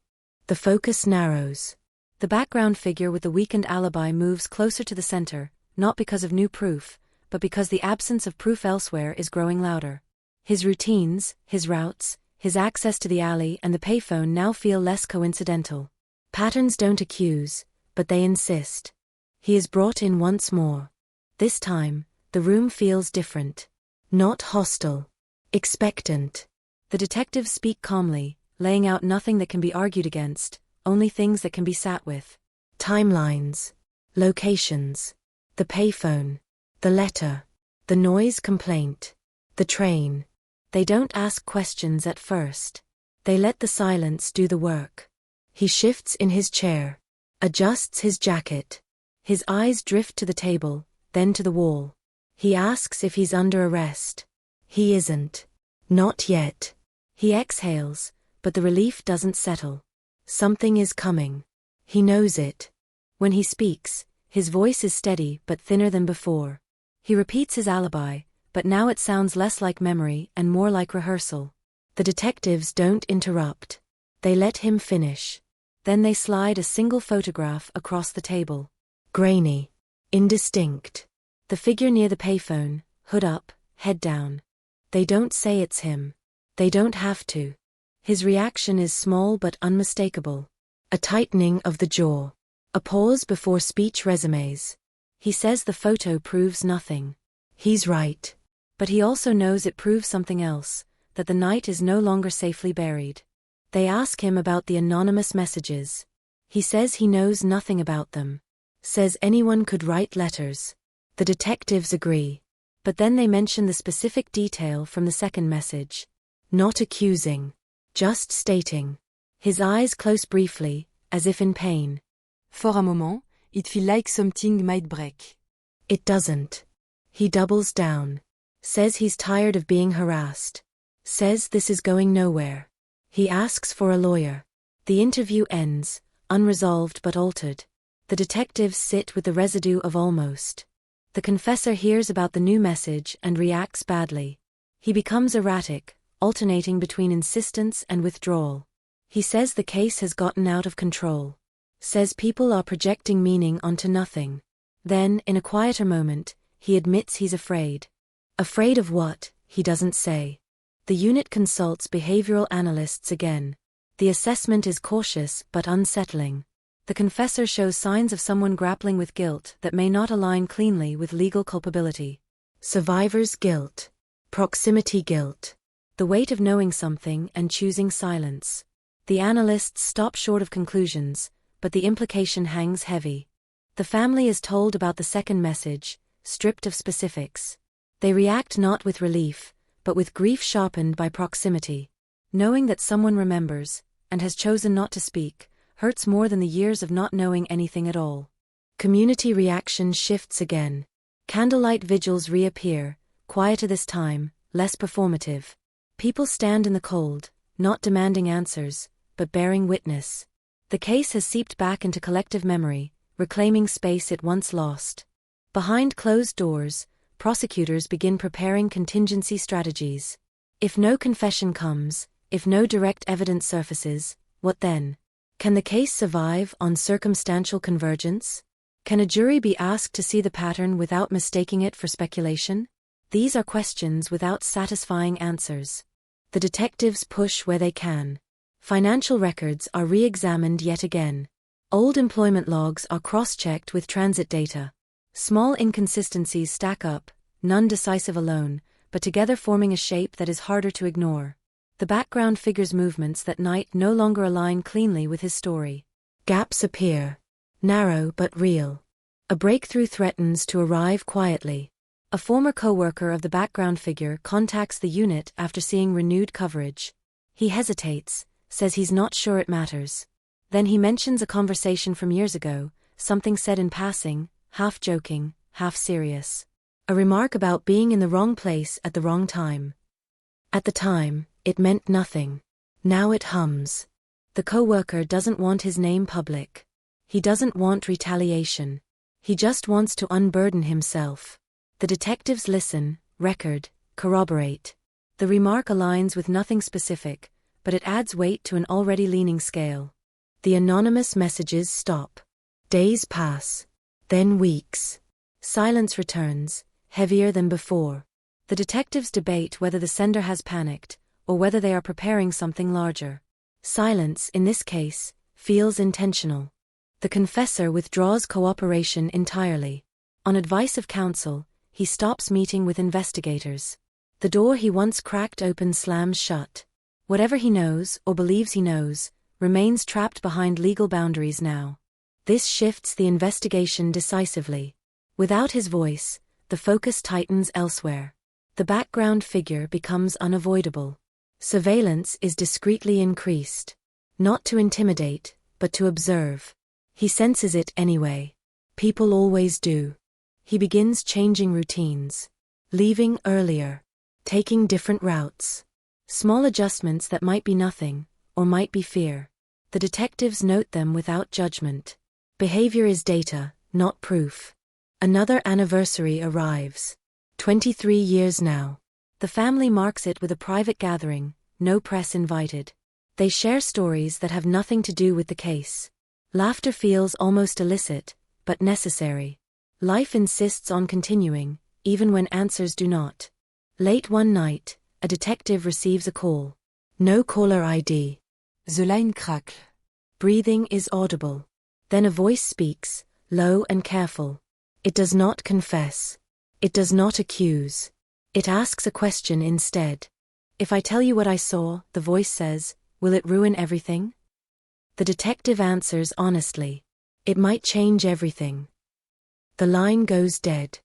The focus narrows. The background figure with the weakened alibi moves closer to the center, not because of new proof, but because the absence of proof elsewhere is growing louder. His routines, his routes, his access to the alley and the payphone now feel less coincidental. Patterns don't accuse, but they insist. He is brought in once more. This time, the room feels different. Not hostile. Expectant. The detectives speak calmly, laying out nothing that can be argued against, only things that can be sat with. Timelines. Locations. The payphone. The letter. The noise complaint. The train. They don't ask questions at first. They let the silence do the work. He shifts in his chair. Adjusts his jacket. His eyes drift to the table, then to the wall. He asks if he's under arrest. He isn't. Not yet. He exhales, but the relief doesn't settle. Something is coming. He knows it. When he speaks, his voice is steady but thinner than before. He repeats his alibi, but now it sounds less like memory and more like rehearsal. The detectives don't interrupt. They let him finish. Then they slide a single photograph across the table. Grainy. Indistinct. The figure near the payphone, hood up, head down. They don't say it's him. They don't have to. His reaction is small but unmistakable. A tightening of the jaw. A pause before speech resumes. He says the photo proves nothing. He's right. But he also knows it proves something else, that the night is no longer safely buried. They ask him about the anonymous messages. He says he knows nothing about them. Says anyone could write letters. The detectives agree. But then they mention the specific detail from the second message. Not accusing. Just stating. His eyes close briefly, as if in pain. For a moment, it feels like something might break. It doesn't. He doubles down. Says he's tired of being harassed. Says this is going nowhere. He asks for a lawyer. The interview ends, unresolved but altered. The detectives sit with the residue of almost. The confessor hears about the new message and reacts badly. He becomes erratic, alternating between insistence and withdrawal. He says the case has gotten out of control. Says people are projecting meaning onto nothing. Then, in a quieter moment, he admits he's afraid. Afraid of what, he doesn't say. The unit consults behavioral analysts again. The assessment is cautious but unsettling. The confessor shows signs of someone grappling with guilt that may not align cleanly with legal culpability. Survivor's guilt. Proximity guilt. The weight of knowing something and choosing silence. The analysts stop short of conclusions, but the implication hangs heavy. The family is told about the second message, stripped of specifics. They react not with relief, but with grief sharpened by proximity. Knowing that someone remembers, and has chosen not to speak, hurts more than the years of not knowing anything at all. Community reaction shifts again. Candlelight vigils reappear, quieter this time, less performative. People stand in the cold, not demanding answers, but bearing witness. The case has seeped back into collective memory, reclaiming space it once lost. Behind closed doors, prosecutors begin preparing contingency strategies. If no confession comes, if no direct evidence surfaces, what then? Can the case survive on circumstantial convergence? Can a jury be asked to see the pattern without mistaking it for speculation? These are questions without satisfying answers. The detectives push where they can. Financial records are re-examined yet again. Old employment logs are cross-checked with transit data. Small inconsistencies stack up, none decisive alone, but together forming a shape that is harder to ignore. The background figure's movements that night no longer align cleanly with his story. Gaps appear. Narrow but real. A breakthrough threatens to arrive quietly. A former co-worker of the background figure contacts the unit after seeing renewed coverage. He hesitates, says he's not sure it matters. Then he mentions a conversation from years ago, something said in passing, half joking, half serious. A remark about being in the wrong place at the wrong time. At the time, it meant nothing. Now it hums. The co-worker doesn't want his name public. He doesn't want retaliation. He just wants to unburden himself. The detectives listen, record, corroborate. The remark aligns with nothing specific, but it adds weight to an already leaning scale. The anonymous messages stop. Days pass. Then weeks. Silence returns, heavier than before. The detectives debate whether the sender has panicked, or whether they are preparing something larger. Silence, in this case, feels intentional. The confessor withdraws cooperation entirely. On advice of counsel, he stops meeting with investigators. The door he once cracked open slams shut. Whatever he knows, or believes he knows, remains trapped behind legal boundaries now. This shifts the investigation decisively. Without his voice, the focus tightens elsewhere. The background figure becomes unavoidable. Surveillance is discreetly increased. Not to intimidate, but to observe. He senses it anyway. People always do. He begins changing routines. Leaving earlier. Taking different routes. Small adjustments that might be nothing, or might be fear. The detectives note them without judgment. Behavior is data, not proof. Another anniversary arrives. 23 years now. The family marks it with a private gathering, no press invited. They share stories that have nothing to do with the case. Laughter feels almost illicit, but necessary. Life insists on continuing, even when answers do not. Late one night, a detective receives a call. No caller ID. The line crackle. Breathing is audible. Then a voice speaks, low and careful. It does not confess. It does not accuse. It asks a question instead. If I tell you what I saw, the voice says, will it ruin everything? The detective answers honestly. It might change everything. The line goes dead.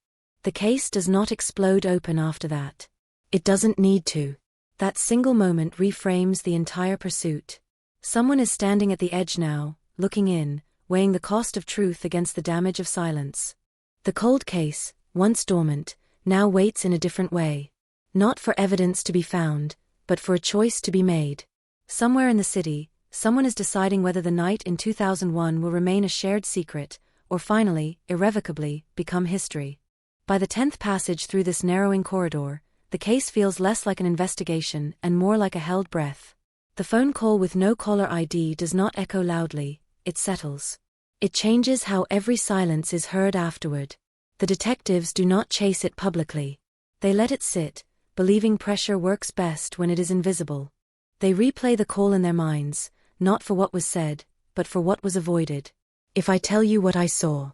The case does not explode open after that. It doesn't need to. That single moment reframes the entire pursuit. Someone is standing at the edge now, looking in, weighing the cost of truth against the damage of silence. The cold case, once dormant, now waits in a different way. Not for evidence to be found, but for a choice to be made. Somewhere in the city, someone is deciding whether the night in 2001 will remain a shared secret, or finally, irrevocably, become history. By the 10th passage through this narrowing corridor, the case feels less like an investigation and more like a held breath. The phone call with no caller ID does not echo loudly, it settles. It changes how every silence is heard afterward. The detectives do not chase it publicly. They let it sit, believing pressure works best when it is invisible. They replay the call in their minds, not for what was said, but for what was avoided. If I tell you what I saw.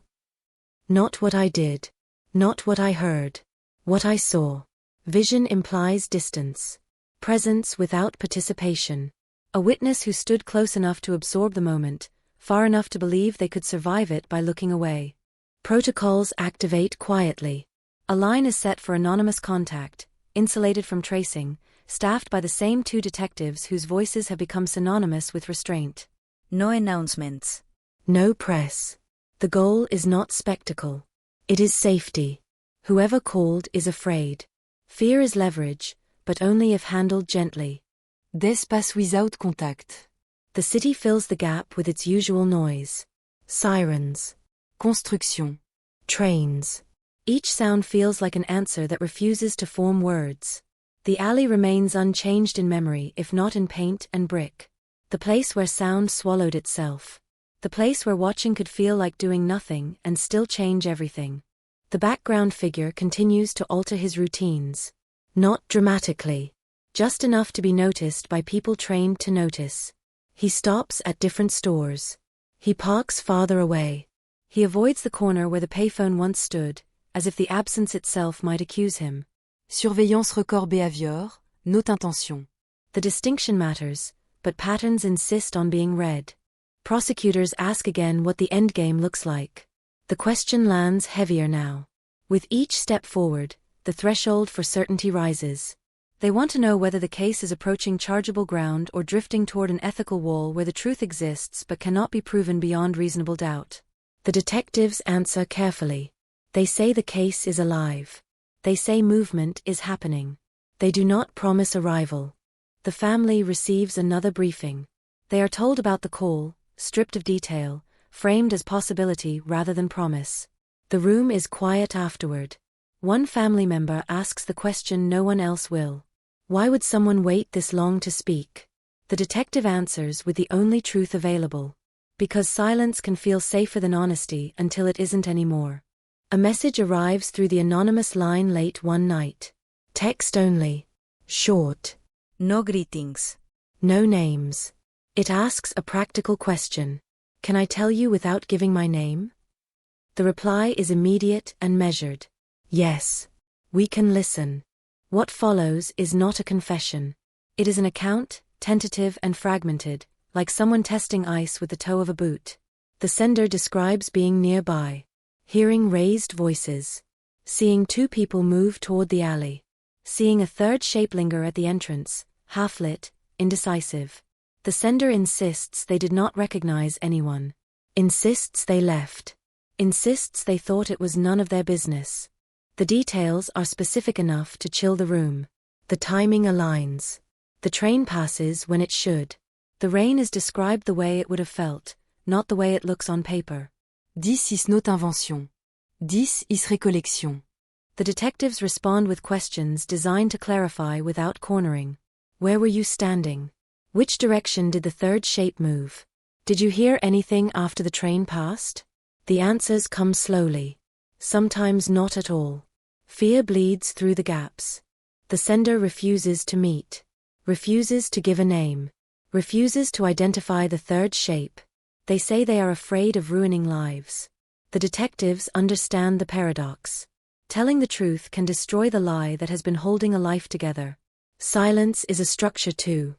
Not what I did. Not what I heard. What I saw. Vision implies distance. Presence without participation. A witness who stood close enough to absorb the moment, far enough to believe they could survive it by looking away. Protocols activate quietly. A line is set for anonymous contact, insulated from tracing, staffed by the same two detectives whose voices have become synonymous with restraint. No announcements. No press. The goal is not spectacle. It is safety. Whoever called is afraid. Fear is leverage, but only if handled gently. D'espace without contact. The city fills the gap with its usual noise. Sirens. Construction. Trains. Each sound feels like an answer that refuses to form words. The alley remains unchanged in memory if not in paint and brick. The place where sound swallowed itself. The place where watching could feel like doing nothing and still change everything. The background figure continues to alter his routines. Not dramatically. Just enough to be noticed by people trained to notice. He stops at different stores. He parks farther away. He avoids the corner where the payphone once stood, as if the absence itself might accuse him. Surveillance record behavior, note intention. The distinction matters, but patterns insist on being read. Prosecutors ask again what the endgame looks like. The question lands heavier now. With each step forward, the threshold for certainty rises. They want to know whether the case is approaching chargeable ground or drifting toward an ethical wall where the truth exists but cannot be proven beyond reasonable doubt. The detectives answer carefully. They say the case is alive. They say movement is happening. They do not promise arrival. The family receives another briefing. They are told about the call, stripped of detail, framed as possibility rather than promise. The room is quiet afterward. One family member asks the question no one else will. Why would someone wait this long to speak? The detective answers with the only truth available. Because silence can feel safer than honesty until it isn't anymore. A message arrives through the anonymous line late one night. Text only. Short. No greetings. No names. It asks a practical question. Can I tell you without giving my name? The reply is immediate and measured. Yes. We can listen. What follows is not a confession. It is an account, tentative and fragmented, like someone testing ice with the toe of a boot. The sender describes being nearby, hearing raised voices, seeing two people move toward the alley, seeing a third shape linger at the entrance, half-lit, indecisive. The sender insists they did not recognize anyone. Insists they left. Insists they thought it was none of their business. The details are specific enough to chill the room. The timing aligns. The train passes when it should. The rain is described the way it would have felt, not the way it looks on paper. 10 is not invention. 10 is récollection. The detectives respond with questions designed to clarify without cornering. Where were you standing? Which direction did the third shape move? Did you hear anything after the train passed? The answers come slowly. Sometimes not at all. Fear bleeds through the gaps. The sender refuses to meet. Refuses to give a name. Refuses to identify the third shape. They say they are afraid of ruining lives. The detectives understand the paradox. Telling the truth can destroy the lie that has been holding a life together. Silence is a structure too.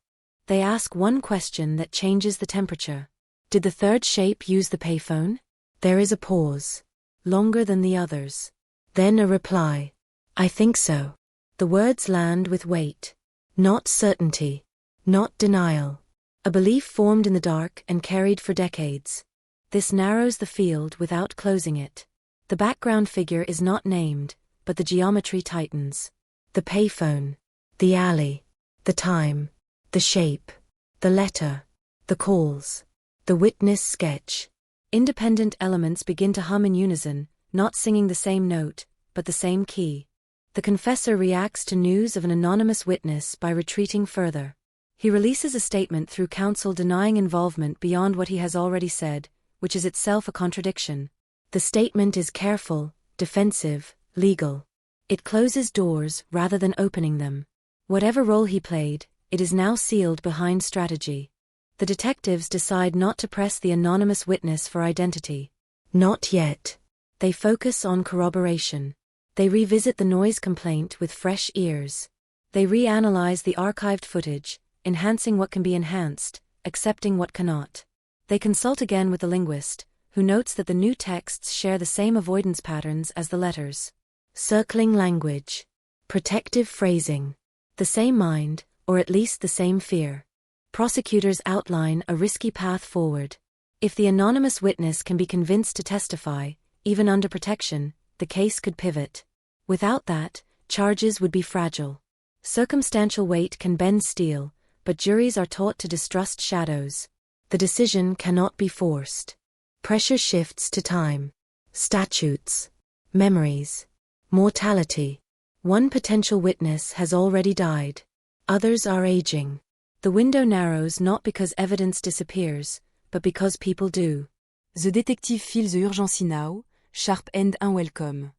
They ask one question that changes the temperature. Did the third shape use the payphone? There is a pause. Longer than the others. Then a reply. I think so. The words land with weight. Not certainty. Not denial. A belief formed in the dark and carried for decades. This narrows the field without closing it. The background figure is not named, but the geometry tightens. The payphone. The alley. The time. The shape. The letter. The calls. The witness sketch. Independent elements begin to hum in unison, not singing the same note, but the same key. The confessor reacts to news of an anonymous witness by retreating further. He releases a statement through counsel denying involvement beyond what he has already said, which is itself a contradiction. The statement is careful, defensive, legal. It closes doors rather than opening them. Whatever role he played, it is now sealed behind strategy. The detectives decide not to press the anonymous witness for identity. Not yet. They focus on corroboration. They revisit the noise complaint with fresh ears. They reanalyze the archived footage, enhancing what can be enhanced, accepting what cannot. They consult again with the linguist, who notes that the new texts share the same avoidance patterns as the letters. Circling language. Protective phrasing. The same mind, or at least the same fear. Prosecutors outline a risky path forward. If the anonymous witness can be convinced to testify, even under protection, the case could pivot. Without that, charges would be fragile. Circumstantial weight can bend steel, but juries are taught to distrust shadows. The decision cannot be forced. Pressure shifts to time. Statutes. Memories. Mortality. One potential witness has already died. Others are aging. The window narrows not because evidence disappears, but because people do. The detective feels the urgency now, sharp and unwelcome.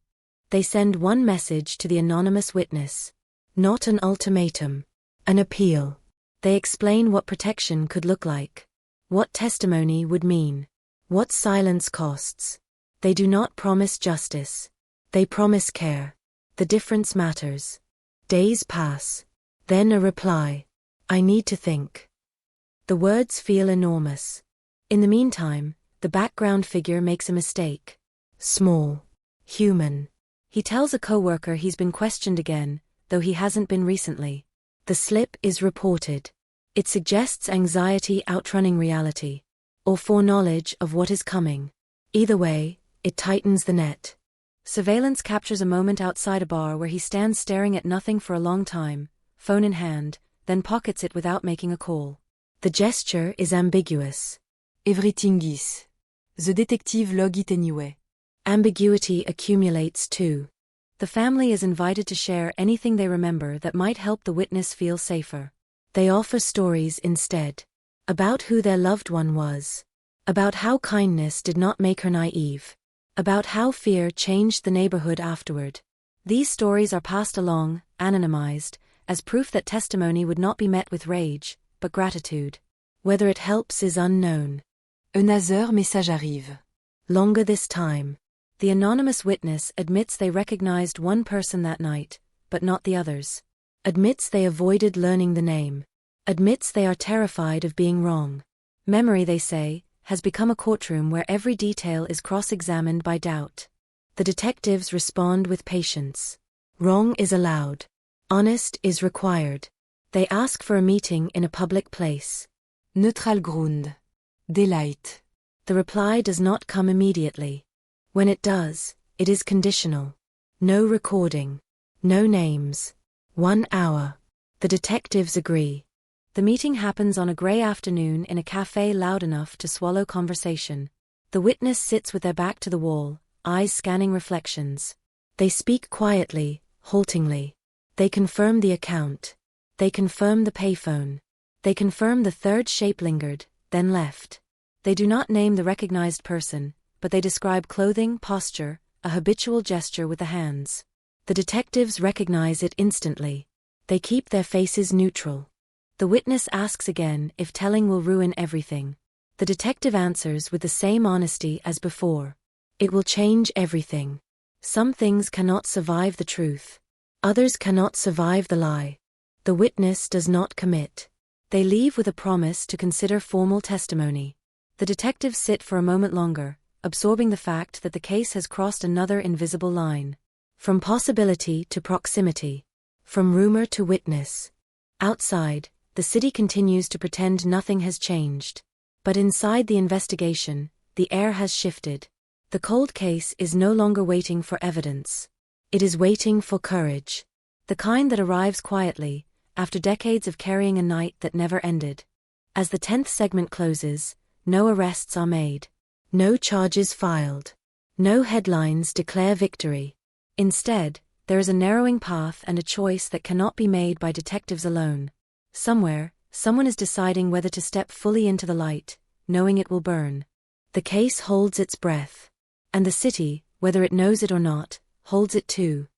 They send one message to the anonymous witness. Not an ultimatum. An appeal. They explain what protection could look like. What testimony would mean. What silence costs. They do not promise justice. They promise care. The difference matters. Days pass. Then a reply. I need to think. The words feel enormous. In the meantime, the background figure makes a mistake. Small. Human. He tells a coworker he's been questioned again, though he hasn't been recently. The slip is reported. It suggests anxiety outrunning reality, or foreknowledge of what is coming. Either way, it tightens the net. Surveillance captures a moment outside a bar where he stands staring at nothing for a long time, phone in hand, then pockets it without making a call. The gesture is ambiguous. Everything is. The detective log it anyway. Ambiguity accumulates too. The family is invited to share anything they remember that might help the witness feel safer. They offer stories instead. About who their loved one was. About how kindness did not make her naive. About how fear changed the neighborhood afterward. These stories are passed along, anonymized, as proof that testimony would not be met with rage, but gratitude. Whether it helps is unknown. Another message arrive. Longer this time. The anonymous witness admits they recognized one person that night, but not the others. Admits they avoided learning the name. Admits they are terrified of being wrong. Memory, they say, has become a courtroom where every detail is cross-examined by doubt. The detectives respond with patience. Wrong is allowed. Honest is required. They ask for a meeting in a public place. Neutral ground. Daylight. The reply does not come immediately. When it does, it is conditional. No recording. No names. 1 hour. The detectives agree. The meeting happens on a gray afternoon in a cafe loud enough to swallow conversation. The witness sits with their back to the wall, eyes scanning reflections. They speak quietly, haltingly. They confirm the account. They confirm the payphone. They confirm the third shape lingered, then left. They do not name the recognized person, but they describe clothing, posture, a habitual gesture with the hands. The detectives recognize it instantly. They keep their faces neutral. The witness asks again if telling will ruin everything. The detective answers with the same honesty as before. It will change everything. Some things cannot survive the truth. Others cannot survive the lie. The witness does not commit. They leave with a promise to consider formal testimony. The detectives sit for a moment longer, absorbing the fact that the case has crossed another invisible line. From possibility to proximity. From rumor to witness. Outside, the city continues to pretend nothing has changed. But inside the investigation, the air has shifted. The cold case is no longer waiting for evidence. It is waiting for courage. The kind that arrives quietly, after decades of carrying a night that never ended. As the 10th segment closes, no arrests are made. No charges filed. No headlines declare victory. Instead, there is a narrowing path and a choice that cannot be made by detectives alone. Somewhere, someone is deciding whether to step fully into the light, knowing it will burn. The case holds its breath. And the city, whether it knows it or not, holds it too.